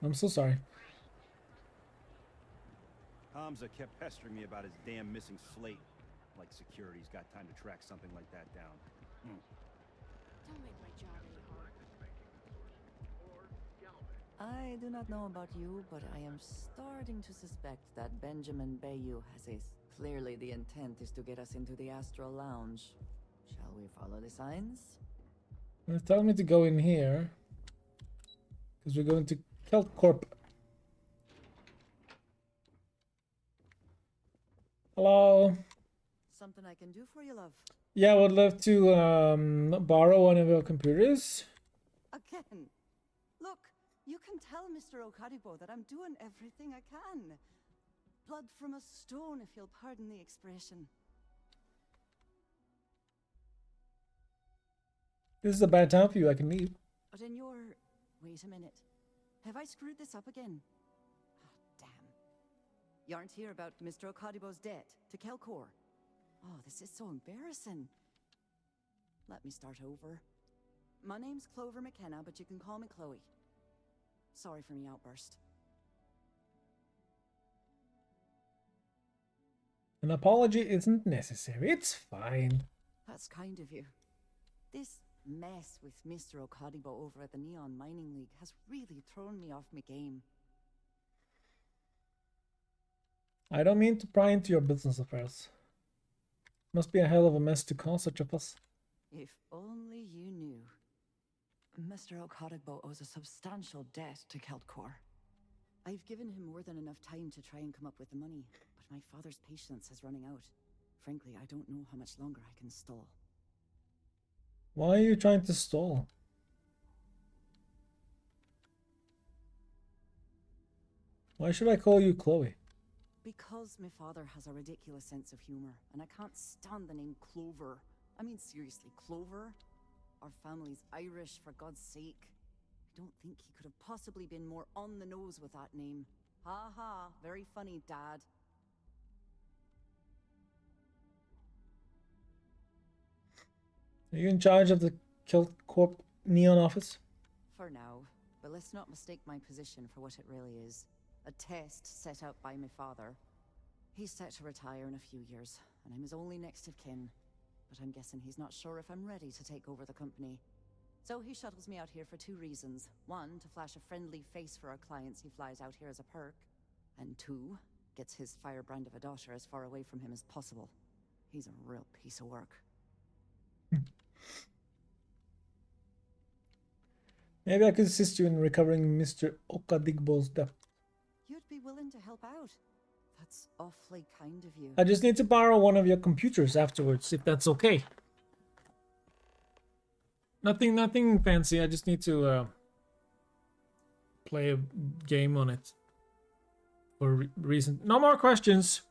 I'm so sorry. Hamza kept pestering me about his damn missing slate. Like security's got time to track something like that down. Don't make my job any harder. I do not know about you, but I am starting to suspect that Benjamin Bayou has clearly the intent is to get us into the Astral Lounge. Shall we follow the signs? They're telling me to go in here. Because we're going to KeltCorp. Hello. Something I can do for you, love? Yeah, I would love to borrow one of your computers. Again. Look, you can tell Mr. Okadibo that I'm doing everything I can. Blood from a stone, if you'll pardon the expression. This is a bad time for you, I can leave. But in your... Wait a minute. Have I screwed this up again? Oh, damn. You aren't here about Mr. Okadibo's debt to KeltCorp. Oh, this is so embarrassing. Let me start over. My name's Clover McKenna, but you can call me Chloe. Sorry for me outburst. An apology isn't necessary. It's fine. That's kind of you. This mess with Mr. Okadibo over at the Neon Mining League has really thrown me off my game. I don't mean to pry into your business affairs. Must be a hell of a mess to cause such a fuss. If only you knew. Mr. Okadibo owes a substantial debt to Keltcor. I've given him more than enough time to try and come up with the money, but my father's patience is running out. Frankly, I don't know how much longer I can stall. Why are you trying to stall? Why should I call you Chloe? Because my father has a ridiculous sense of humor, and I can't stand the name Clover. I mean, seriously, Clover? Our family's Irish, for God's sake. I don't think he could have possibly been more on the nose with that name. Ha ha, very funny, Dad. Are you in charge of the Kilt Corp Neon office? For now, but let's not mistake my position for what it really is. A test set out by my father. He's set to retire in a few years, and I'm his only next of kin. But I'm guessing he's not sure if I'm ready to take over the company. So he shuttles me out here for two reasons. One, to flash a friendly face for our clients he flies out here as a perk. And two, gets his firebrand of a daughter as far away from him as possible. He's a real piece of work. Maybe I could assist you in recovering Mr. Okadigbo's debt. You'd be willing to help out? That's awfully kind of you. I just need to borrow one of your computers afterwards, if that's okay. Nothing fancy. I just need to play a game on it. For reason. No more questions.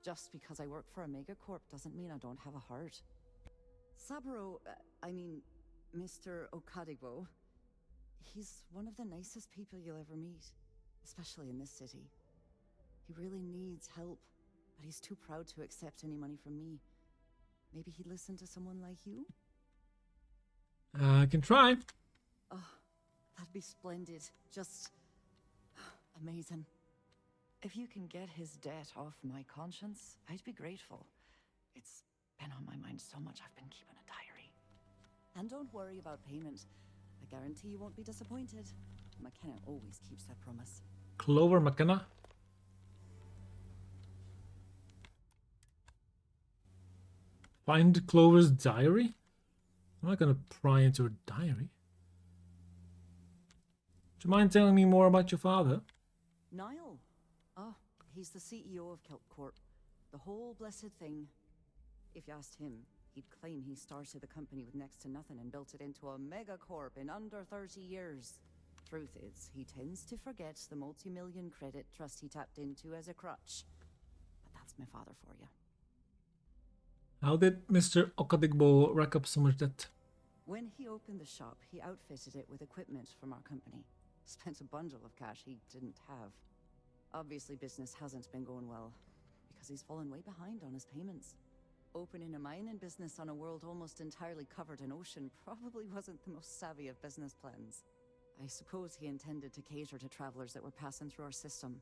Just because I work for a megacorp doesn't mean I don't have a heart. Saburo, Mr. Okadigbo, he's one of the nicest people you'll ever meet, especially in this city. He really needs help, but he's too proud to accept any money from me. Maybe he'd listen to someone like you? I can try. Oh, that'd be splendid. Just amazing. If you can get his debt off my conscience, I'd be grateful. It's been on my mind so much I've been keeping a diary. And don't worry about payment. I guarantee you won't be disappointed. McKenna always keeps that promise. Clover McKenna? Find Clover's diary? I'm not gonna pry into her diary. Do you mind telling me more about your father? Niall. Oh, he's the CEO of Kilt Corp. The whole blessed thing. If you asked him, he'd claim he started the company with next to nothing and built it into a megacorp in under 30 years. Truth is, he tends to forget the multi-million credit trust he tapped into as a crutch. But that's my father for you. How did Mr. Okadigbo rack up so much debt? When he opened the shop, he outfitted it with equipment from our company. Spent a bundle of cash he didn't have. Obviously, business hasn't been going well, because he's fallen way behind on his payments. Opening a mining business on a world almost entirely covered in ocean probably wasn't the most savvy of business plans. I suppose he intended to cater to travelers that were passing through our system.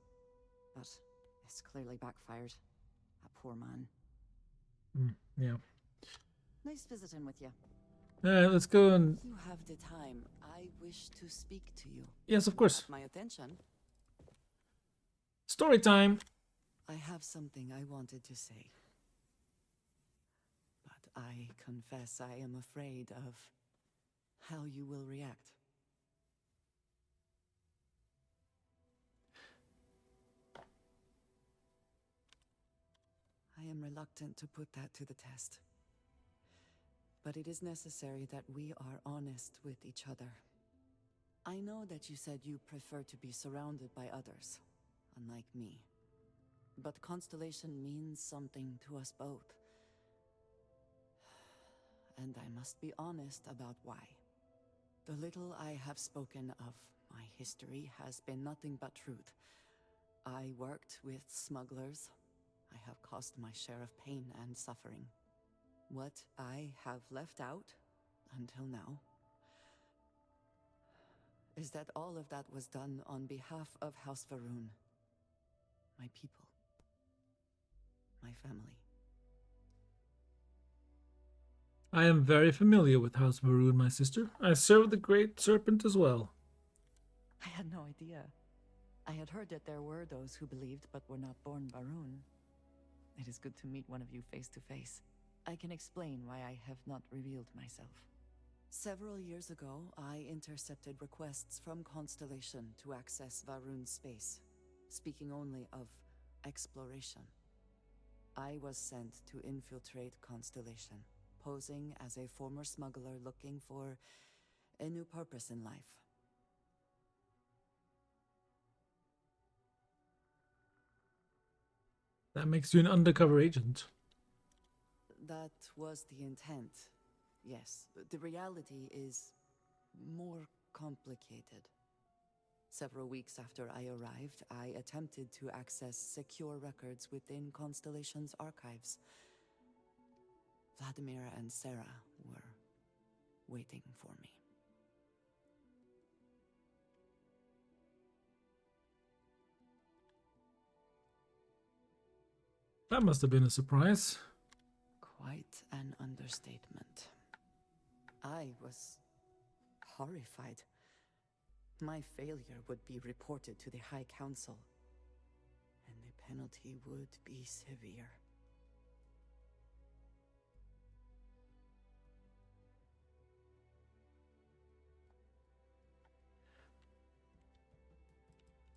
But it's clearly backfired. A poor man. Yeah. Nice visiting with you. Let's go and... You have the time. I wish to speak to you. Yes, of course. My attention. Story time. I have something I wanted to say. But I confess I am afraid of how you will react. I am reluctant to put that to the test. But it is necessary that we are honest with each other. I know that you said you prefer to be surrounded by others, unlike me. But Constellation means something to us both. And I must be honest about why. The little I have spoken of my history has been nothing but truth. I worked with smugglers. I have caused my share of pain and suffering. What I have left out, until now, is that all of that was done on behalf of House Varun. My people. My family. I am very familiar with House Varun, my sister. I served the Great Serpent as well. I had no idea. I had heard that there were those who believed but were not born Varun. It is good to meet one of you face to face. I can explain why I have not revealed myself. Several years ago, I intercepted requests from Constellation to access Varun's space, speaking only of exploration. I was sent to infiltrate Constellation, posing as a former smuggler looking for a new purpose in life. That makes you an undercover agent. That was the intent, yes. The reality is more complicated. Several weeks after I arrived, I attempted to access secure records within Constellation's archives. Vladimir and Sarah were waiting for me. That must have been a surprise. Quite an understatement. I was horrified. My failure would be reported to the High Council, and the penalty would be severe.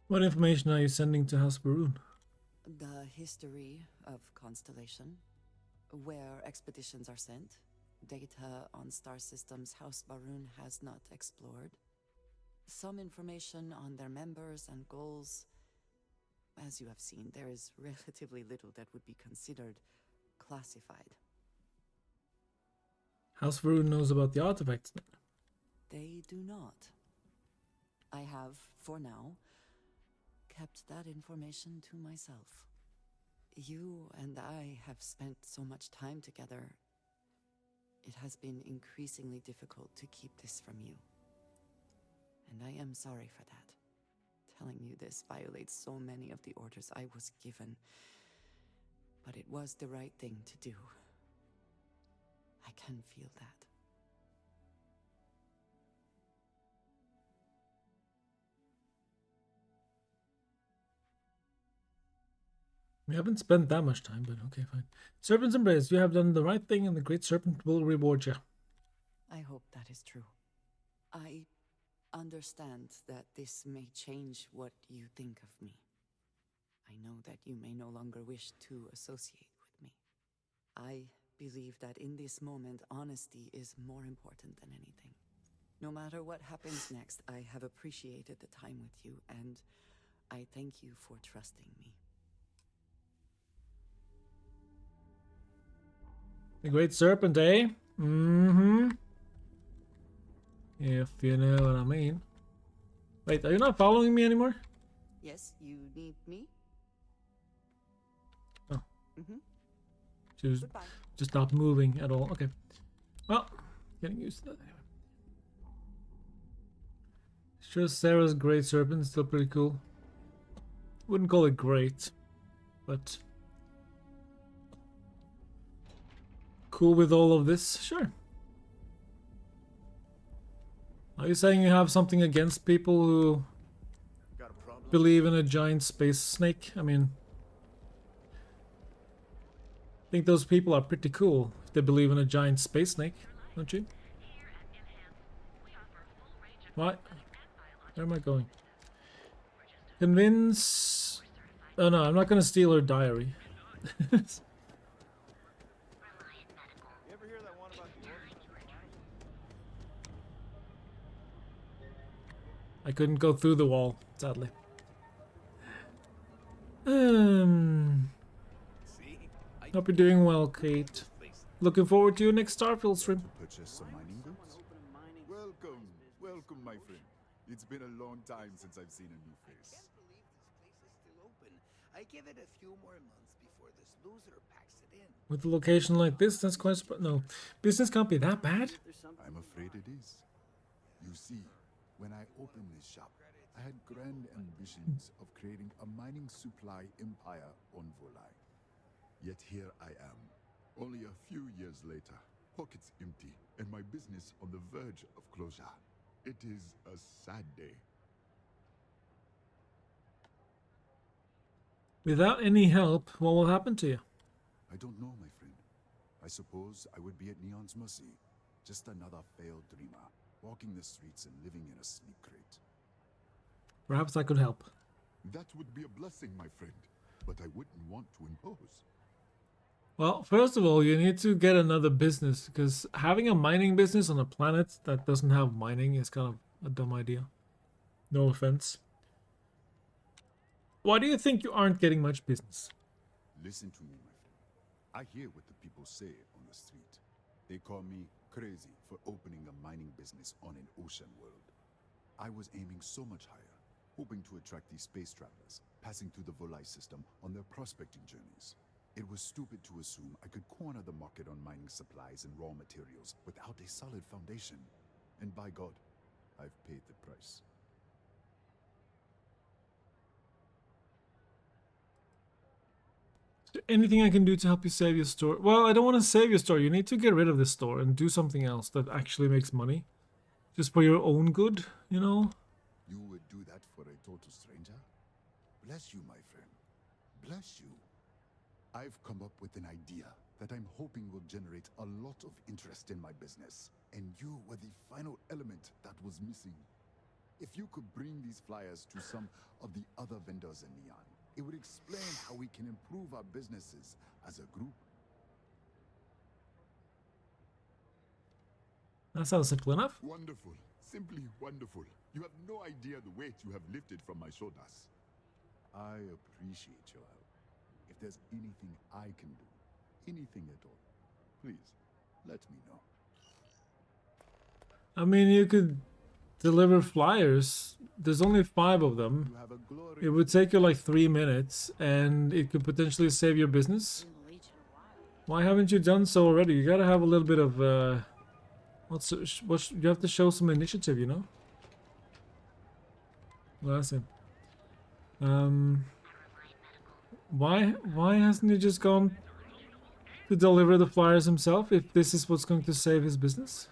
What information are you sending to House Varun? The history of Constellation, where expeditions are sent, data on star systems House Varun has not explored, some information on their members and goals. As you have seen, there is relatively little that would be considered classified. House Varun knows about the artifacts. They do not. I have, for now, kept that information to myself. You and I have spent so much time together. It has been increasingly difficult to keep this from you. And I am sorry for that. Telling you this violates so many of the orders I was given. But it was the right thing to do. I can feel that. We haven't spent that much time, but okay, fine. Serpent's Embrace, you have done the right thing and the Great Serpent will reward you. I hope that is true. I understand that this may change what you think of me. I know that you may no longer wish to associate with me. I believe that in this moment, honesty is more important than anything. No matter what happens next, I have appreciated the time with you, and I thank you for trusting me. The Great Serpent, eh? Mm-hmm. If you know what I mean. Wait, are you not following me anymore? Yes, you need me? Oh. Mm-hmm. Just stop moving at all. Okay. Well, getting used to that anyway. Sure, Sarah's Great Serpent is still pretty cool. Wouldn't call it great, but cool with all of this, sure. Are you saying you have something against people who believe in a giant space snake? I mean, I think those people are pretty cool if they believe in a giant space snake, don't you? What? Where am I going? Convince... Oh no, I'm not gonna steal her diary. I couldn't go through the wall, sadly. Hope you're doing well, Kate. Looking forward to your next Starfield stream. Purchase some mining goods? Welcome, welcome, my friend. It's been a long time since I've seen a new face. I give it a few more months before this loser packs it in. With a location like this, that's quite no. Business can't be that bad. I'm afraid it is. You see, When I opened this shop, I had grand ambitions of creating a mining supply empire on Volai. Yet here I am, only a few years later, pockets empty, and my business on the verge of closure. It is a sad day. Without any help, what will happen to you? I don't know, my friend. I suppose I would be at Neon's mercy. Just another failed dreamer, walking the streets and living in a sleep crate. Perhaps I could help. That would be a blessing, my friend, but I wouldn't want to impose. Well, first of all, you need to get another business, because having a mining business on a planet that doesn't have mining is kind of a dumb idea. No offense. Why do you think you aren't getting much business? Listen to me, my friend. I hear what the people say on the street. They call me crazy for opening a mining business on an ocean world. I was aiming so much higher, hoping to attract these space travelers, passing through the Volai system on their prospecting journeys. It was stupid to assume I could corner the market on mining supplies and raw materials without a solid foundation. And by God, I've paid the price. Is there anything I can do to help you save your store? Well, I don't want to save your store. You need to get rid of this store and do something else that actually makes money. Just for your own good, you know? You would do that for a total stranger? Bless you, my friend. Bless you. I've come up with an idea that I'm hoping will generate a lot of interest in my business. And you were the final element that was missing. If you could bring these flyers to some of the other vendors in Neon, it would explain how we can improve our businesses as a group. That sounds simple enough. Wonderful. Simply wonderful. You have no idea the weight you have lifted from my shoulders. I appreciate your help. If there's anything I can do, anything at all, please, let me know. I mean, you could deliver flyers. There's only 5 of them. It would take you like 3 minutes, and it could potentially save your business. Why haven't you done so already? You gotta have a little bit of, you have to show some initiative, you know? Well, that's it. Why hasn't he just gone to deliver the flyers himself if this is what's going to save his business?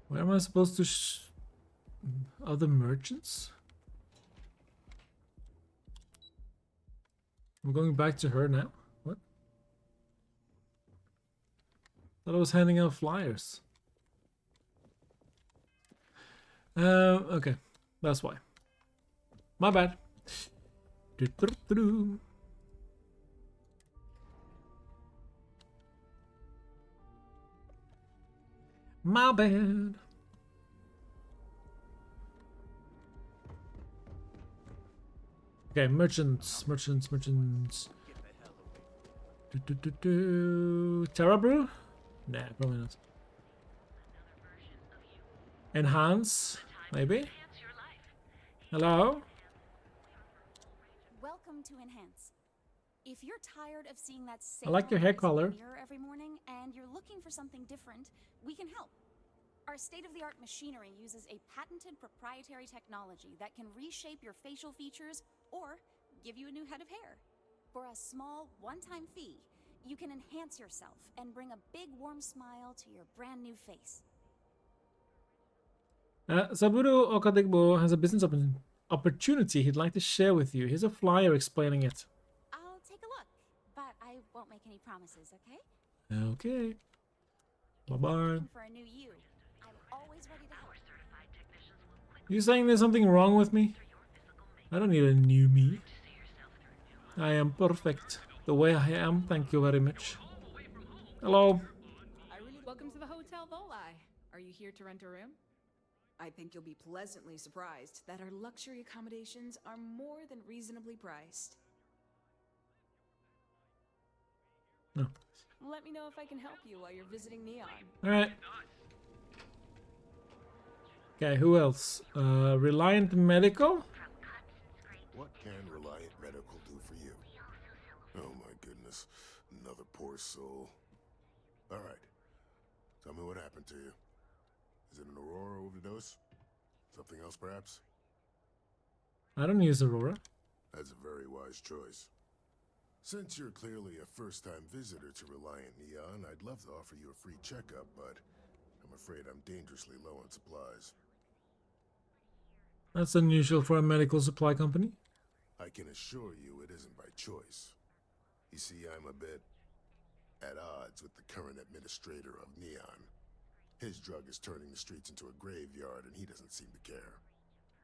Where am I supposed to other merchants? I'm going back to her now. What? Thought I was handing out flyers. Okay. That's why. My bad. My bad. Okay, merchants. Terra Brew? Nah, probably not. Enhance, maybe? Hello? Welcome to Enhance. If you're tired of seeing that same I like your hair old color. mirror every morning and you're looking for something different, we can help. Our state-of-the-art machinery uses a patented proprietary technology that can reshape your facial features or give you a new head of hair. For a small, one-time fee, you can enhance yourself and bring a big warm smile to your brand new face. Saburo Okadegbo has a business opportunity he'd like to share with you. Here's a flyer explaining it. I'll take a look, but I won't make any promises, okay? Okay. Bye-bye. For a new you, I'm always ready to help. You saying there's something wrong with me? I don't need a new me. I am perfect. The way I am, thank you very much. Hello. Welcome to the Hotel Volai. Are you here to rent a room? I think you'll be pleasantly surprised that our luxury accommodations are more than reasonably priced. No. Let me know if I can help you while you're visiting Neon. Alright. Okay, who else? Reliant Medical? What can Reliant Medical Poor soul. All right. Tell me what happened to you. Is it an Aurora overdose? Something else, perhaps? I don't use Aurora. That's a very wise choice. Since you're clearly a first-time visitor to Reliant Neon, I'd love to offer you a free checkup, but I'm afraid I'm dangerously low on supplies. That's unusual for a medical supply company. I can assure you it isn't by choice. You see, I'm a bit at odds with the current administrator of Neon. His drug is turning the streets into a graveyard, and he doesn't seem to care.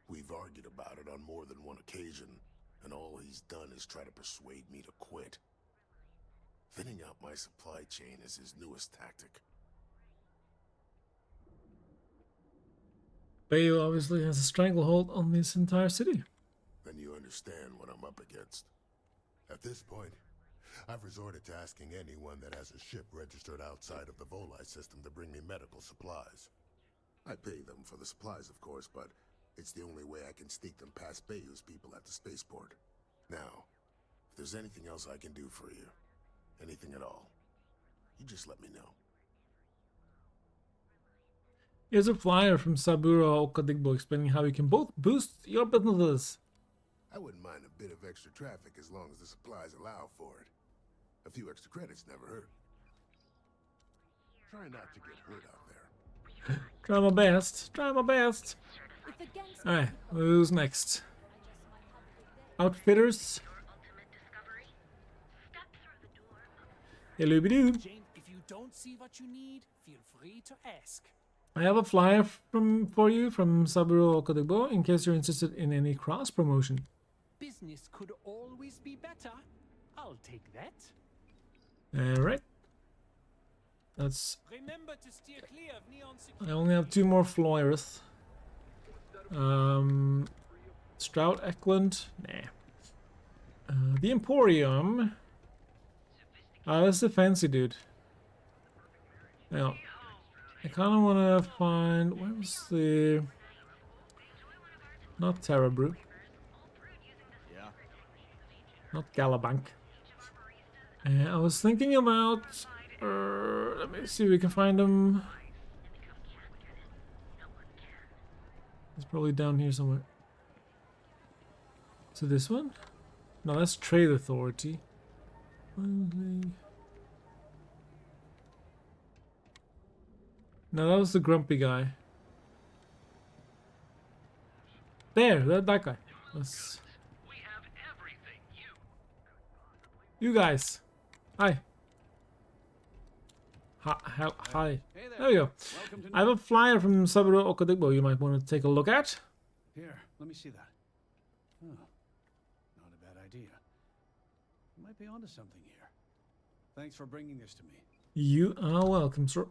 We've argued about it on more than one occasion, and all he's done is try to persuade me to quit. Thinning out my supply chain is his newest tactic. Bayo obviously has a stranglehold on this entire city. Then you understand what I'm up against. At this point, I've resorted to asking anyone that has a ship registered outside of the Volai system to bring me medical supplies. I pay them for the supplies, of course, but it's the only way I can sneak them past Bayou's people at the spaceport. Now, if there's anything else I can do for you, anything at all, you just let me know. Here's a flyer from Saburo Okadigbo explaining how you can both boost your businesses. I wouldn't mind a bit of extra traffic as long as the supplies allow for it. A few extra credits never hurt. Try not to get hurt out there. Try my best. Try my best. Alright, who's next? Outfitters. Hello, doo. If you don't see what you need, feel free to ask. I have a flyer for you from Saburo Okadigbo in case you're interested in any cross promotion. Business could always be better. I'll take that. Alright. That's... Remember to steer clear of neon I only have 2 more flyers. Stroud Eklund? Nah. The Emporium. That's the fancy dude. Now, I kind of want to find... Where was the... Not Terra Brew. Yeah. Not Galabank. I was thinking about... let me see if we can find him. It's probably down here somewhere. So this one? No, that's Trade Authority. No, that was the grumpy guy. There, that guy. That's... You guys. Hi. Hi. There we go. I have a flyer from Saburo Okadigbo you might want to take a look at. Here, let me see that. Oh, not a bad idea. You might be onto something here. Thanks for bringing this to me. You are welcome, sir.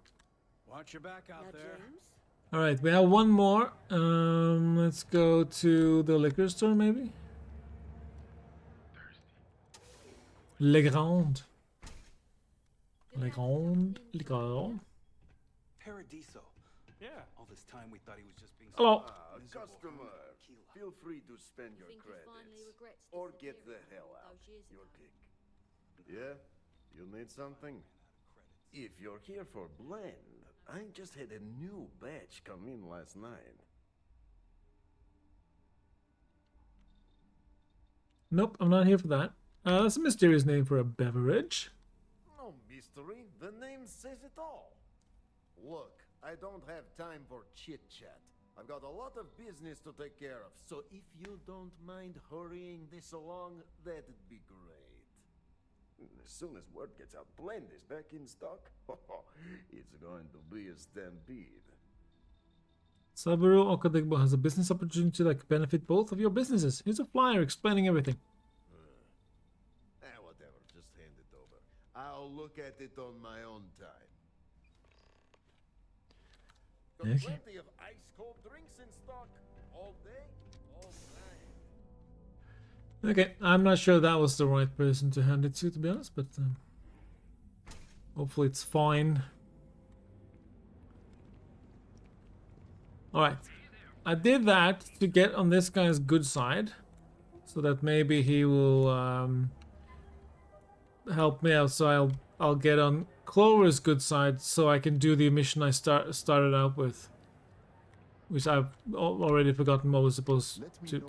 Watch your back out there. Alright, we have one more. Let's go to the liquor store, maybe? Le Grand. Le Grand Liquor. Paradiso. Yeah. All this time we thought he was just being... Hello. Customer, feel free to spend your credits. Or get the hell out. Your pick. Yeah? You need something? If you're here for blend, I just had a new batch come in last night. Nope, I'm not here for that. That's a mysterious name for a beverage. No mystery, the name says it all. Look, I don't have time for chit-chat. I've got a lot of business to take care of, so if you don't mind hurrying this along, that'd be great. As soon as word gets out, Blend is back in stock. It's going to be a stampede. Saburo Okadigbo has a business opportunity that could benefit both of your businesses. Here's a flyer explaining everything. Whatever, just hand it over. I'll look at it on my own time. Got Okay. plenty of ice-cold drinks in stock. All day, all night. Okay, I'm not sure that was the right person to hand it to be honest, but hopefully it's fine. Alright, I did that to get on this guy's good side, so that maybe he will help me out, so I'll I'll get on Clover's good side so I can do the mission I started out with. Which I've already forgotten what was supposed to.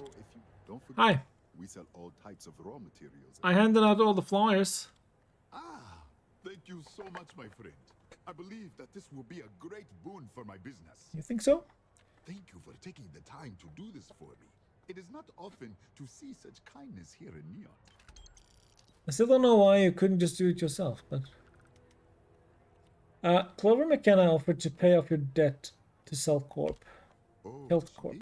Don't forget, Hi. we sell all types of raw materials. I handed out all the flyers. Ah, thank you so much, my friend. I believe that this will be a great boon for my business. You think so? Thank you for taking the time to do this for me. It is not often to see such kindness here in Neon. I still don't know why you couldn't just do it yourself, but... Clover McKenna offered to pay off your debt to Health Corp. Oh, Health Corp. gee.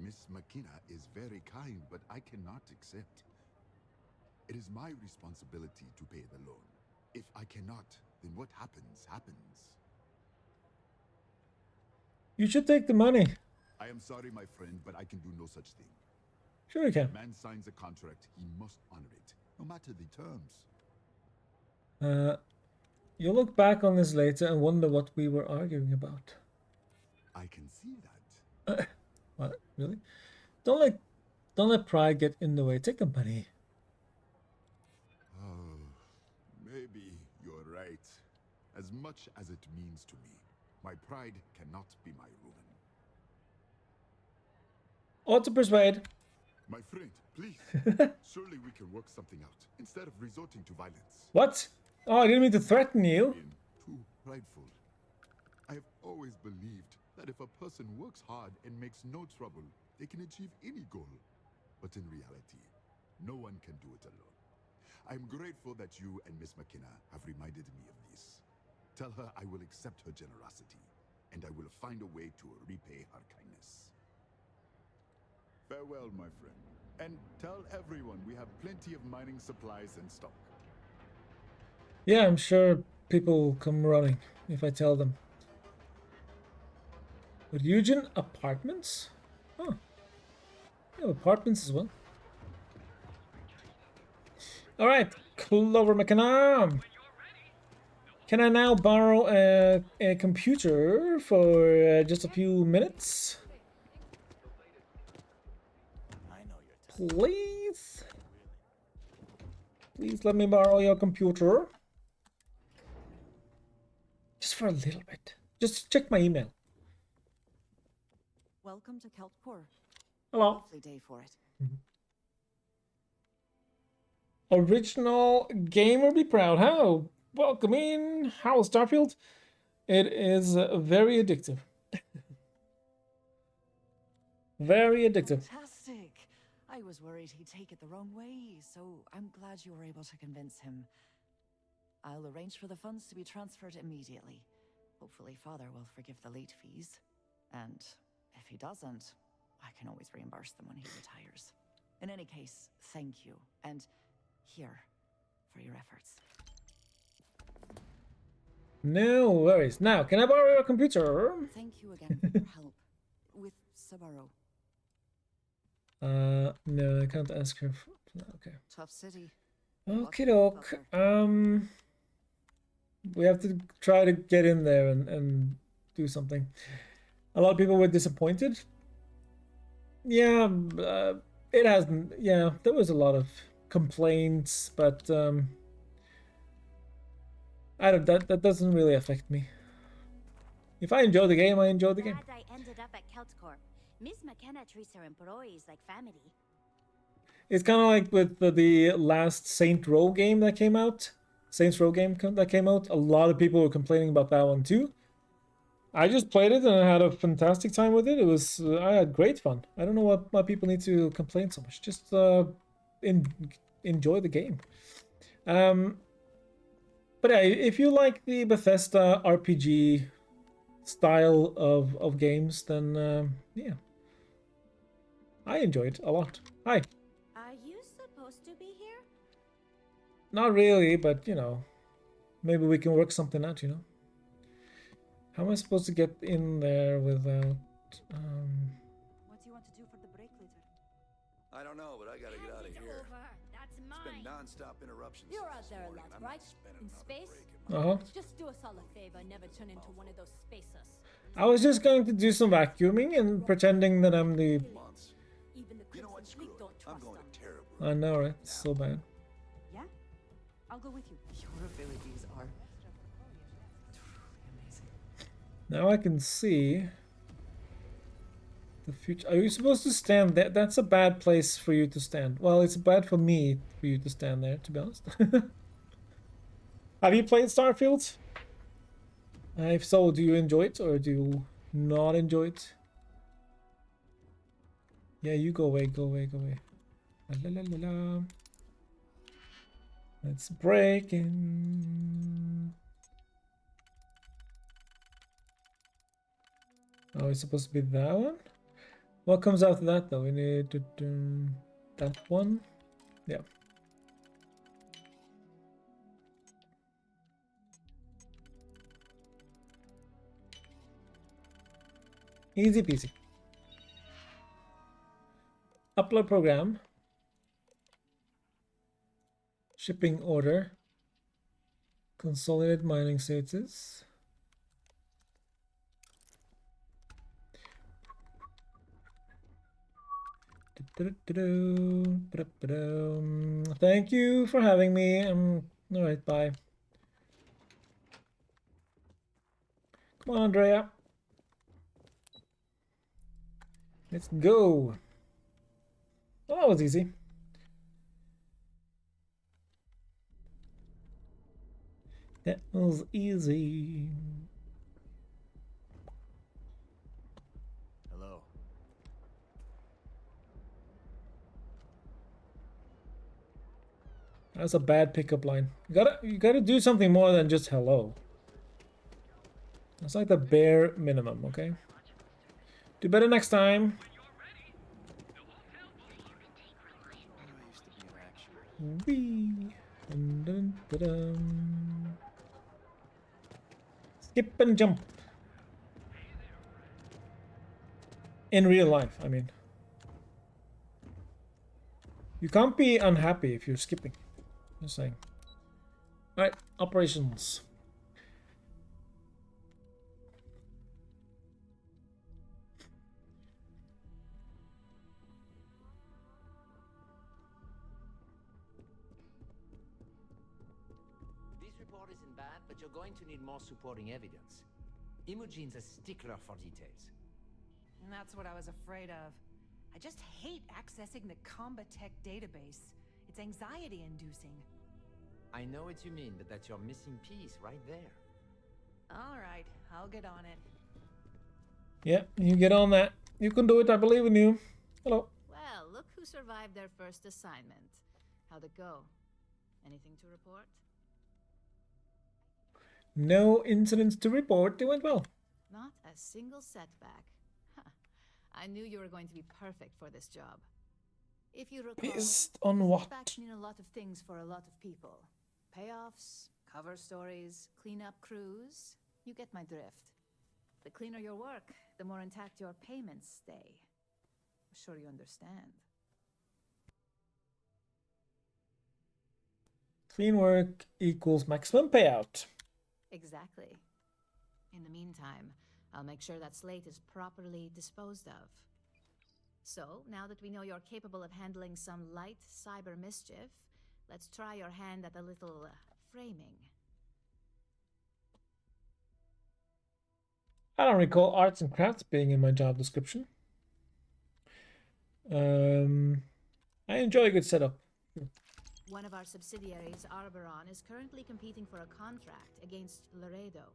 Miss McKenna is very kind, but I cannot accept. It is my responsibility to pay the loan. If I cannot, then what happens, happens. You should take the money. I am sorry, my friend, but I can do no such thing. Sure you can. Man signs a contract, he must honor it, no matter the terms. You'll look back on this later and wonder what we were arguing about. I can see that. What? Really? Don't let pride get in the way. Take the money. Oh, maybe you're right. As much as it means to me, my pride cannot be my ruin. Auto persuade. My friend, please. Surely we can work something out instead of resorting to violence. What? Oh, I didn't mean to threaten you. Too prideful. I have always believed that if a person works hard and makes no trouble, they can achieve any goal. But in reality, no one can do it alone. I am grateful that you and Miss McKenna have reminded me of this. Tell her I will accept her generosity, and I will find a way to repay her kindness. Farewell, my friend. And tell everyone we have plenty of mining supplies in stock. Yeah, I'm sure people will come running if I tell them. Ryujin apartments? Oh. Yeah, apartments as well. Alright, Clover McKenna. Can I now borrow a computer for just a few minutes? Please? Please let me borrow your computer. Just for a little bit. Just check my email. Welcome to Keltcore. Hello. Lovely day for it. Original gamer be proud. How? Welcome in. How is Starfield? It is very addictive. Very addictive. Fantastic. I was worried he'd take it the wrong way, so I'm glad you were able to convince him. I'll arrange for the funds to be transferred immediately. Hopefully Father will forgive the late fees. And if he doesn't, I can always reimburse them when he retires. In any case, thank you. And here, for your efforts. No worries. Now, can I borrow your computer? Thank you again for your help. With Sabaro. No, I can't ask her. Okay. Tough city. Okie doke. We have to try to get in there and do something. A lot of people were disappointed. Yeah, it hasn't. Yeah, there was a lot of complaints, but I don't. That doesn't really affect me. If I enjoy the game, I enjoy the game. Glad I ended up at Keltcore. Miss McKenna treats her employees like family. It's kind of like with the last Saint Row game that came out. Saints Row game that came out. A lot of people were complaining about that one too. I just played it and I had a fantastic time with it. It was I had great fun. I don't know why people need to complain so much. Just enjoy the game. But yeah, if you like the Bethesda RPG style of games, then yeah, I enjoyed it a lot. Hi. Are you supposed to be here? Not really, but you know, maybe we can work something out, you know. How am I supposed to get in there without What do you want to do for the break later? I don't know, but I gotta get out of here. That's It's been non-stop interruptions. You're since out this there a morning, lot, and I'm not right? spending In another space? break in my Just do us all a favor and never turn into one of those spacers. I was just going to do some vacuuming and pretending that I'm the months. You know what? Screw it. I'm going to terrible. I know, right? It's so bad. Yeah? I'll go with you. You're Your abilities are truly amazing. Now I can see the future. Are you supposed to stand there? That's a bad place for you to stand. Well, it's bad for me for you to stand there, to be honest. Have you played Starfield? If so, do you enjoy it or do you not enjoy it? Yeah, you go away, go away, go away. La, la, la, la, la. It's breaking. Oh, it's supposed to be that one? What comes after that though? We need to do that one. Yeah. Easy peasy. Upload program. Shipping order. Consolidate mining status. Thank you for having me. Alright, bye. Come on, Andrea. Let's go. Oh, that was easy. That was easy. Hello. That's a bad pickup line. You gotta do something more than just hello. That's like the bare minimum, okay? Do better next time. Wee. Dun, dun, dun, dun. Skip and jump. In real life, I mean. You can't be unhappy if you're skipping. Just saying. Alright, operations. This report isn't bad, but you're going to need more supporting evidence. Imogene's a stickler for details. And that's what I was afraid of. I just hate accessing the Combatech database. It's anxiety-inducing. I know what you mean, but that's your missing piece right there. All right, I'll get on it. Yeah, you get on that. You can do it, I believe in you. Hello. Well, look who survived their first assignment. How'd it go? Anything to report? No incidents to report. They went well. Not a single setback. Huh. I knew you were going to be perfect for this job. If you recall, Based on what? setbacks mean a lot of things for a lot of people. Payoffs, cover stories, cleanup crews. You get my drift. The cleaner your work, the more intact your payments stay. I'm sure you understand. Clean work equals maximum payout. Exactly. In the meantime, I'll make sure that slate is properly disposed of. So, now that we know you're capable of handling some light cyber mischief, let's try your hand at a little framing. I don't recall arts and crafts being in my job description. I enjoy a good setup. One of our subsidiaries, Arboron, is currently competing for a contract against Laredo.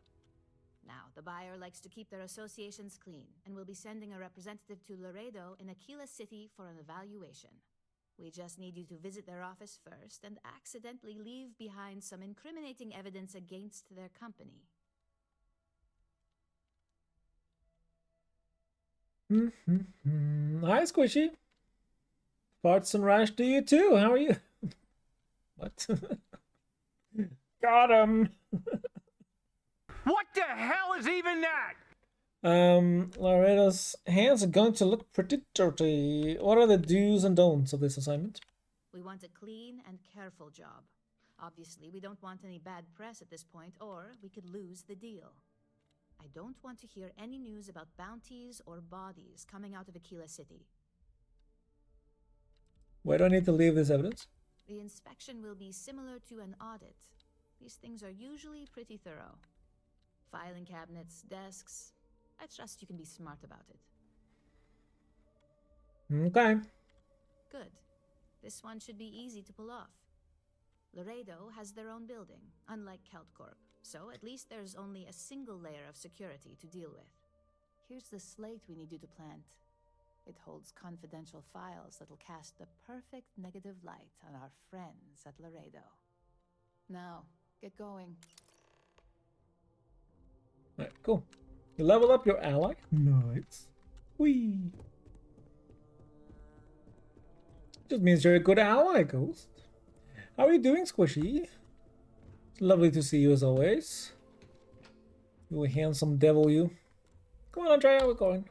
Now, the buyer likes to keep their associations clean, and will be sending a representative to Laredo in Aquila City for an evaluation. We just need you to visit their office first and accidentally leave behind some incriminating evidence against their company. Hi, Squishy. Farts and Rash to you too. How are you? What? Got him. What the hell is even that? Laredo's hands are going to look pretty dirty. What are the do's and don'ts of this assignment? We want a clean and careful job. Obviously, we don't want any bad press at this point, or we could lose the deal. I don't want to hear any news about bounties or bodies coming out of Aquila City. Where do I need to leave this evidence? The inspection will be similar to an audit. these things are usually pretty thorough. Filing cabinets, desks. I trust you can be smart about it. Okay. Good. This one should be easy to pull off. Laredo has their own building, unlike Keltcorp, so at least there's only a single layer of security to deal with. Here's the slate we need you to plant. It holds confidential files that'll cast the perfect negative light on our friends at Laredo. Now, get going. Alright, cool. You level up your ally. Nice. Whee! Just means you're a good ally, Ghost. How are you doing, Squishy? It's lovely to see you as always. You handsome devil, you. Come on, Andrea, we're going.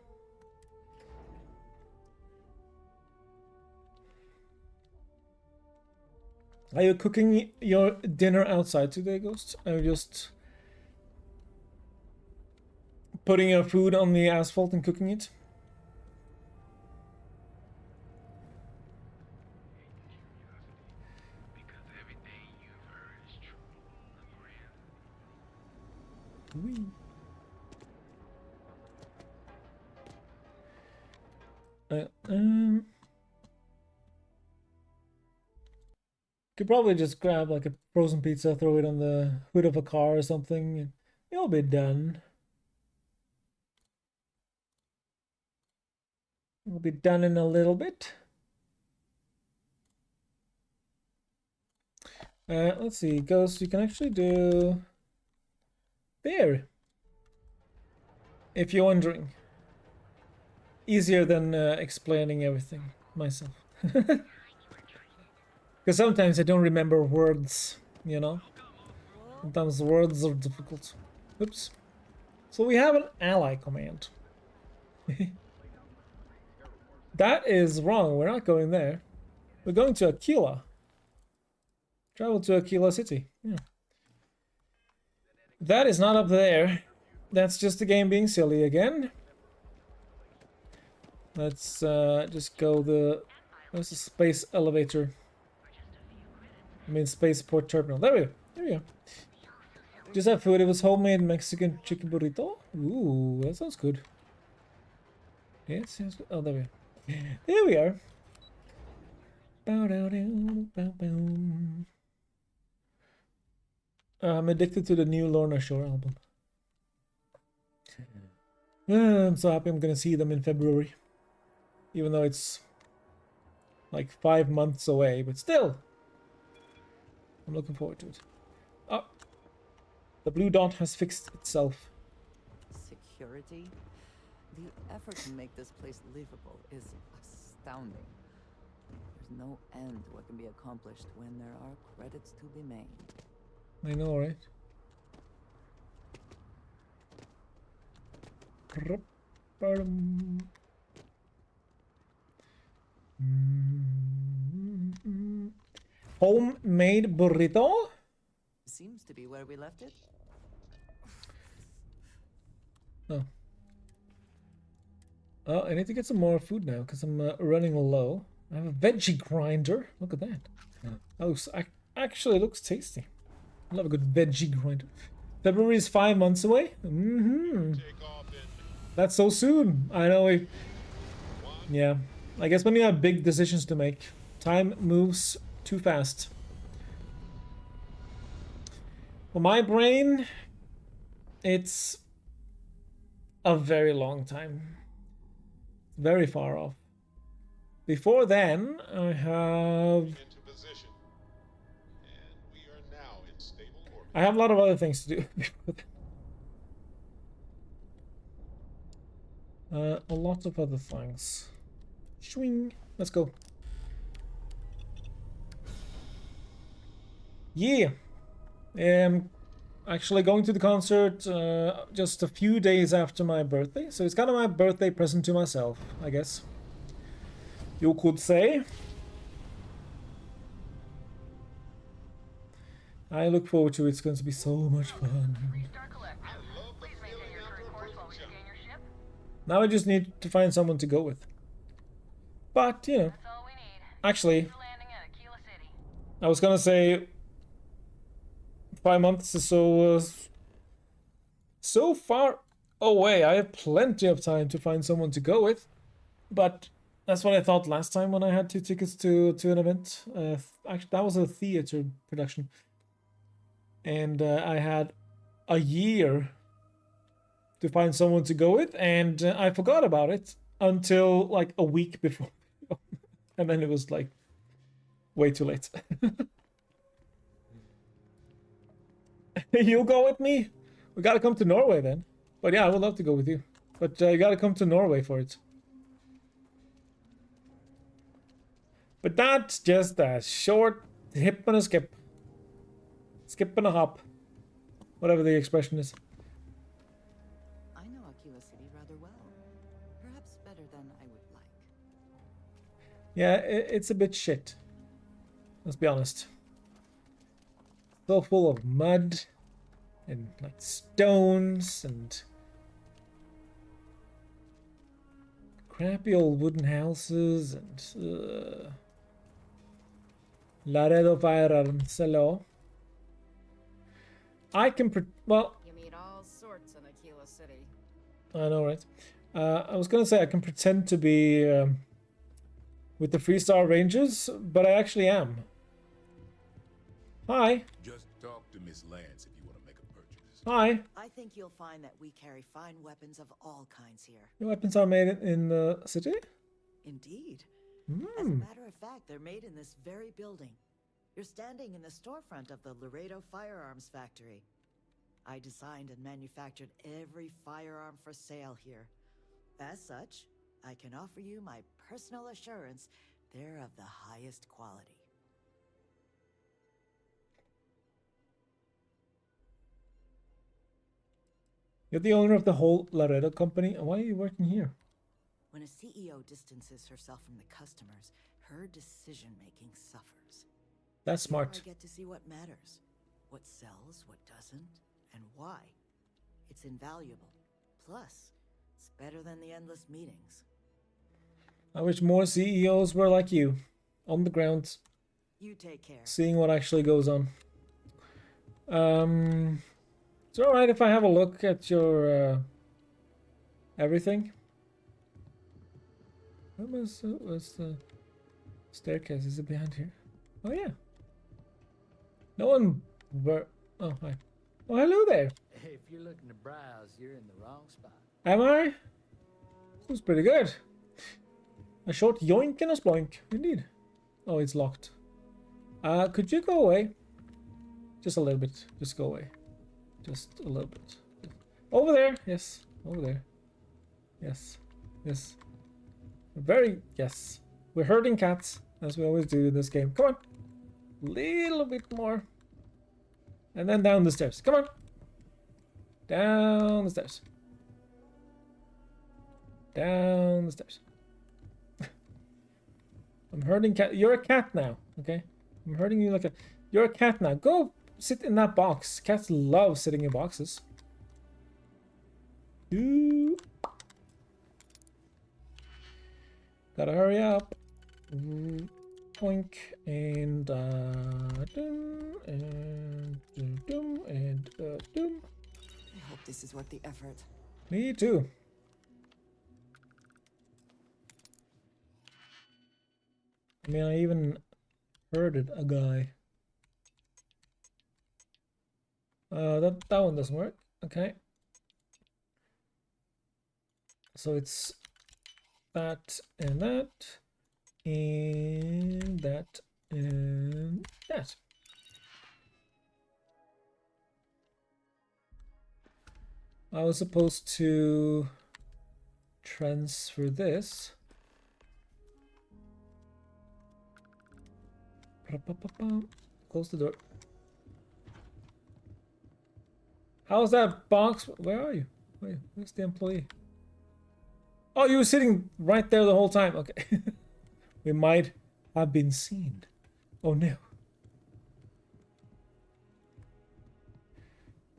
Are you cooking your dinner outside today, Ghost? Are you just putting your food on the asphalt and cooking it? Whee. Could probably just grab like a frozen pizza, throw it on the hood of a car or something, and it'll be done. It'll be done in a little bit. Let's see, Ghost, you can actually do there, if you're wondering. Easier than explaining everything myself. Because sometimes I don't remember words, you know? Sometimes words are difficult. Oops. So we have an ally command. That is wrong, we're not going there. We're going to Aquila. Travel to Aquila City. Yeah. That is not up there. That's just the game being silly again. Let's just go there's a space elevator. I mean spaceport terminal. There we go. There we go. Just have food. It was homemade Mexican chicken burrito. Ooh, that sounds good. Yes, yes. Oh, there we go. There we are. I'm addicted to the new Lorna Shore album. I'm so happy I'm gonna see them in February. Even though it's like 5 months away, but still. I'm looking forward to it. Oh, the blue dot has fixed itself. Security? The effort to make this place livable is astounding. There's no end to what can be accomplished when there are credits to be made. I know, right? Homemade burrito? Seems to be where we left it. Oh. Oh, I need to get some more food now because I'm running low. I have a veggie grinder. Look at that. Oh, so actually, it looks tasty. I love a good veggie grinder. February is 5 months away. That's so soon. I know. Yeah. I guess when you have big decisions to make, time moves too fast. For my brain, it's a very long time. Very far off. Before then, I have a lot of other things to do. A lot of other things. Swing. Let's go. Yeah. Actually going to the concert just a few days after my birthday. So it's kind of my birthday present to myself, I guess. You could say. I look forward to it. It's going to be so much fun. Now I just need to find someone to go with. But, you know. Actually, I was gonna say 5 months is so far away. I have plenty of time to find someone to go with, but that's what I thought last time when I had 2 tickets to an event. Actually, that was a theater production, and I had a year to find someone to go with, and I forgot about it until like a week before, and then it was like way too late. You'll go with me? We gotta come to Norway then. But yeah, I would love to go with you. But you gotta come to Norway for it. But that's just a short hip and a skip. Skip and a hop. Whatever the expression is. I know Aquila City rather well. Perhaps better than I would like. Yeah, it's a bit shit. Let's be honest. So full of mud and like stones and crappy old wooden houses and Laredo Firearms. Hello. I can well. You meet all sorts in Aquila City. I know, right? I was gonna say I can pretend to be with the Freestar Rangers, but I actually am. Hi. Just talk to Miss Lance if you want to make a purchase. Hi. I think you'll find that we carry fine weapons of all kinds here. Your weapons are made in the city? Indeed. As a matter of fact, they're made in this very building. You're standing in the storefront of the Laredo Firearms Factory. I designed and manufactured every firearm for sale here. As such, I can offer you my personal assurance they're of the highest quality. You're the owner of the whole Laredo company. Why are you working here? When a CEO distances herself from the customers, her decision-making suffers. That's smart. I get to see what matters, what sells, what doesn't, and why. It's invaluable. Plus, it's better than the endless meetings. I wish more CEOs were like you, on the ground. You take care. Seeing what actually goes on. Is it alright if I have a look at your everything? What was the staircase? Is it behind here? Oh yeah. No one were. Oh hi. Oh hello there. If you're looking to browse, you're in the wrong spot. Am I? This was pretty good. A short yoink and a sploink, indeed. Oh, it's locked. Could you go away? Just a little bit. Just go away. Just a little bit. Over there. Yes. Over there. Yes. Yes. Yes. We're herding cats, as we always do in this game. Come on. Little bit more. And then down the stairs. Come on. Down the stairs. Down the stairs. I'm herding cat. You're a cat now, okay? I'm herding you like a... You're a cat now. Go sit in that box. Cats love sitting in boxes. Ooh. Gotta hurry up. Poink and doom and doom and doom. I hope this is worth the effort. Me too. I mean, I even herded a guy. That one doesn't work. Okay. So it's that and that and that and that. I was supposed to transfer this. Close the door. How's that box? Where are you? Where's the employee? Oh, you were sitting right there the whole time. Okay. We might have been seen. Oh no.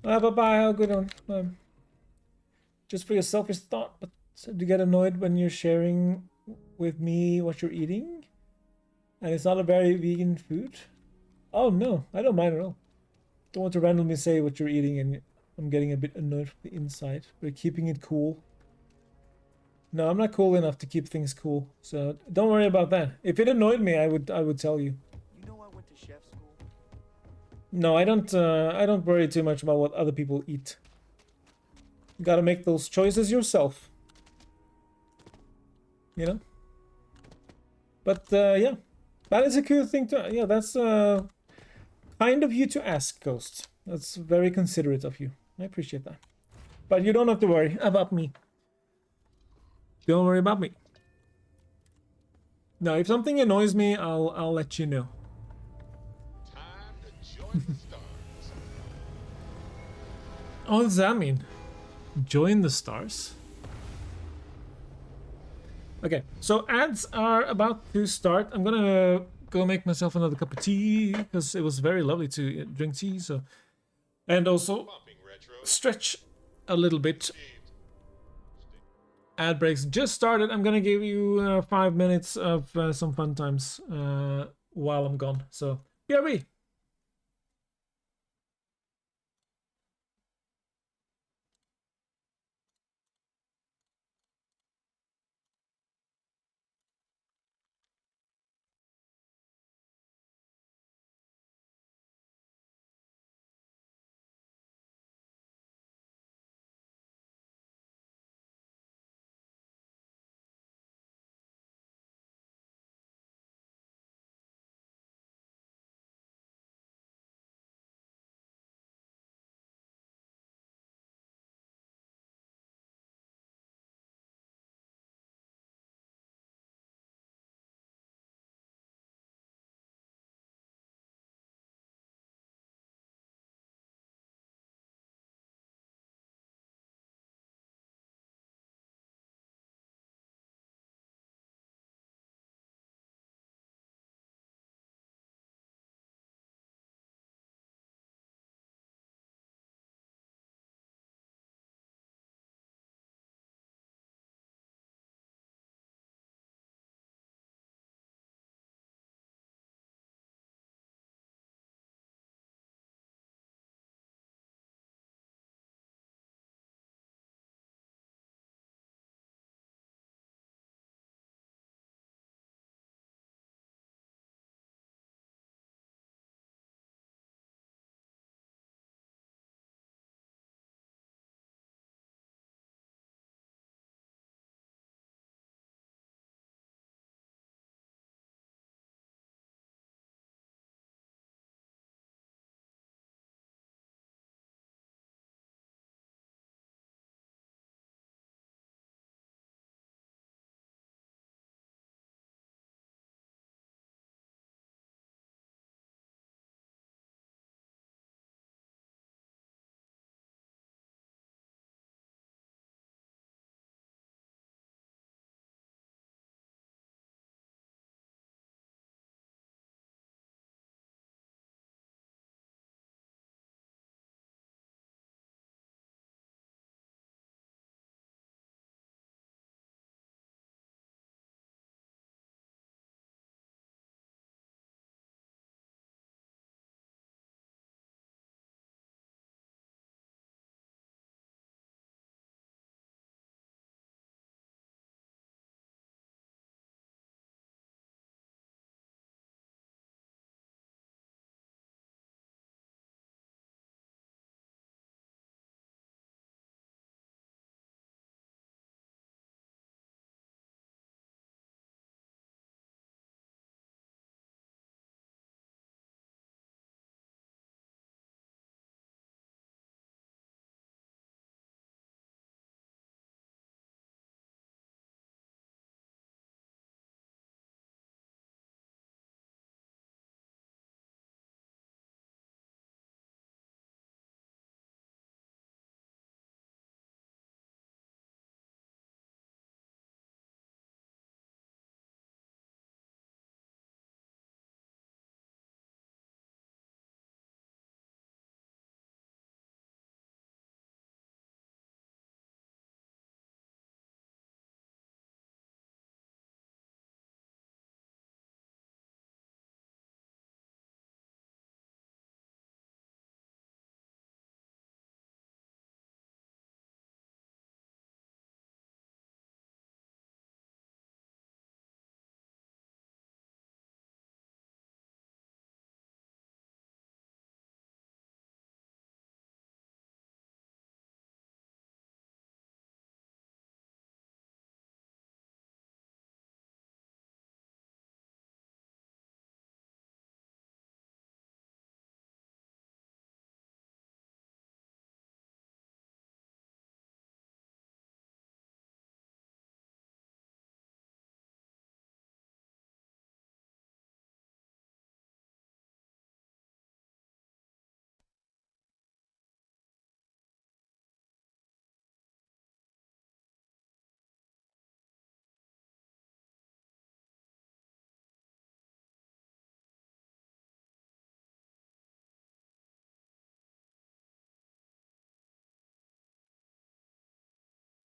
Bye-bye. Have a good one. Just for your selfish thought, but do you get annoyed when you're sharing with me what you're eating? And it's not a very vegan food? Oh no, I don't mind at all. Don't want to randomly say what you're eating and I'm getting a bit annoyed from the inside. We're keeping it cool. No, I'm not cool enough to keep things cool, so don't worry about that. If it annoyed me, I would tell you. You know I went to chef school? No, I don't worry too much about what other people eat. You gotta make those choices yourself. You know? But yeah, that is a cool thing to, yeah, that's kind of you to ask, Ghost. That's very considerate of you. I appreciate that. But you don't have to worry about me. Don't worry about me. No, if something annoys me, I'll let you know. Time to join the stars. Oh, what does that mean? Join the stars? Okay, so ads are about to start. I'm gonna go make myself another cup of tea because it was very lovely to drink tea. So, and also stretch a little bit. Ad breaks just started. I'm gonna give you 5 minutes of some fun times while I'm gone. So, BRB.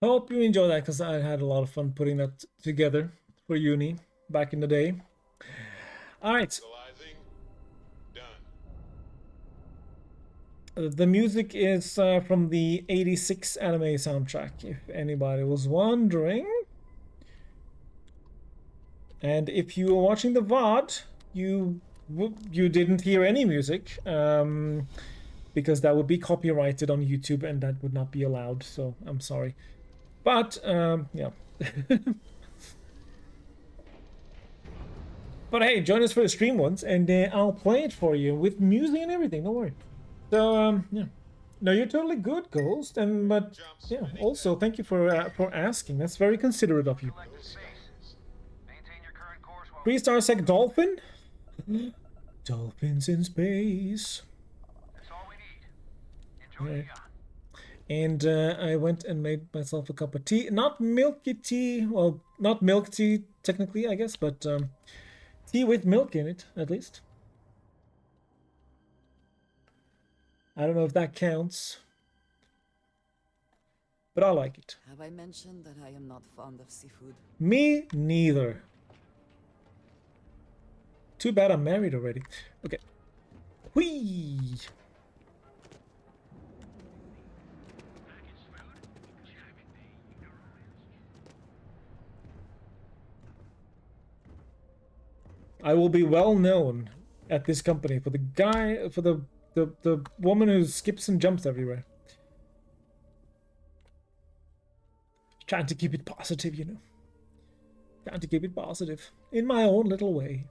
Hope you enjoy that, because I had a lot of fun putting that together for uni back in the day. All right. The music is from the '86 anime soundtrack, if anybody was wondering. And if you were watching the VOD, you didn't hear any music, because that would be copyrighted on YouTube and that would not be allowed. So I'm sorry, but yeah. But hey, join us for the stream once, and I'll play it for you with music and everything. Don't worry. So yeah, no, you're totally good, Ghost. And but yeah, also thank you for asking. That's very considerate of you. 3-star sec dolphin. Dolphins in space. Right. And I went and made myself a cup of tea. Not milky tea. Well, not milk tea technically, I guess, but tea with milk in it, at least. I don't know if that counts, but I like it. Have I mentioned that I am not fond of seafood? Me neither. Too bad I'm married already. Okay. Whee! I will be well known at this company for the guy, for the woman who skips and jumps everywhere. Trying to keep it positive, you know. Trying to keep it positive in my own little way.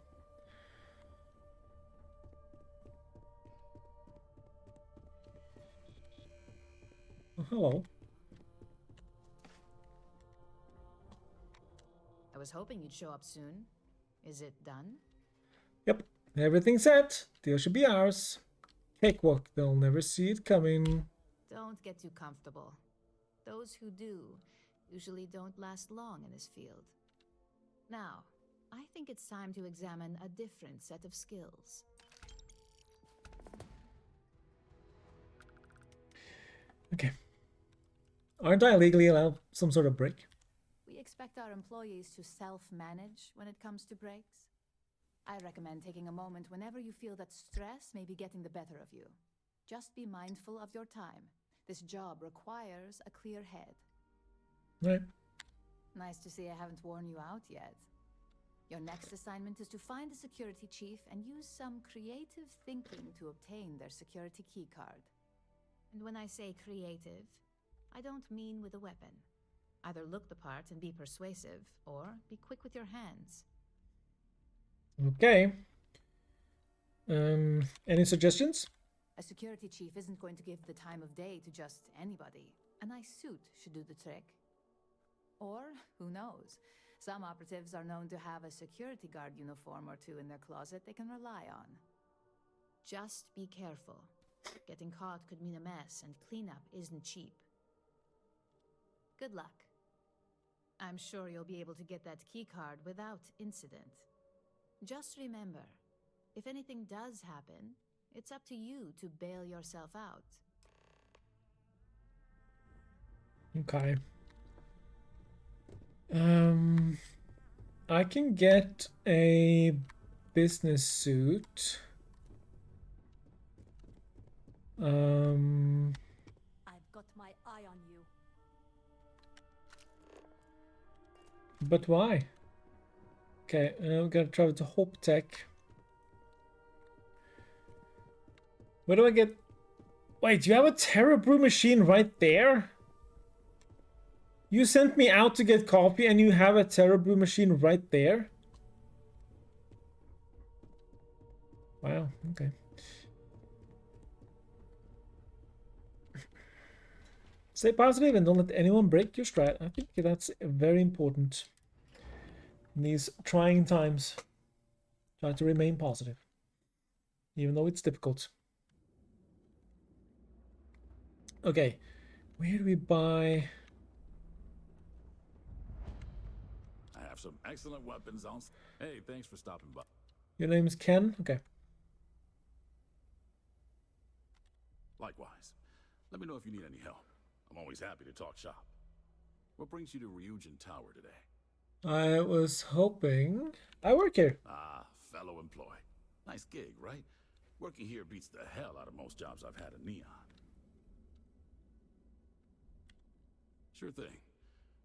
Oh, hello. I was hoping you'd show up soon. Is it done? Yep, everything's set. Deal should be ours. Cakewalk, they'll never see it coming. Don't get too comfortable. Those who do usually don't last long in this field. Now, I think it's time to examine a different set of skills. Okay. Aren't I legally allowed some sort of break? We expect our employees to self-manage when it comes to breaks. I recommend taking a moment whenever you feel that stress may be getting the better of you. Just be mindful of your time. This job requires a clear head. Right. Nice to see I haven't worn you out yet. Your next assignment is to find the security chief and use some creative thinking to obtain their security keycard. And when I say creative, I don't mean with a weapon. Either look the part and be persuasive, or be quick with your hands. Okay. Any suggestions? A security chief isn't going to give the time of day to just anybody. A nice suit should do the trick. Or, who knows, some operatives are known to have a security guard uniform or two in their closet they can rely on. Just be careful. Getting caught could mean a mess, and cleanup isn't cheap. Good luck. I'm sure you'll be able to get that keycard without incident. Just remember, if anything does happen, it's up to you to bail yourself out. Okay. I can get a business suit. I've got my eye on you. But why? Okay, we gotta travel to Hope Tech. Where do I get... Wait, you have a Terra Brew machine right there? You sent me out to get coffee and you have a Terra Brew machine right there? Wow, okay. Stay positive and don't let anyone break your stride. I think that's very important in these trying times. Try to remain positive, even though it's difficult. Okay, where do we buy? I have some excellent weapons on. Hey, thanks for stopping by. Your name is Ken? Okay. Likewise. Let me know if you need any help. I'm always happy to talk shop. What brings you to Ryujin Tower today? I was hoping... I work here. Ah, fellow employee. Nice gig, right? Working here beats the hell out of most jobs I've had in Neon. Sure thing.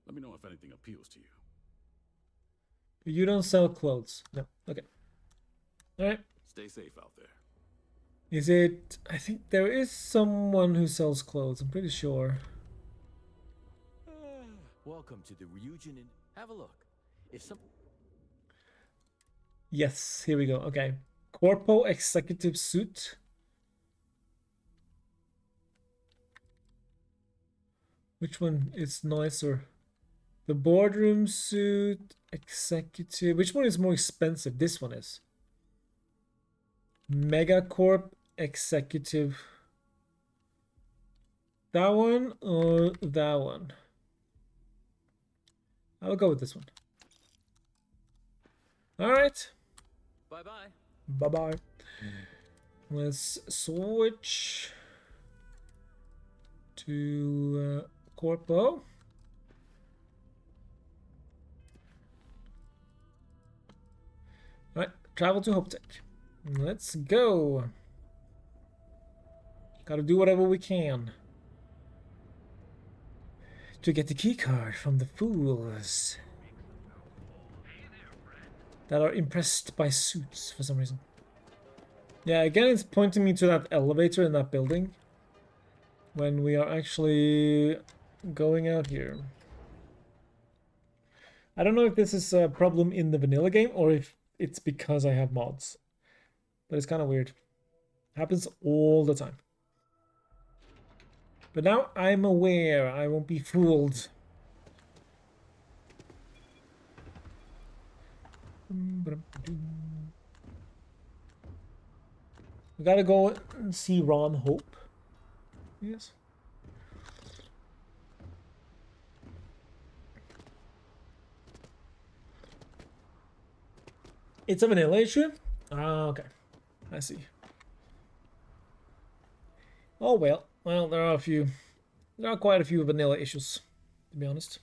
Let me know if anything appeals to you. You don't sell clothes. No. Okay. Alright. Stay safe out there. Is it... I think there is someone who sells clothes. I'm pretty sure. Welcome to the Ryujin and have a look. If some... Yes, here we go. Okay. Corpo executive suit. Which one is nicer? The boardroom suit, executive. Which one is more expensive? This one is. Megacorp executive. That one or that one? I'll go with this one. All right. Bye-bye. Bye-bye. Let's switch to Corpo. Alright, travel to Hope Tech. Let's go. Gotta do whatever we can to get the key card from the fools that are impressed by suits for some reason. Yeah, again, it's pointing me to that elevator in that building when we are actually going out here. I don't know if this is a problem in the vanilla game or if it's because I have mods, but it's kind of weird. Happens all the time. But now I'm aware. I won't be fooled. We gotta go and see Ron Hope. Yes. It's a vanilla issue? Ah, okay. I see. Oh well. Well, there are quite a few vanilla issues, to be honest.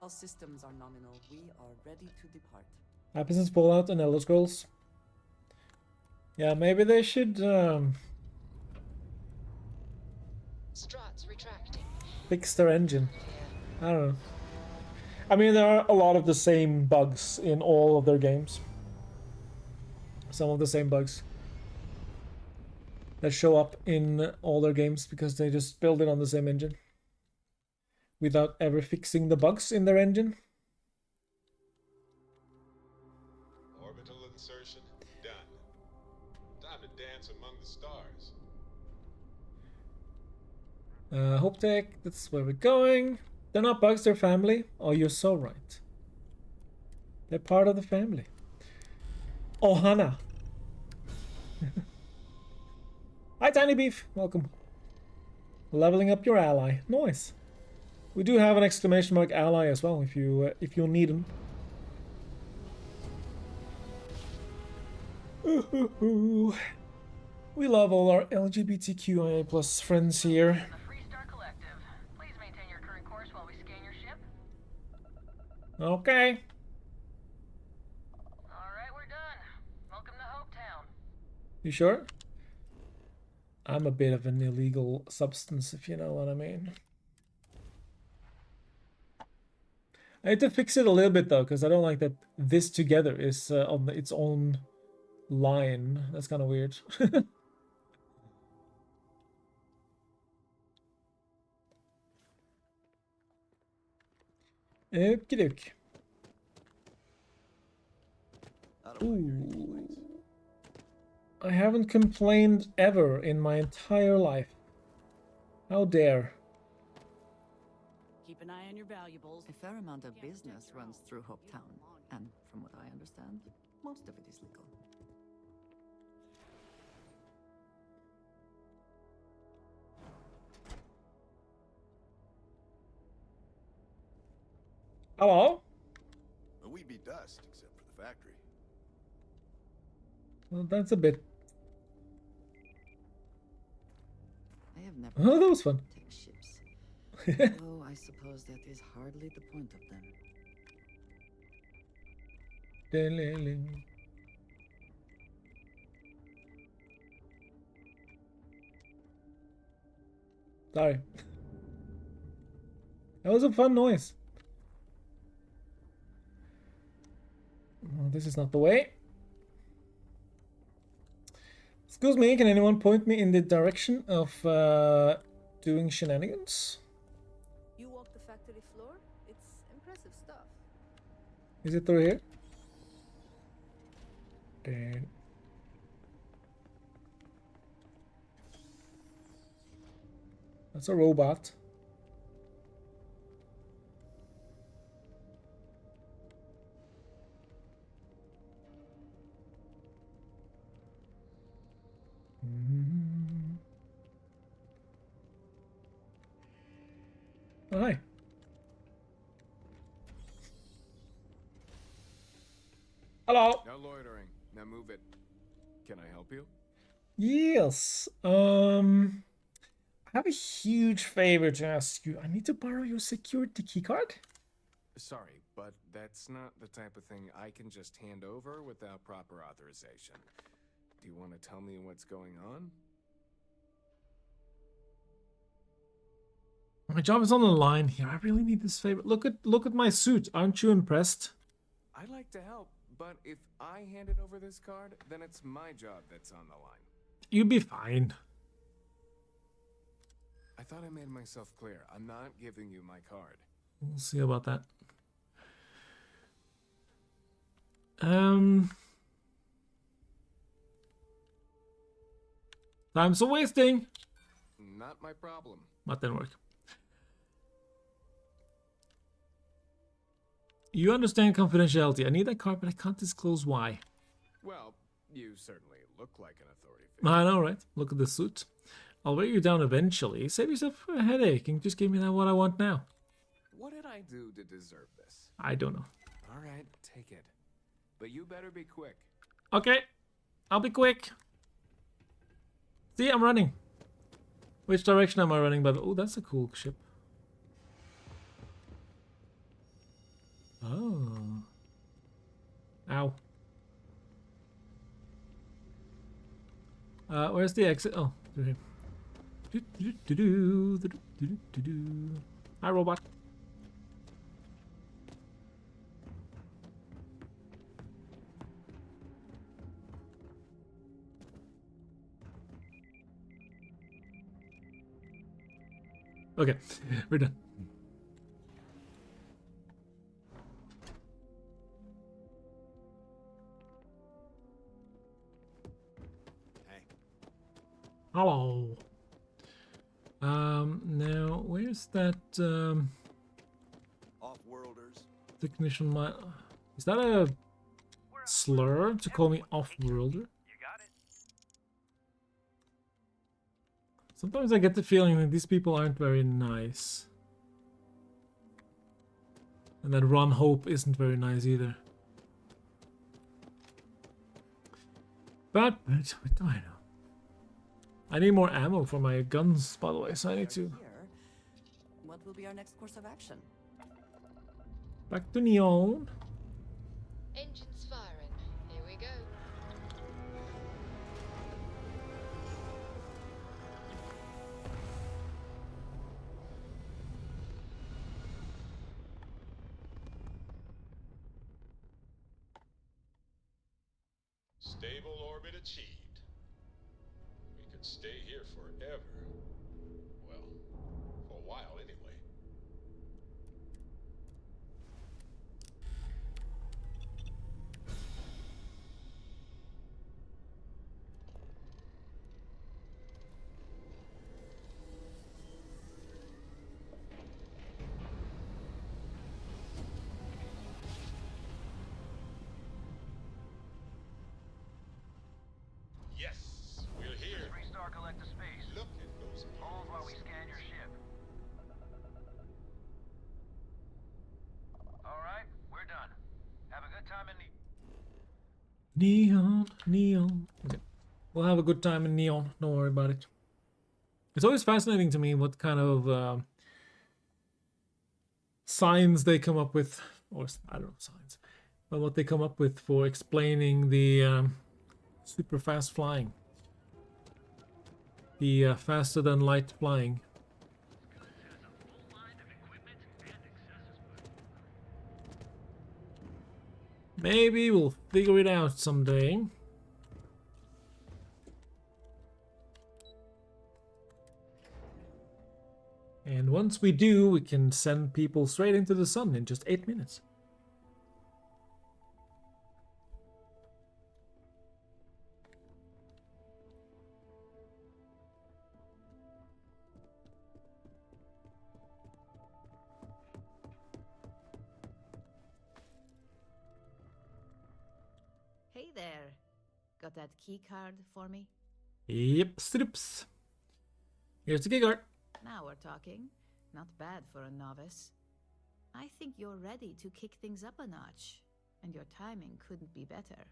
All systems are nominal. We are ready to depart. Happens in Fallout and Elder Scrolls. Yeah, maybe they should Struts retracting. fix their engine. I don't know. I mean, there are a lot of the same bugs in all of their games. Some of the same bugs that show up in all their games because they just build it on the same engine without ever fixing the bugs in their engine. Orbital insertion done. Time to dance among the stars. Hope Tech, that's where we're going. They're not bugs, they're family. Oh, you're so right. They're part of the family. Ohana. Hi, Tiny Beef. Welcome. Leveling up your ally. Nice. We do have an exclamation mark ally as well if you need them. We love all our LGBTQIA plus friends here. Okay. Alright, we're done. Welcome to Hope Town. You sure? I'm a bit of an illegal substance, if you know what I mean. I had to fix it a little bit though, because I don't like that this together is on its own line. That's kind of weird. Okie doke. Ooh. I haven't complained ever in my entire life. How dare. Keep an eye on your valuables. A fair amount of business runs through Hope Town, and from what I understand, most of it is legal. Hello? Well, we'd be dust except for the factory. Well, that's a bit... I have never Oh, that was fun. take ships. Though I suppose that is hardly the point of them. Sorry. That was a fun noise. Oh, this is not the way. Excuse me, can anyone point me in the direction of doing shenanigans? You walk the factory floor? It's impressive stuff. Is it through here? Damn. That's a robot. Oh, hi. Hello. No loitering. Now move it. Can I help you? Yes. I have a huge favor to ask you. I need to borrow your security keycard. Sorry, but that's not the type of thing I can just hand over without proper authorization. Do you want to tell me what's going on? My job is on the line here. I really need this favor. Look at my suit. Aren't you impressed? I'd like to help, but if I handed over this card, then it's my job that's on the line. You'll be fine. I thought I made myself clear. I'm not giving you my card. We'll see about that. Time's a wasting. Not my problem. That didn't work. You understand confidentiality. I need that card, but I can't disclose why. Well, you certainly look like an authority figure. I know, right? Look at the suit. I'll wear you down eventually. Save yourself a headache and just give me that what I want now. What did I do to deserve this? I don't know. All right, take it. But you better be quick. Okay. I'll be quick. See, I'm running. Which direction am I running? By the... Oh, that's a cool ship. Oh. Ow. Where's the exit? Oh, through here. Hi, robot. Okay, we're done. Hello. Now where's that Off-worlders. technician? Is that a slur to call me off-worlder? Sometimes I get the feeling that these people aren't very nice. And that Ron Hope isn't very nice either. But what do I know? I need more ammo for my guns, by the way, so I need to... What will be our next course of action? Back to Neon. Engines firing. Here we go. Stable orbit achieved. We could stay here forever. Well, for a while anyway. Yes, we're here. Restart collector space. Look at those Hold while we parts. scan your ship. Alright, we're done. Have a good time in the... Neon, Neon. Okay. We'll have a good time in Neon. Don't worry about it. It's always fascinating to me what kind of signs they come up with, or I don't know signs, but what they come up with for explaining the super fast flying, the faster than light flying. Maybe we'll figure it out someday. And once we do, we can send people straight into the sun in just 8 minutes. Hey there. Got that key card for me? Yep, strips. Here's the key card. Now we're talking. Not bad for a novice. I think you're ready to kick things up a notch, and your timing couldn't be better.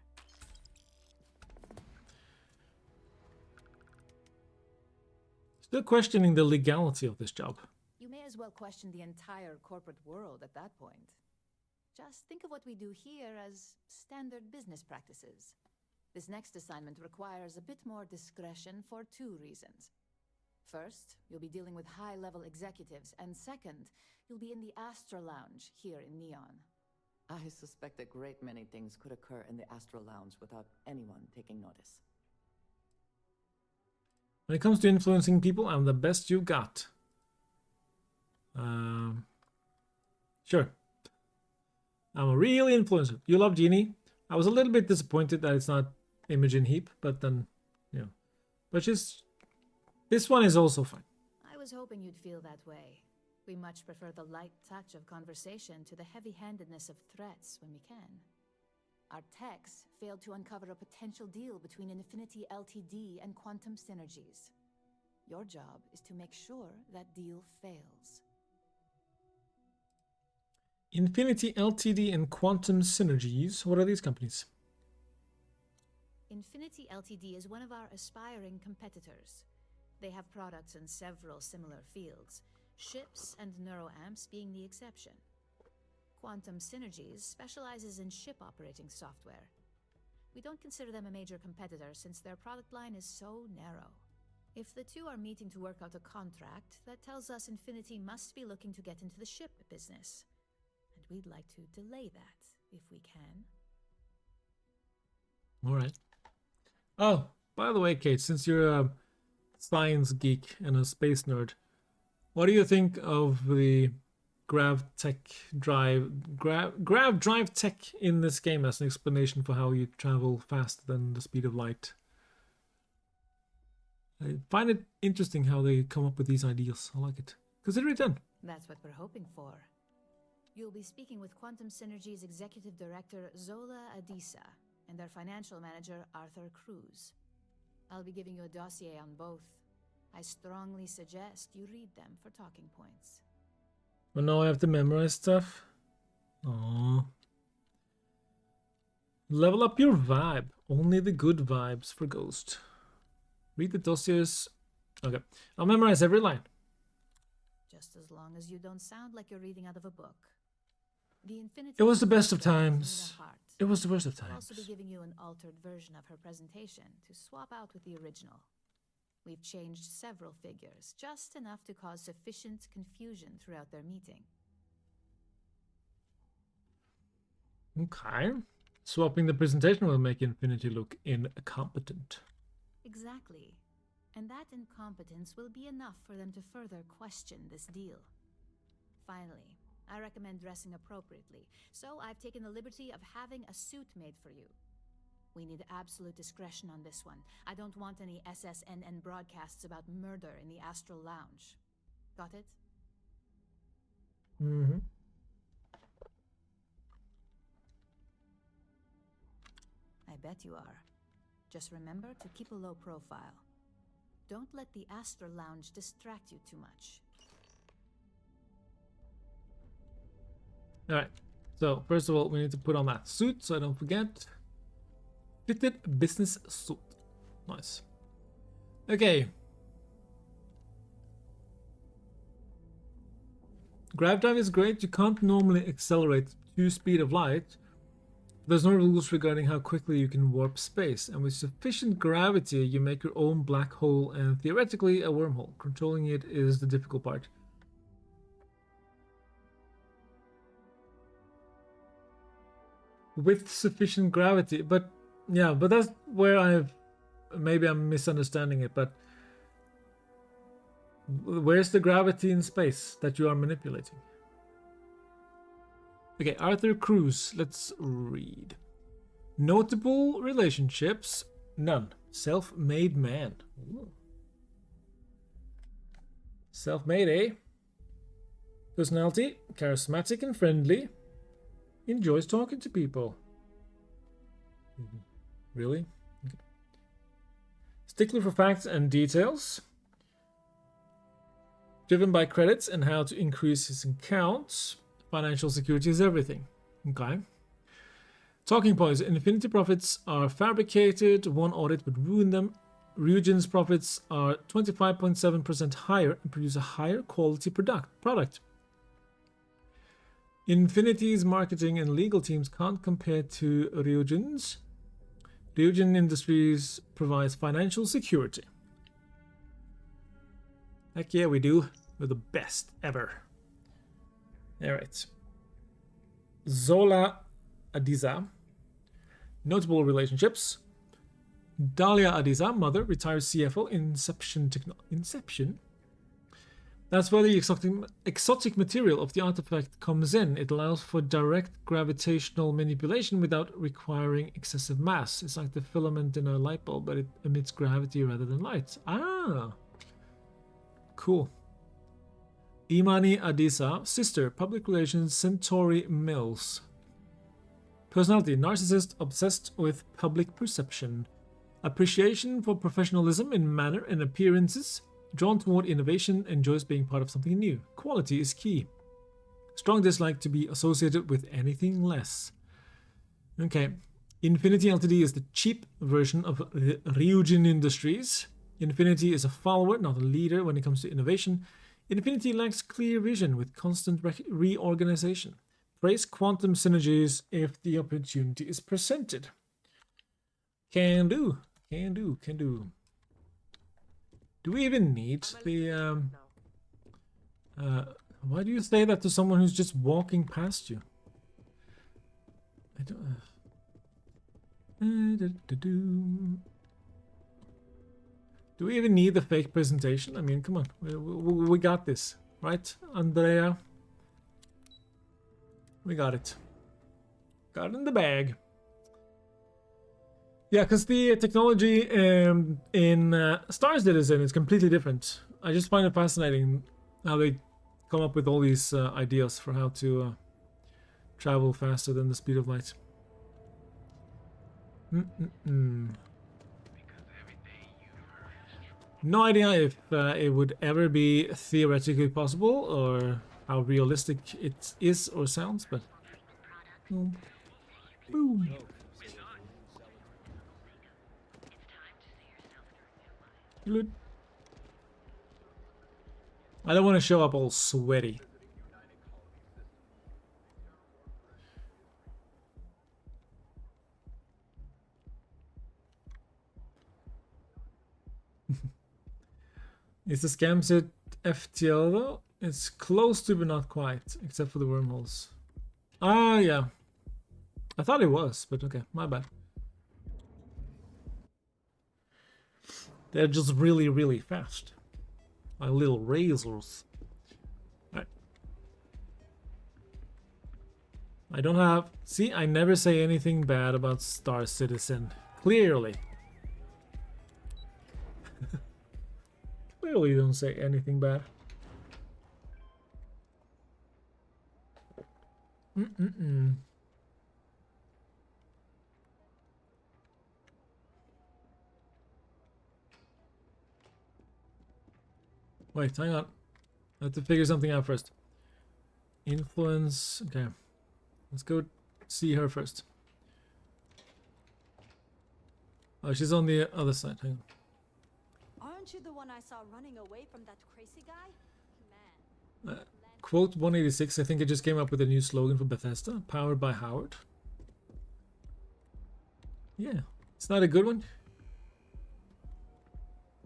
Still questioning the legality of this job. You may as well question the entire corporate world at that point. Just think of what we do here as standard business practices. This next assignment requires a bit more discretion for 2 reasons. First, you'll be dealing with high-level executives, and second, you'll be in the Astra Lounge here in Neon. I suspect a great many things could occur in the Astral Lounge without anyone taking notice. When it comes to influencing people, I'm the best you got. Sure. I'm a real influencer. You love Genie. I was a little bit disappointed that it's not Imogen Heap, but then, you know. But this one is also fine. I was hoping you'd feel that way. We much prefer the light touch of conversation to the heavy-handedness of threats when we can. Our techs failed to uncover a potential deal between Infinity Ltd and Quantum Synergies. Your job is to make sure that deal fails. Infinity Ltd and Quantum Synergies. What are these companies? Infinity Ltd is one of our aspiring competitors. They have products in several similar fields, ships and neuroamps being the exception. Quantum Synergies specializes in ship operating software. We don't consider them a major competitor since their product line is so narrow. If the two are meeting to work out a contract, that tells us Infinity must be looking to get into the ship business. And we'd like to delay that, if we can. Alright. Oh, by the way, Kate, since you're a science geek and a space nerd, what do you think of the grav drive tech in this game as an explanation for how you travel faster than the speed of light? I find it interesting how they come up with these ideas. I like it. Consider it done. That's what we're hoping for. You'll be speaking with Quantum Synergy's Executive Director Zola Adisa and their Financial Manager Arthur Cruz. I'll be giving you a dossier on both. I strongly suggest you read them for talking points. Well, now I have to memorize stuff. Aww. Level up your vibe. Only the good vibes for Ghost. Read the dossiers. Okay. I'll memorize every line. Just as long as you don't sound like you're reading out of a book. The Infinity It was the best of times. It was the worst of I'll also times. be giving you an altered version of her presentation to swap out with the original. We've changed several figures, just enough to cause sufficient confusion throughout their meeting. Okay. Swapping the presentation will make Infinity look incompetent. Exactly. And that incompetence will be enough for them to further question this deal. Finally, I recommend dressing appropriately, so I've taken the liberty of having a suit made for you. We need absolute discretion on this one. I don't want any SSNN broadcasts about murder in the Astral Lounge. Got it? Mm-hmm. I bet you are. Just remember to keep a low profile. Don't let the Astral Lounge distract you too much. Alright. So, first of all, we need to put on that suit so I don't forget. Fitted business suit. Nice. Okay. Grav dive is great. You can't normally accelerate to speed of light. There's no rules regarding how quickly you can warp space, and with sufficient gravity, you make your own black hole and theoretically a wormhole. Controlling it is the difficult part. With sufficient gravity, but yeah, but that's where maybe I'm misunderstanding it, but where's the gravity in space that you are manipulating? Okay, Arthur Cruz, let's read. Notable relationships, none. Self-made man. Ooh. Self-made, eh? Personality, charismatic and friendly. Enjoys talking to people. Really? Okay. Stickler for facts and details. Driven by credits and how to increase his accounts. Financial security is everything. Okay. Talking points. Infinity profits are fabricated. One audit would ruin them. Ryujin's profits are 25.7% higher and produce a higher quality product. Infinity's marketing and legal teams can't compare to Ryujin's. Ryujin Industries provides financial security. Heck yeah, we do. We're the best ever. Alright. Zola Adiza. Notable relationships. Dalia Adiza, mother, retired CFO, Inception. That's where the exotic material of the artifact comes in. It allows for direct gravitational manipulation without requiring excessive mass. It's like the filament in a light bulb, but it emits gravity rather than light. Ah, cool. Imani Adisa, sister, public relations, Centauri Mills. Personality, narcissist, obsessed with public perception. Appreciation for professionalism in manner and appearances. Drawn toward innovation, enjoys being part of something new. Quality is key. Strong dislike to be associated with anything less. Okay. Infinity Ltd is the cheap version of Ryujin Industries. Infinity is a follower, not a leader when it comes to innovation. Infinity lacks clear vision with constant reorganization. Praise quantum synergies if the opportunity is presented. Can do. Can do. Can do. Do we even need the... why do you say that to someone who's just walking past you? I don't... Do we even need the fake presentation? I mean, come on. We got this. Right, Andrea? We got it. Got it in the bag. Yeah, because the technology in Star Citizen is completely different. I just find it fascinating how they come up with all these ideas for how to travel faster than the speed of light. No idea if it would ever be theoretically possible or how realistic it is or sounds, but... Boom. Boom. Good. I don't want to show up all sweaty. Is the scam set FTL though? It's close to but not quite, except for the wormholes. Ah, yeah. I thought it was, but okay, my bad. They're just really, really fast. Like little razors. Alright. I don't have... See, I never say anything bad about Star Citizen. Clearly. Clearly don't say anything bad. Wait, hang on. I have to figure something out first. Influence. Okay. Let's go see her first. Oh, she's on the other side. Hang on. Aren't you the one I saw running away from that crazy guy? Man, Quote 186, I think I just came up with a new slogan for Bethesda. Powered by Howard. Yeah, it's not a good one.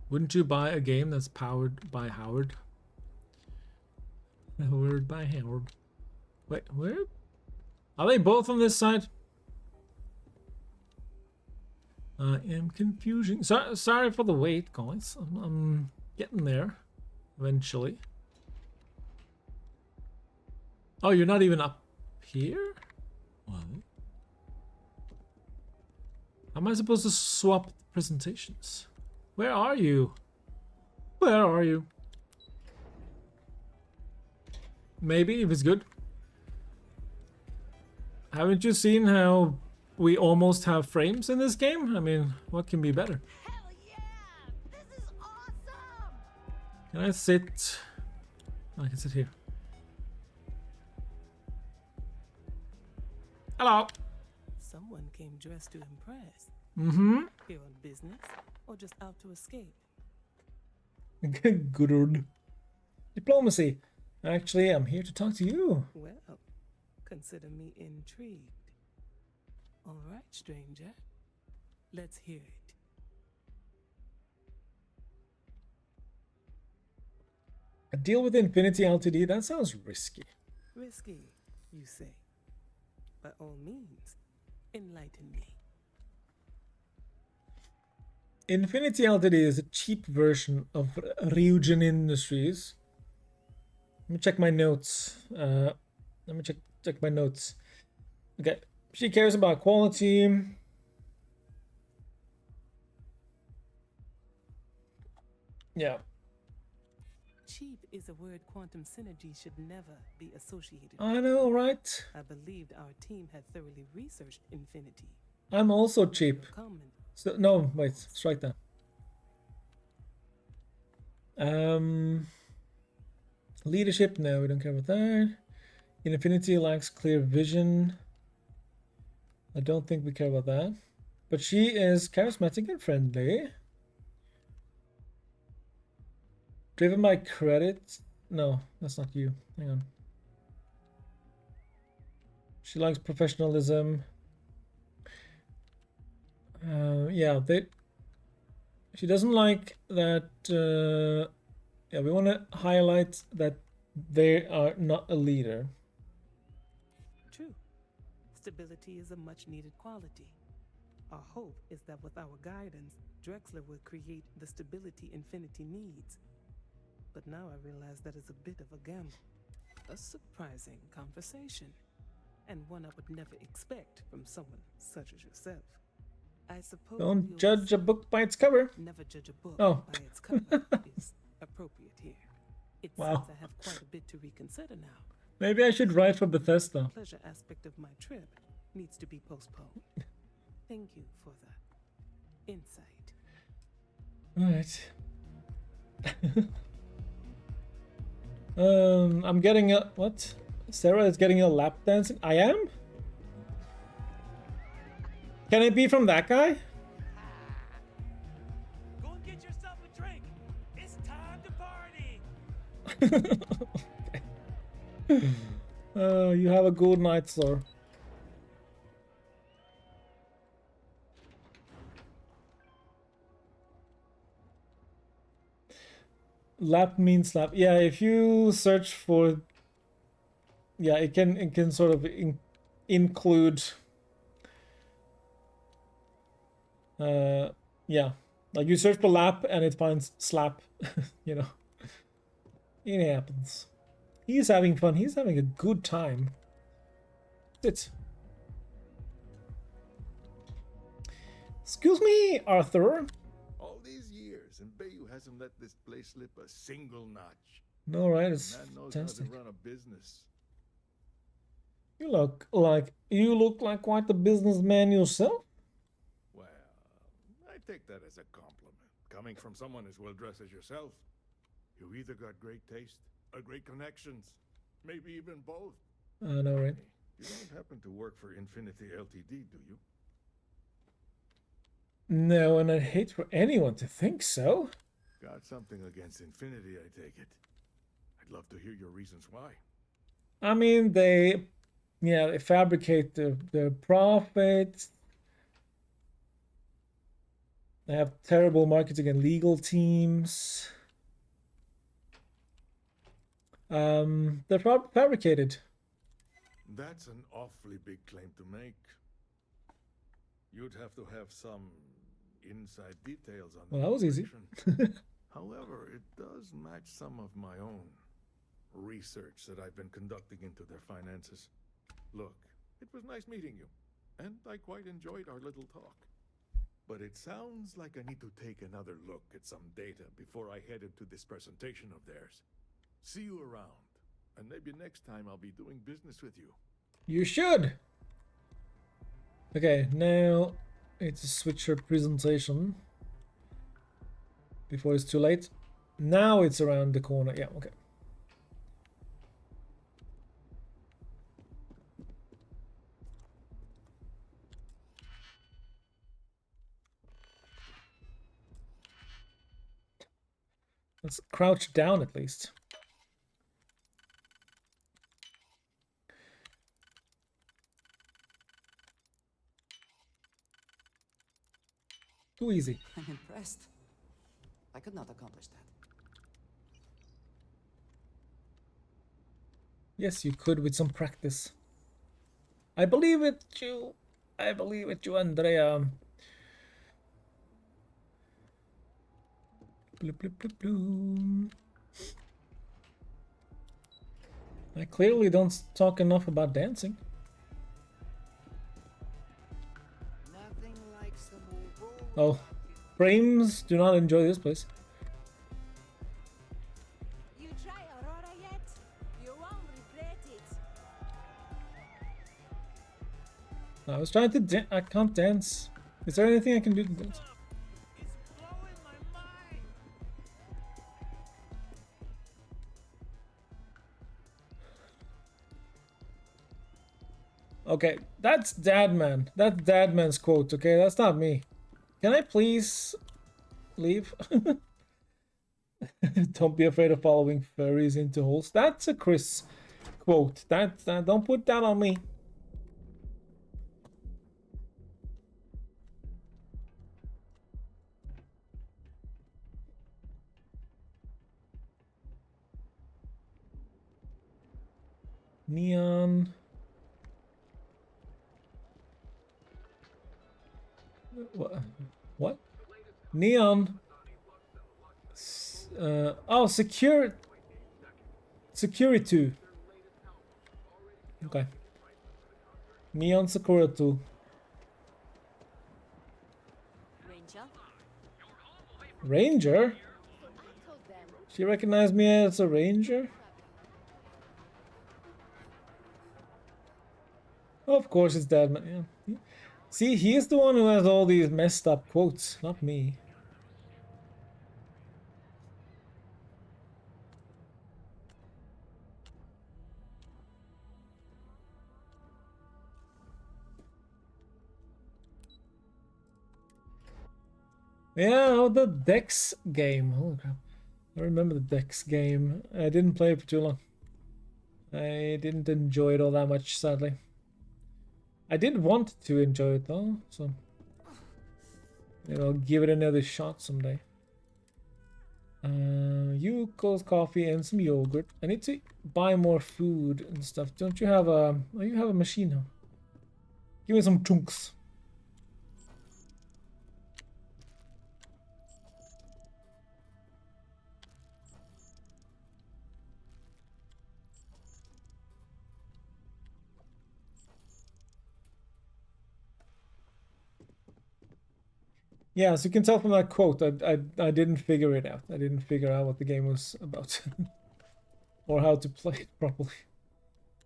Wouldn't you buy a game that's powered by Howard? Powered by Howard. Wait, where? Are they both on this side? I am confusing. Sorry for the wait, guys. I'm getting there eventually. Oh, you're not even up here? What? How am I supposed to swap presentations? Where are you? Where are you? Maybe, if it's good. Haven't you seen how we almost have frames in this game? I mean, what can be better? Hell yeah! This is awesome! Can I sit? I can sit here. Hello. Someone came dressed to impress. Mm-hmm. Here on business, or just out to escape? Good old diplomacy. Actually, I'm here to talk to you. Well, consider me intrigued. All right, stranger. Let's hear it. A deal with Infinity Ltd? That sounds risky. Risky, you say? By all means, enlighten me. Infinity Ltd is a cheap version of Ryujin Industries. Let me check my notes. Let me check my notes. Okay, she cares about quality. Yeah. Cheap is a word quantum synergy should never be associated with. I know, right? I believed our team had thoroughly researched Infinity. I'm also cheap. So, no, wait, strike that. Leadership, no, we don't care about that. Infinity lacks clear vision. I don't think we care about that. But she is charismatic and friendly. Driven by credit? No, that's not you. Hang on. She likes professionalism. Yeah, she doesn't like that. Yeah, we want to highlight that they are not a leader. True. Stability is a much needed quality. Our hope is that with our guidance, Drexler will create the stability Infinity needs. But now I realize that is a bit of a gamble. A surprising conversation. And one I would never expect from someone such as yourself. I suppose Don't judge a book by its cover. Never judge a book by its cover is appropriate here. It seems I have quite a bit to reconsider now. Maybe I should write for Bethesda. The pleasure aspect of my trip needs to be postponed. Thank you for the insight. Alright. I'm getting a... What? Sarah is getting a lap dancing? I am? Can it be from that guy? Go and get yourself a drink. It's time to party. You have a good night, sir. Lap means lap. Yeah, if you search for, yeah, it can sort of include. Yeah, like you search for lap and it finds slap. You know, it happens. He's having fun. He's having a good time. Sit. Excuse me, Arthur. All these years, and Bayou hasn't let this place slip a single notch. No, right? It's Man knows fantastic. how to run a business. You look like quite the businessman yourself. Well, I take that as a compliment. Coming from someone as well dressed as yourself, you either got great taste or great connections, maybe even both. No, right? You don't happen to work for Infinity Ltd, do you? No, and I'd hate for anyone to think so. Got something against Infinity, I take it. I'd love to hear your reasons why. I mean, they fabricate their profits. They have terrible marketing and legal teams. They're fabricated. That's an awfully big claim to make. You'd have to have some inside details on the Well, that was easy. However, it does match some of my own research that I've been conducting into their finances. Look, it was nice meeting you, and I quite enjoyed our little talk. But it sounds like I need to take another look at some data before I head into this presentation of theirs. See you around, and maybe next time I'll be doing business with you. You should. Okay, now it's a switcher presentation before it's too late. Now it's around the corner. Yeah, okay. Let's crouch down at least. Too easy. I'm impressed. I could not accomplish that. Yes, you could with some practice. I believe it, you. I believe it, you, Andrea. Bloop, bloop, bloop, bloop. I clearly don't talk enough about dancing. Oh, frames do not enjoy this place. You try Aurora yet? You won't regret it. I was trying to I can't dance. Is there anything I can do to dance? Okay, that's Dadman. That's Dadman's quote, okay? That's not me. Can I please leave? Don't be afraid of following furries into holes. That's a Chris quote. Don't put that on me. Neon. What? Neon. Oh, security. Okay. Neon Sakura 2. Ranger? She recognized me as a ranger? Of course it's Dadman, yeah. See, he's the one who has all these messed up quotes, not me. Yeah, oh, the Dex game. Holy crap. I remember the Dex game. I didn't play it for too long. I didn't enjoy it all that much, sadly. I did want to enjoy it though, so maybe I'll give it another shot someday. Yuko's coffee and some yogurt. I need to buy more food and stuff. Don't you have a... Oh, you have a machine now. Give me some chunks. Yeah, so you can tell from that quote, I didn't figure it out. I didn't figure out what the game was about. Or how to play it properly.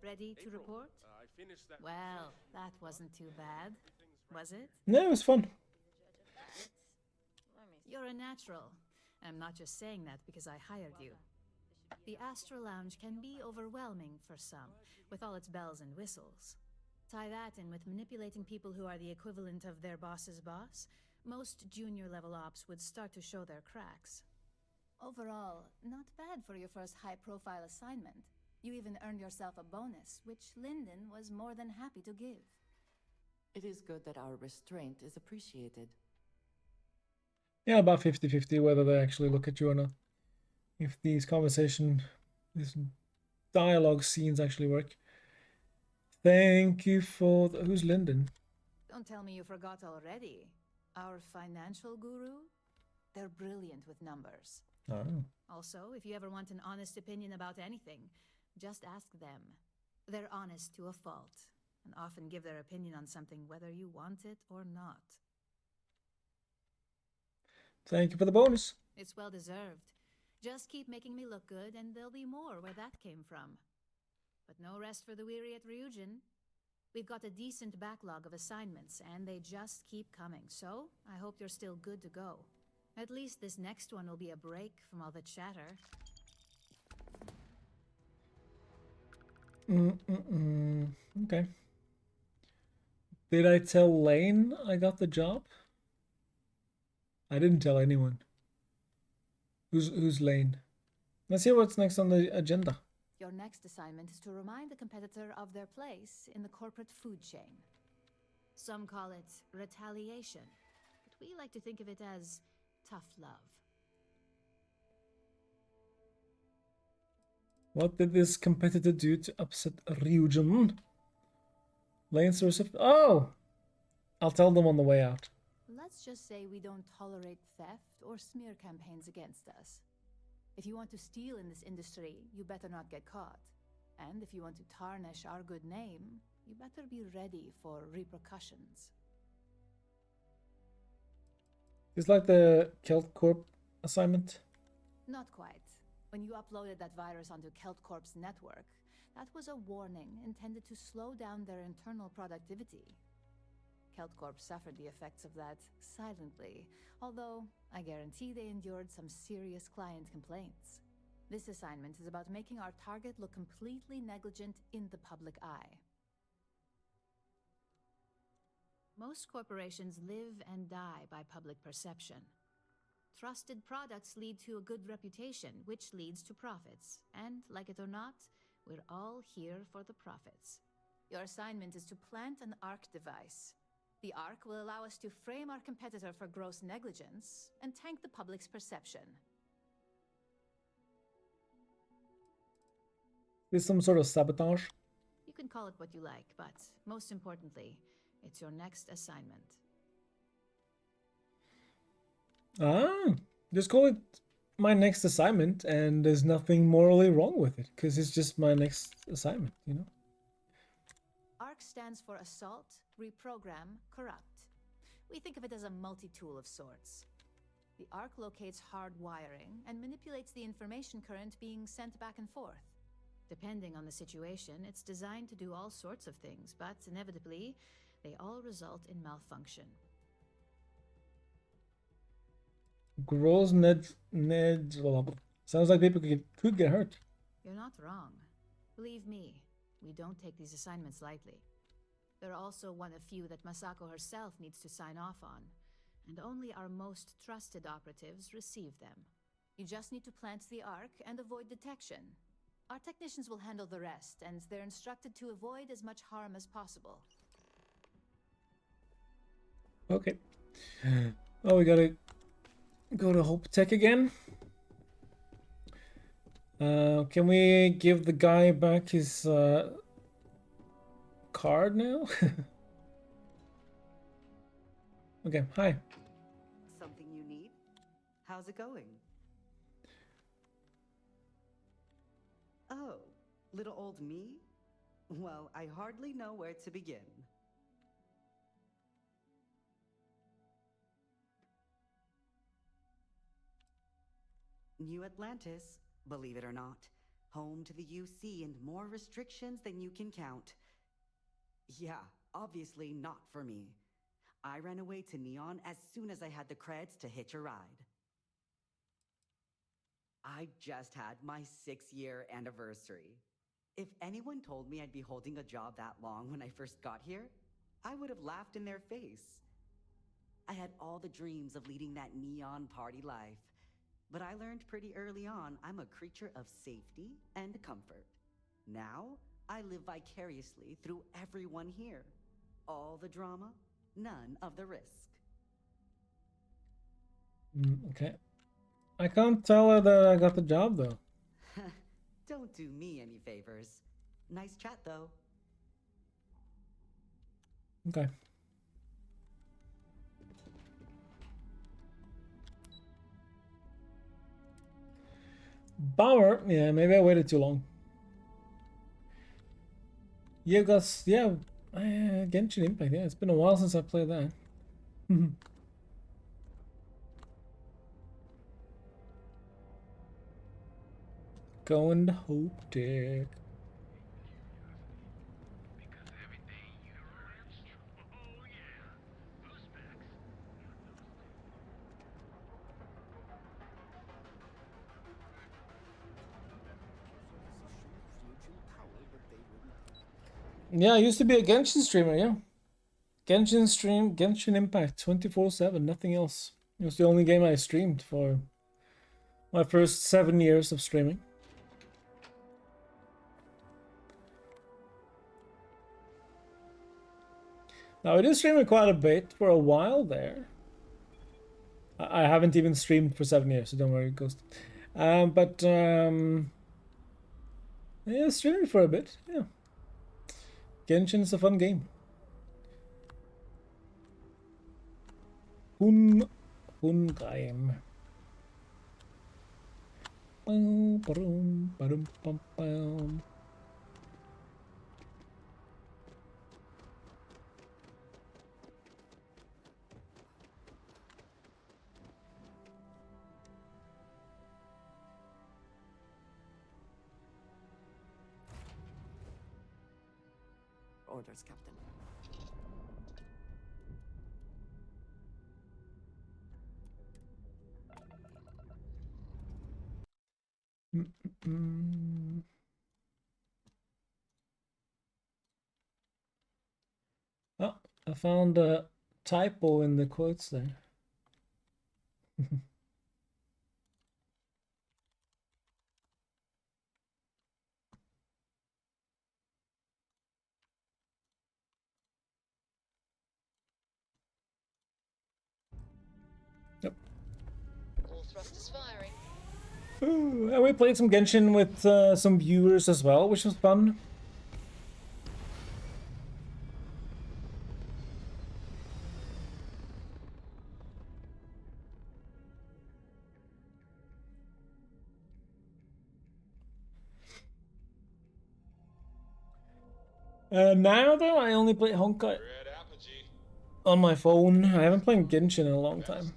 Ready to report? Well, that wasn't too bad, was it? No, it was fun. You're a natural. I'm not just saying that because I hired you. The Astral Lounge can be overwhelming for some, with all its bells and whistles. Tie that in with manipulating people who are the equivalent of their boss's boss, most junior level ops would start to show their cracks. Overall, not bad for your first high-profile assignment. You even earned yourself a bonus, which Lyndon was more than happy to give. It is good that our restraint is appreciated. Yeah, about 50-50 whether they actually look at you or not. If these dialogue scenes actually work. Thank you for... Who's Lyndon? Don't tell me you forgot already. Our financial guru? They're brilliant with numbers. Oh. Also, if you ever want an honest opinion about anything, just ask them. They're honest to a fault, and often give their opinion on something whether you want it or not. Thank you for the bonus. It's well deserved. Just keep making me look good, and there'll be more where that came from. But no rest for the weary at Ryujin. We've got a decent backlog of assignments, and they just keep coming, so I hope you're still good to go. At least this next one will be a break from all the chatter. Okay. Did I tell Lane I got the job? I didn't tell anyone. Who's Lane? Let's hear what's next on the agenda. Your next assignment is to remind the competitor of their place in the corporate food chain. Some call it retaliation, but we like to think of it as tough love. What did this competitor do to upset Ryujin? Lane's recipient. Oh! I'll tell them on the way out. Let's just say we don't tolerate theft or smear campaigns against us. If you want to steal in this industry, you better not get caught. And if you want to tarnish our good name, you better be ready for repercussions. It's like the Kelt Corp assignment. Not quite. When you uploaded that virus onto KeltCorp's network, that was a warning intended to slow down their internal productivity. KeltCorp suffered the effects of that silently, although I guarantee they endured some serious client complaints. This assignment is about making our target look completely negligent in the public eye. Most corporations live and die by public perception. Trusted products lead to a good reputation, which leads to profits. And, like it or not, we're all here for the profits. Your assignment is to plant an ARC device. The ARC will allow us to frame our competitor for gross negligence and tank the public's perception. Is some sort of sabotage? You can call it what you like, but most importantly, it's your next assignment. Just call it my next assignment, and there's nothing morally wrong with it, because it's just my next assignment, you know? ARC stands for Assault, Reprogram, Corrupt. We think of it as a multi-tool of sorts. The ARC locates hard wiring and manipulates the information current being sent back and forth. Depending on the situation, it's designed to do all sorts of things, but inevitably, they all result in malfunction. Gross sounds like people could get hurt. You're not wrong. Believe me, we don't take these assignments lightly. They're also one of few that Masako herself needs to sign off on, and only our most trusted operatives receive them. You just need to plant the ARC and avoid detection. Our technicians will handle the rest, and they're instructed to avoid as much harm as possible. Okay. Oh, we gotta go to Hope Tech again. Can we give the guy back his card now? Okay, hi. Something you need? How's it going? Oh, little old me? Well, I hardly know where to begin. New Atlantis, believe it or not, home to the UC and more restrictions than you can count. Yeah, obviously not for me. I ran away to Neon as soon as I had the creds to hitch a ride. I just had my 6-year anniversary. If anyone told me I'd be holding a job that long when I first got here, I would have laughed in their face. I had all the dreams of leading that Neon party life. But I learned pretty early on I'm a creature of safety and comfort. Now, I live vicariously through everyone here. All the drama, none of the risk. Okay. I can't tell her that I got the job, though. Don't do me any favors. Nice chat, though. Okay. Bummer. Yeah, maybe I waited too long. Yeah, Genshin Impact. Yeah, it's been a while since I played that. Going to Hope Deck. Yeah, I used to be a Genshin streamer, yeah. Genshin Impact 24/7, nothing else. It was the only game I streamed for my first 7 years of streaming. Now, I did stream it quite a bit for a while there. I haven't even streamed for 7 years, so don't worry, Ghost. Yeah, streaming for a bit, yeah. Genshin is a fun game. Fun game. Orders, Captain. Oh, I found a typo in the quotes there. Yep. All thrusters firing. Ooh, and we played some Genshin with some viewers as well, which was fun. Now though, I only play Honkai on my phone. I haven't played Genshin in a long time,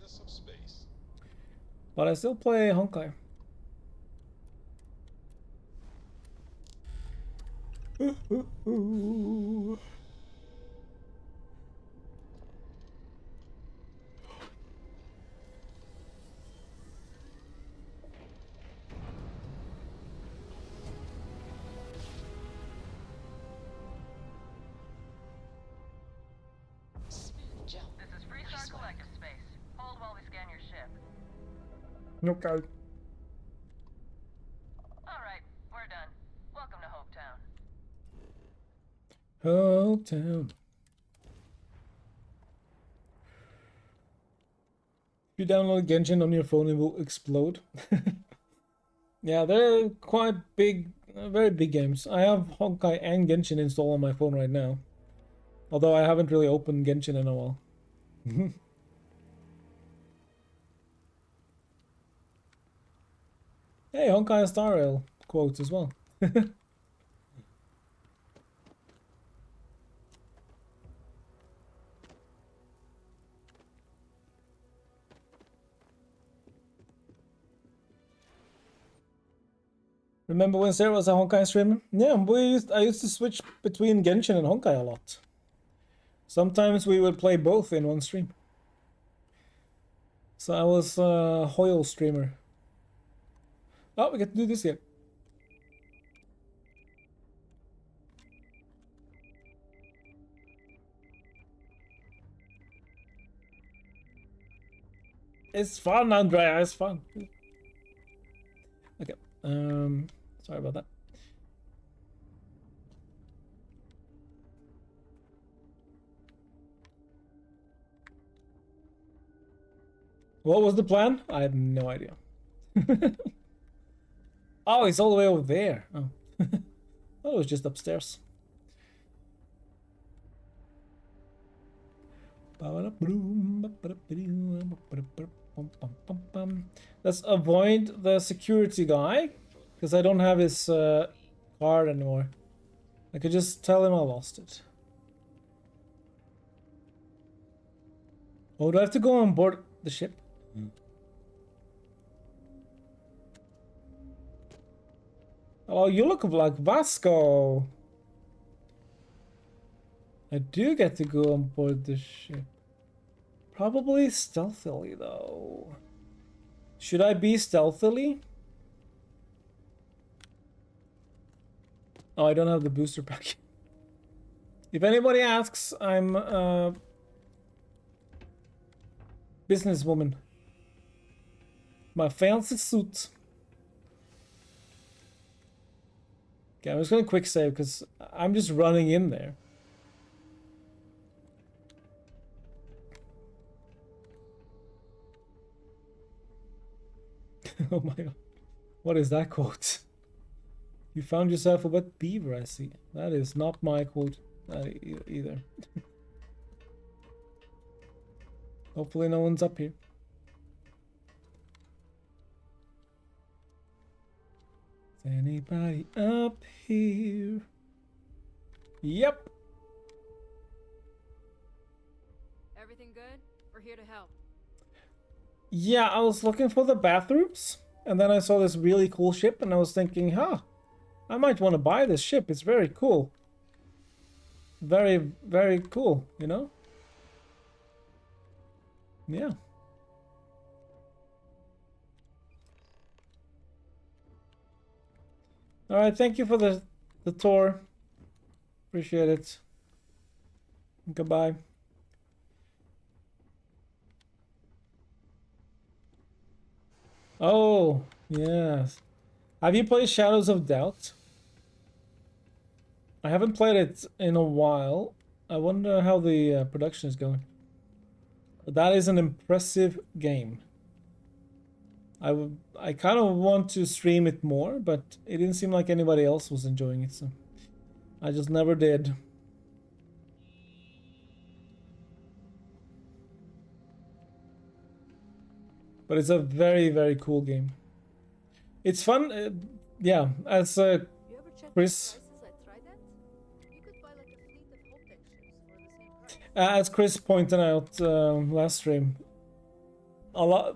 but I still play Honkai. Okay. Alright, we're done. Welcome to Hopetown. Hopetown. If you download Genshin on your phone, it will explode. Yeah, they're quite big, very big games. I have Honkai and Genshin installed on my phone right now. Although I haven't really opened Genshin in a while. Hey, Honkai Star Rail quotes as well. Remember when Sarah was a Honkai streamer? Yeah, I used to switch between Genshin and Honkai a lot. Sometimes we would play both in one stream. So I was a Hoyle streamer. Oh, we get to do this here. It's fun, Andrea, it's fun. Okay. Sorry about that. What was the plan? I have no idea. Oh, it's all the way over there. Oh, oh, it was just upstairs. Let's avoid the security guy, because I don't have his card anymore. I could just tell him I lost it. Oh, do I have to go on board the ship? Oh, you look like Vasco. I do get to go on board the ship. Probably stealthily, though. Should I be stealthily? Oh, I don't have the booster pack. If anybody asks, I'm a businesswoman. My fancy suit. Okay, I'm just gonna quick save because I'm just running in there. Oh my god. What is that quote? You found yourself a wet beaver, I see. That is not my quote either. Hopefully no one's up here. Is anybody up here? Yep. Everything good? We're here to help. Yeah, I was looking for the bathrooms, and then I saw this really cool ship, and I was thinking, huh, I might want to buy this ship. It's very cool. Very, very cool, you know? Yeah. Alright, thank you for the tour. Appreciate it. Goodbye. Oh, yes. Have you played Shadows of Doubt? I haven't played it in a while. I wonder how the production is going. That is an impressive game. I kind of want to stream it more, but it didn't seem like anybody else was enjoying it, so I just never did. But it's a very, very cool game. It's fun, yeah, as Chris... As Chris pointed out last stream, a lot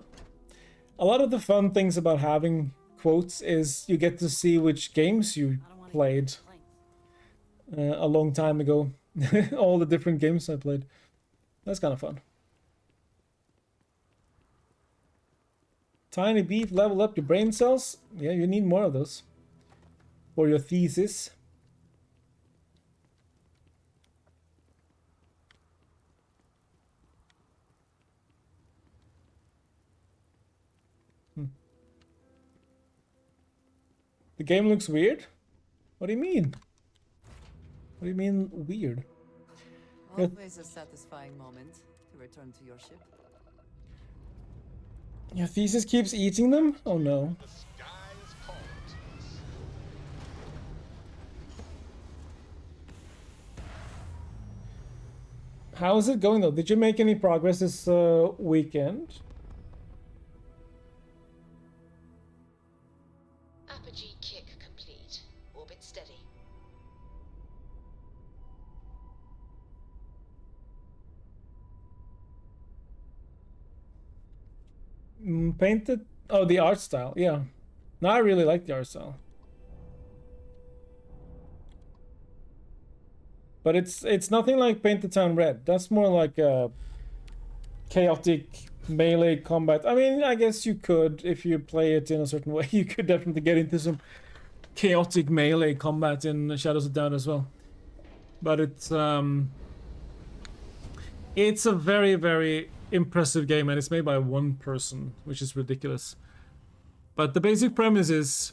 of the fun things about having quotes is you get to see which games you played a long time ago. All the different games I played. That's kind of fun. Tiny beef, level up your brain cells. Yeah, you need more of those for your thesis. The game looks weird? What do you mean? What do you mean weird? Always a satisfying moment to return to your ship. Your thesis keeps eating them? Oh no. How is it going though? Did you make any progress this weekend? Apogee kick complete. Orbit steady. Painted? Oh, the art style. Yeah. No, I really like the art style. But it's nothing like Paint the Town Red. That's more like a chaotic melee combat. I mean, I guess you could, if you play it in a certain way, you could definitely get into some chaotic melee combat in Shadows of Doubt as well. But it's a very, very impressive game, and it's made by one person, which is ridiculous. But the basic premise is...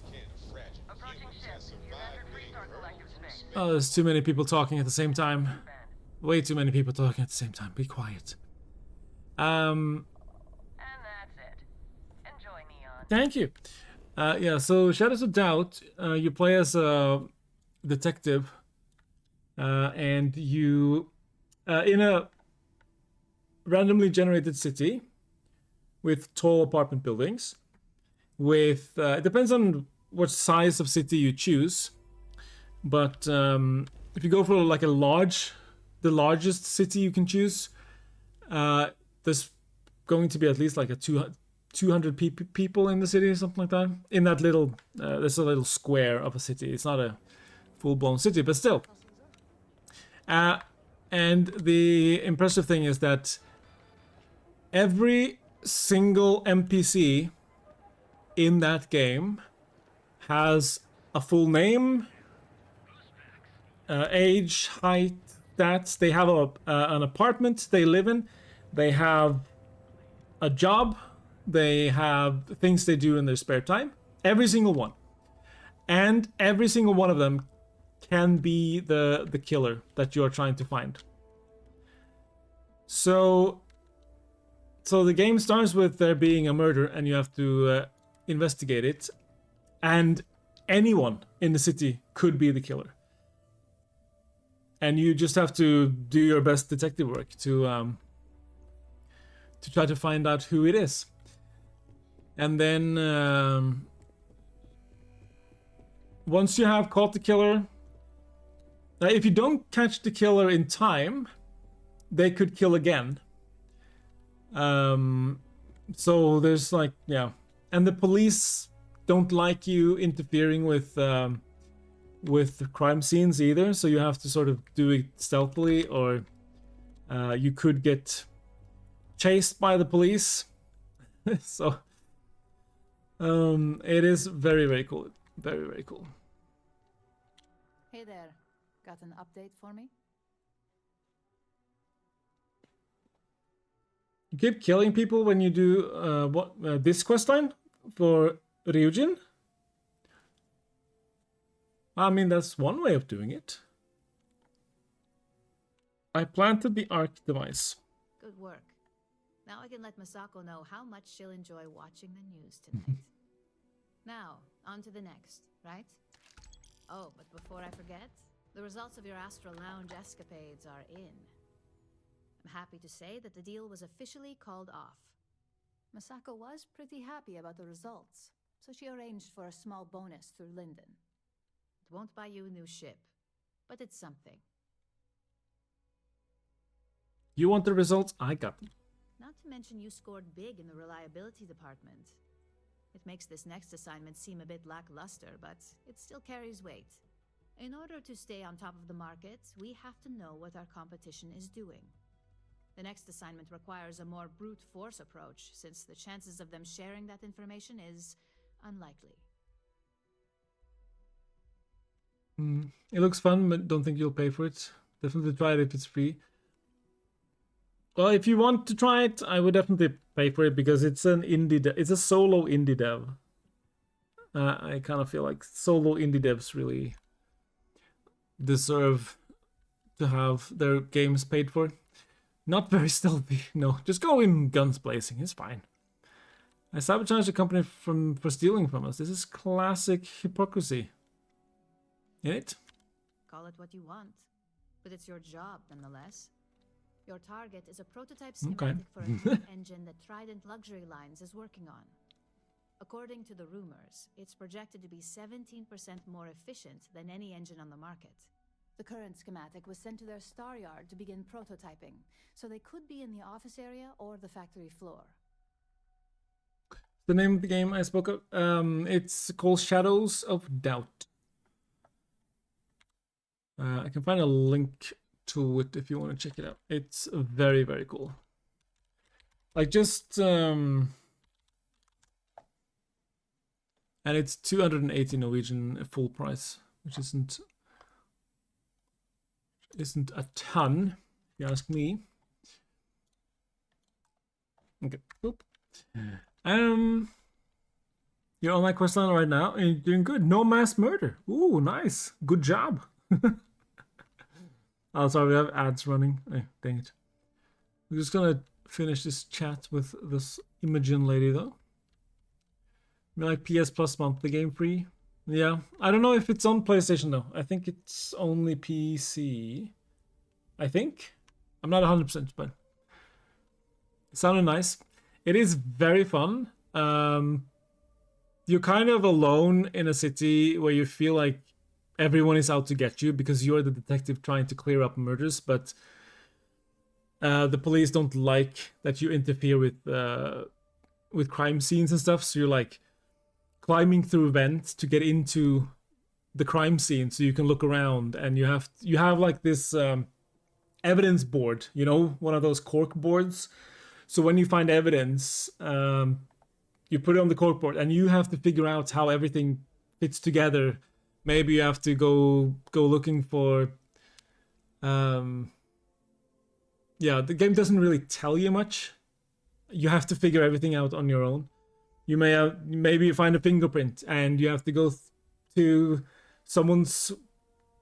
Oh, there's too many people talking at the same time. Way too many people talking at the same time. Be quiet. And that's it. Enjoy, Neon. Thank you. Yeah, so Shadows of Doubt, you play as a detective, and you, in a randomly generated city with tall apartment buildings, with, it depends on what size of city you choose, but if you go for like the largest city you can choose, there's going to be at least like a 200 people in the city or something like that. In that little, there's a little square of a city. It's not a full-blown city, but still. And the impressive thing is that every single NPC in that game has a full name, age, height, stats. They have an apartment they live in. They have a job. They have things they do in their spare time. Every single one. And every single one of them can be the killer that you are trying to find. So the game starts with there being a murder and you have to investigate it. And anyone in the city could be the killer. And you just have to do your best detective work to try to find out who it is. And then once you have caught the killer, if you don't catch the killer in time, they could kill again. So there's like, yeah. And the police don't like you interfering with crime scenes either, so you have to sort of do it stealthily, or you could get chased by the police. So it is very, very cool. Very, very cool. Hey there. Got an update for me? You keep killing people when you do this questline for Ryujin? I mean, that's one way of doing it. I planted the ARC device. Good work. Now I can let Masako know how much she'll enjoy watching the news tonight. Now, on to the next, right? Oh, but before I forget, the results of your Astral Lounge escapades are in. I'm happy to say that the deal was officially called off. Masako was pretty happy about the results, so she arranged for a small bonus through Linden. It won't buy you a new ship, but it's something. You want the results? I got them. Not to mention you scored big in the reliability department. It makes this next assignment seem a bit lackluster, but it still carries weight. In order to stay on top of the market, we have to know what our competition is doing. The next assignment requires a more brute force approach, since the chances of them sharing that information is unlikely. It looks fun, but don't think you'll pay for it. Definitely try it if it's free. Well, if you want to try it, I would definitely pay for it because it's an indie. It's a solo indie dev. I kind of feel like solo indie devs really deserve to have their games paid for. Not very stealthy. No, just go in guns blazing. It's fine. I sabotaged the company for stealing from us. This is classic hypocrisy. In it? Call it what you want, but it's your job nonetheless. Your target is a prototype schematic for a new engine that Trident Luxury Lines is working on. According to the rumors, it's projected to be 17% more efficient than any engine on the market. The current schematic was sent to their star yard to begin prototyping, so they could be in the office area or the factory floor. The name of the game I spoke of, it's called Shadows of Doubt. I can find a link to it if you want to check it out. It's very, very cool. Like just and it's 280 Norwegian full price, which isn't a ton, if you ask me. Okay. Oop. You're on that questline right now, and you're doing good. No mass murder. Ooh, nice. Good job. Oh, sorry, we have ads running. Hey, dang it. We're just gonna finish this chat with this Imogen lady, though. You like PS Plus monthly game free? Yeah. I don't know if it's on PlayStation, though. I think it's only PC. I think. I'm not 100%, but it sounded nice. It is very fun. You're kind of alone in a city where you feel like everyone is out to get you because you're the detective trying to clear up murders, but the police don't like that you interfere with crime scenes and stuff. So you're like climbing through vents to get into the crime scene so you can look around, and you have like this evidence board, you know, one of those cork boards. So when you find evidence, you put it on the cork board, and you have to figure out how everything fits together. Maybe you have to go looking for. Yeah, the game doesn't really tell you much. You have to figure everything out on your own. Maybe you find a fingerprint, and you have to go to someone's.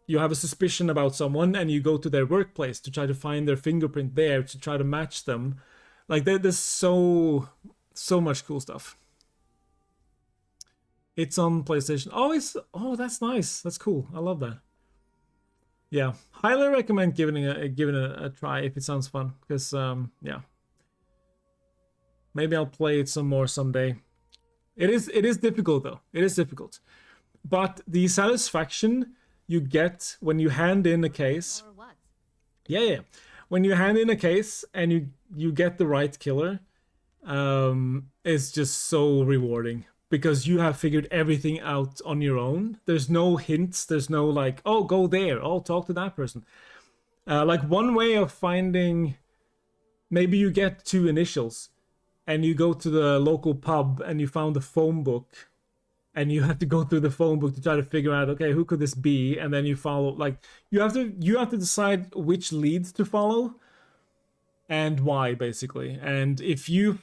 You have a suspicion about someone, and you go to their workplace to try to find their fingerprint there to try to match them. Like there's so much cool stuff. It's on PlayStation. Oh, that's nice. That's cool. I love that. Yeah, highly recommend giving it a try if it sounds fun. Because yeah, maybe I'll play it some more someday. It is difficult though. It is difficult, but the satisfaction you get when you hand in a case. Or what? Yeah. When you hand in a case and you get the right killer, it's just so rewarding. Because you have figured everything out on your own. There's no hints. There's no like, oh, go there. Oh, talk to that person. Like one way of finding, maybe you get 2 initials and you go to the local pub and you found a phone book and you have to go through the phone book to try to figure out, okay, who could this be? And then you follow, like, you have to decide which leads to follow and why, basically. And if you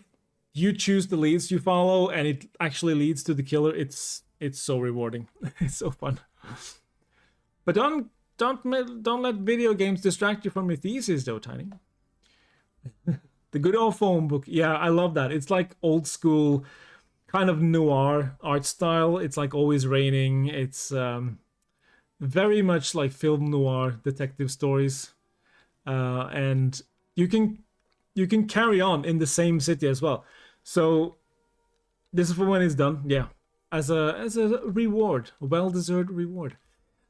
choose the leads you follow and it actually leads to the killer, it's so rewarding. It's so fun. But don't let video games distract you from your thesis though, Tiny. The good old phone book. Yeah, I love that. It's like old school kind of noir art style. It's like Always Raining. It's very much like film noir detective stories. And you can carry on in the same city as well. So this is for when it's done, yeah. As a reward, a well-deserved reward.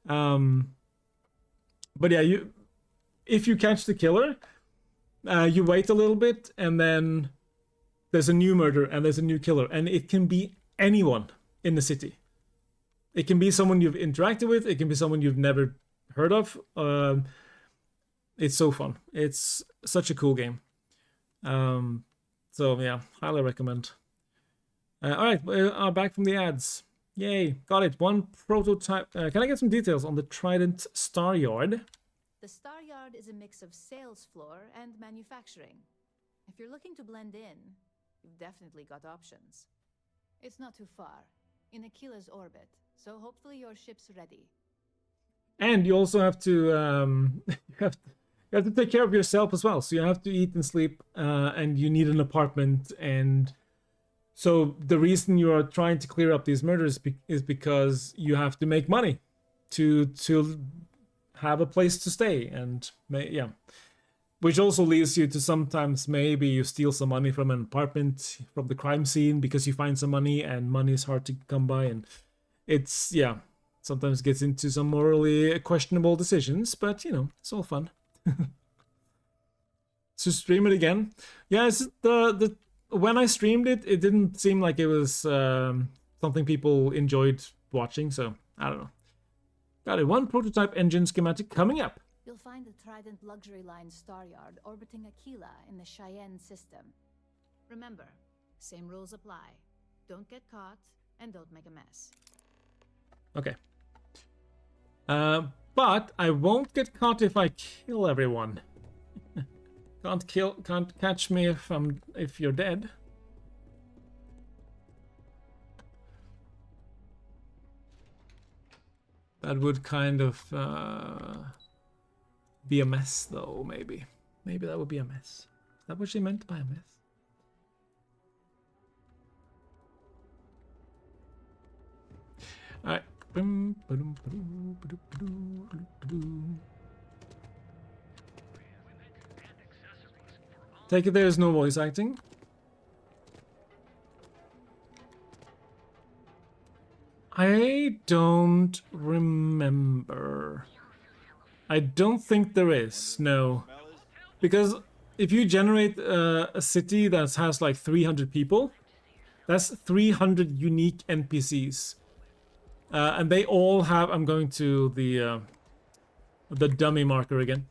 But yeah, if you catch the killer, you wait a little bit, and then there's a new murder and there's a new killer, and it can be anyone in the city. It can be someone you've interacted with. It can be someone you've never heard of. It's so fun. It's such a cool game. So yeah, highly recommend. All right, back from the ads. Yay, got it. One prototype. Can I get some details on the Trident Star Yard? The Star Yard is a mix of sales floor and manufacturing. If you're looking to blend in, you've definitely got options. It's not too far, in Akila's orbit, so hopefully your ship's ready. And you also have to you have to take care of yourself as well. So you have to eat and sleep, and you need an apartment. And so the reason you are trying to clear up these murders is because you have to make money to have a place to stay. And yeah, which also leads you to sometimes maybe you steal some money from an apartment from the crime scene because you find some money, and money is hard to come by. And it's, yeah, sometimes gets into some morally questionable decisions, but you know, it's all fun. To stream it again, yeah. It's the when I streamed it, it didn't seem like it was something people enjoyed watching. So I don't know. Got it. One prototype engine schematic coming up. You'll find the Trident Luxury Line Star Yard orbiting Aquila in the Cheyenne system. Remember, same rules apply. Don't get caught and don't make a mess. Okay. But I won't get caught if I kill everyone. Can't catch me if you're dead. That would kind of be a mess, though, maybe. Maybe that would be a mess. Is that what she meant by a mess? Alright. Take it there's no voice acting. I don't remember. I don't think there is, no. Because if you generate a city that has like 300 people, that's 300 unique NPCs. And they all have, I'm going to the dummy marker again.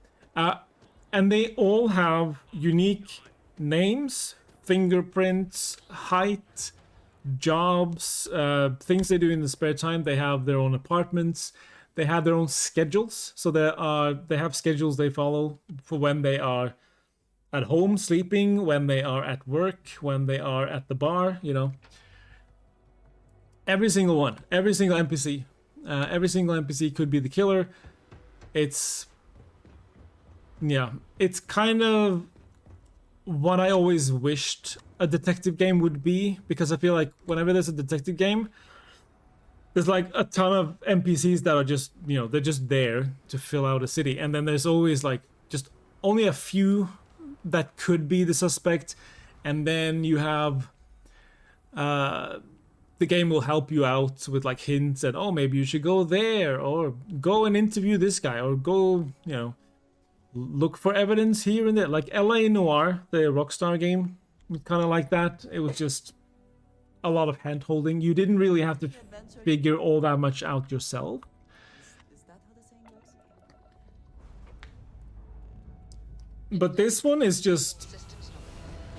And they all have unique names, fingerprints, height, jobs, things they do in the spare time. They have their own apartments. They have their own schedules. So they have schedules they follow for when they are at home sleeping, when they are at work, when they are at the bar, you know. Every single one, every single NPC. Every single NPC could be the killer. It's kind of what I always wished a detective game would be, because I feel like whenever there's a detective game, there's like a ton of NPCs that are just, you know, they're just there to fill out a city. And then there's always like just only a few that could be the suspect. And then you have, the game will help you out with like hints and, oh, maybe you should go there, or go and interview this guy, or go, you know, look for evidence here and there. Like LA Noire, the Rockstar game, kind of like that. It was just a lot of hand holding. You didn't really have to figure all that much out yourself. But this one is just,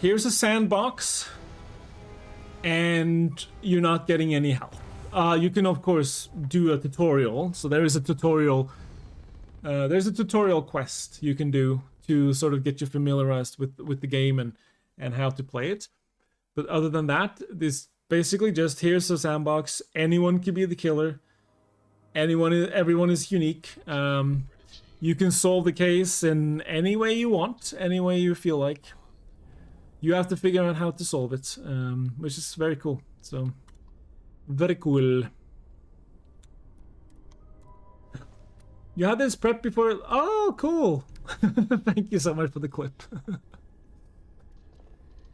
here's a sandbox and you're not getting any help. You can of course do a tutorial. So there is a tutorial. There's a tutorial quest you can do to sort of get you familiarized with the game and how to play it. But other than that, this basically just, here's a sandbox. Anyone can be the killer. Everyone is unique. You can solve the case in any way you want, any way you feel like. You have to figure out how to solve it, which is very cool. So, very cool. You had this prep before? Oh, cool. Thank you so much for the clip.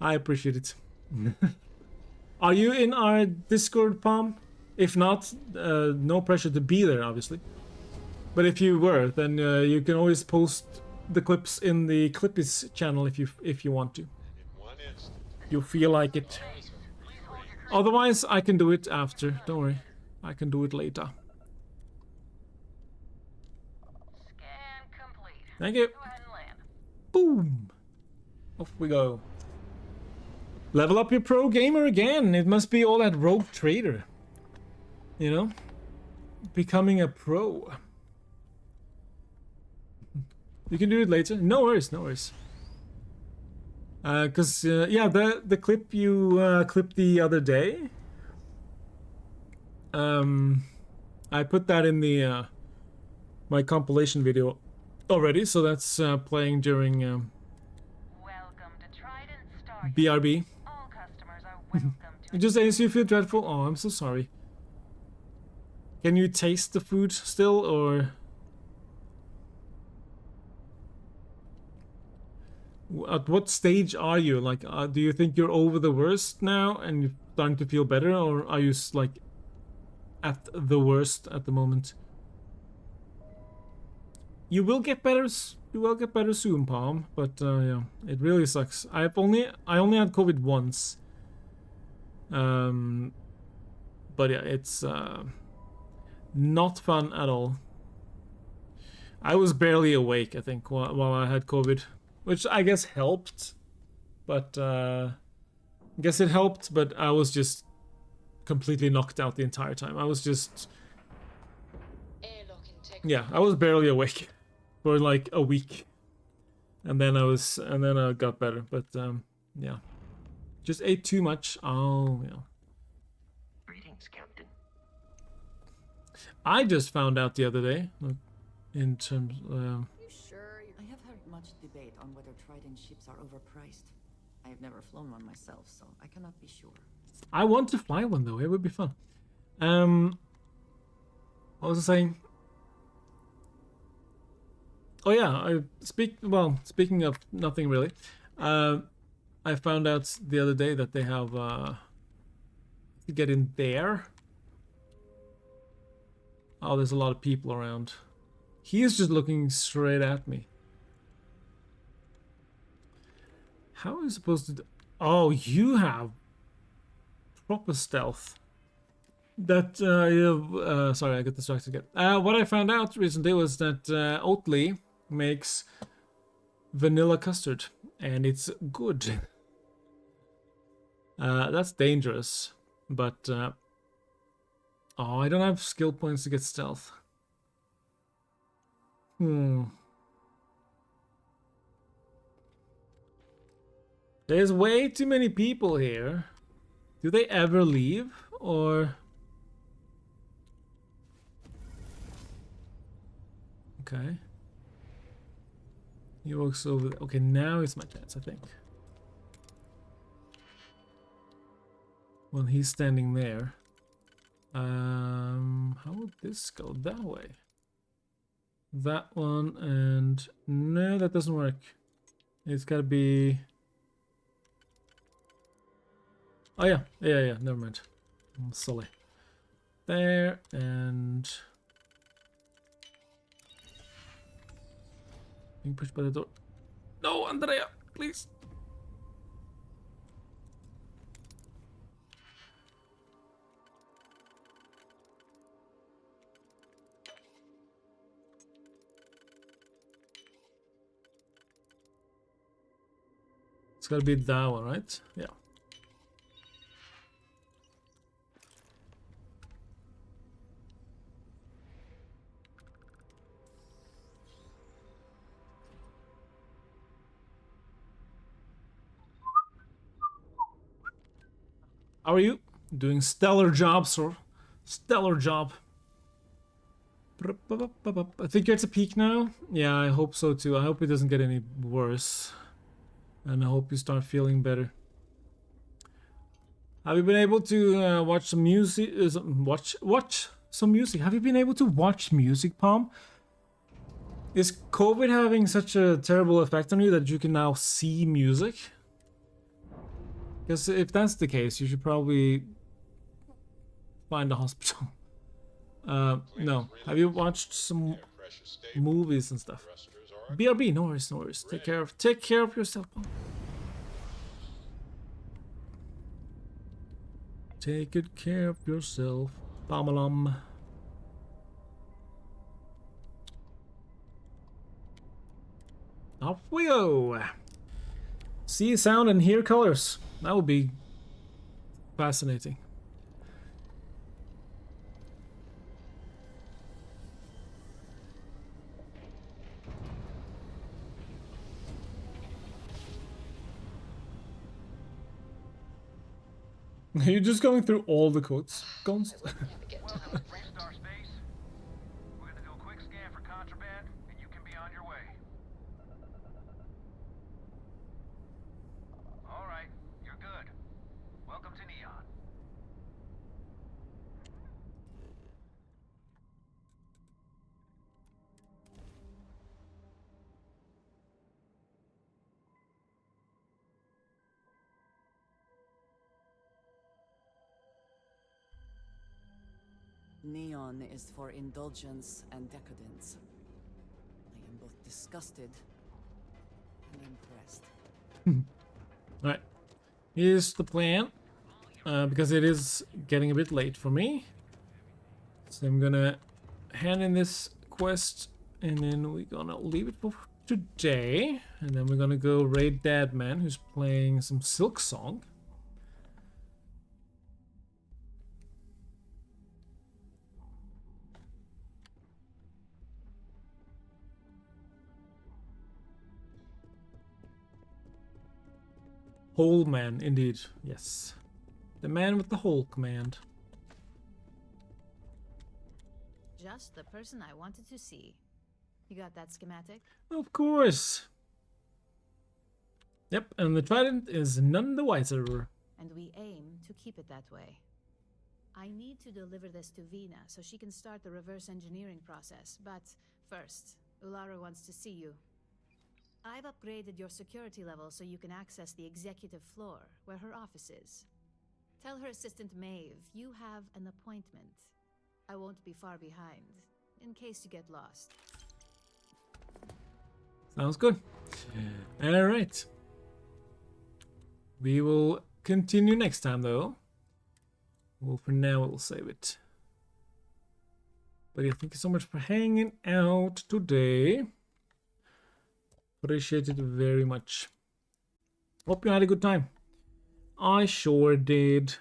I appreciate it. Are you in our Discord, Palm? If not, no pressure to be there, obviously. But if you were, then you can always post the clips in the Clippies channel if you want to. You feel like it. Otherwise, I can do it after. Don't worry, I can do it later. Thank you. Boom. Off we go. Level up your pro gamer again. It must be all that rogue trader. You know? Becoming a pro. You can do it later. No worries, no worries. Cause yeah, the clip you clipped the other day. I put that in the my compilation video already, so that's playing during BRB. It just makes you feel dreadful. Oh, I'm so sorry. Can you taste the food still, or at what stage are you? Like, do you think you're over the worst now and you're starting to feel better, or are you like at the worst at the moment? You will get better. You will get better soon, Palm. But yeah, it really sucks. I only had COVID once. But yeah, it's not fun at all. I was barely awake, I think, while I had COVID, which I guess helped. But I guess it helped, but I was just completely knocked out the entire time. I was just, yeah, I was barely awake for like a week, and then I got better. But yeah, just ate too much. Oh yeah. Greetings, Captain. I just found out the other day, in terms. You sure? I have heard much debate on whether Trident ships are overpriced. I have never flown one myself, so I cannot be sure. I want to fly one though. It would be fun. What was I saying? Oh yeah, speaking of nothing really, I found out the other day that they have to get in there. Oh, there's a lot of people around. He is just looking straight at me. How are you supposed to? Oh, you have proper stealth. That sorry, I got distracted again. What I found out recently was that Oatly makes vanilla custard, and it's good. That's dangerous, but oh, I don't have skill points to get stealth. There's way too many people here. Do they ever leave, or? Okay. He walks over. Okay, now it's my chance, I think. Well, he's standing there. How would this go? That way. That one, and no, that doesn't work. It's gotta be. Oh yeah, yeah. Never mind. I'm silly. There and. Being pushed by the door. No, Andrea, please. It's gotta be that one, right? Yeah. How are you? Doing stellar job, sir. Stellar job. I think you're at a peak now. Yeah, I hope so too. I hope it doesn't get any worse. And I hope you start feeling better. Have you been able to watch some music? Watch some music. Have you been able to watch music, Palm? Is COVID having such a terrible effect on you that you can now see music? Because if that's the case, you should probably find a hospital. No. Have you watched some movies and stuff? BRB, no worries, no worries. Take care of yourself, Paul. Take good care of yourself, Bamalam. Off we go. See sound and hear colors. That would be fascinating. You're just going through all the quotes. We're gonna do a quick scan for contraband, and you can be on your way. All right, you're good. Welcome to Neon. Neon is for indulgence and decadence. I am both disgusted and impressed. Alright. Here's the plan. Because it is getting a bit late for me. So I'm gonna hand in this quest and then we're gonna leave it for today. And then we're gonna go raid Dadman, who's playing some Silk Song. Whole man, indeed. Yes. The man with the whole command. just the person I wanted to see. You got that schematic? Of course. Yep, and the trident is none the wiser. And we aim to keep it that way. I need to deliver this to Vina so she can start the reverse engineering process. But first, Ulara wants to see you. I've upgraded your security level so you can access the executive floor, where her office is. Tell her assistant Maeve you have an appointment. I won't be far behind, in case you get lost. Sounds good. Alright. We will continue next time, though. Well, for now, we'll save it. But yeah, thank you so much for hanging out today. Appreciate it very much. Hope you had a good time. I sure did.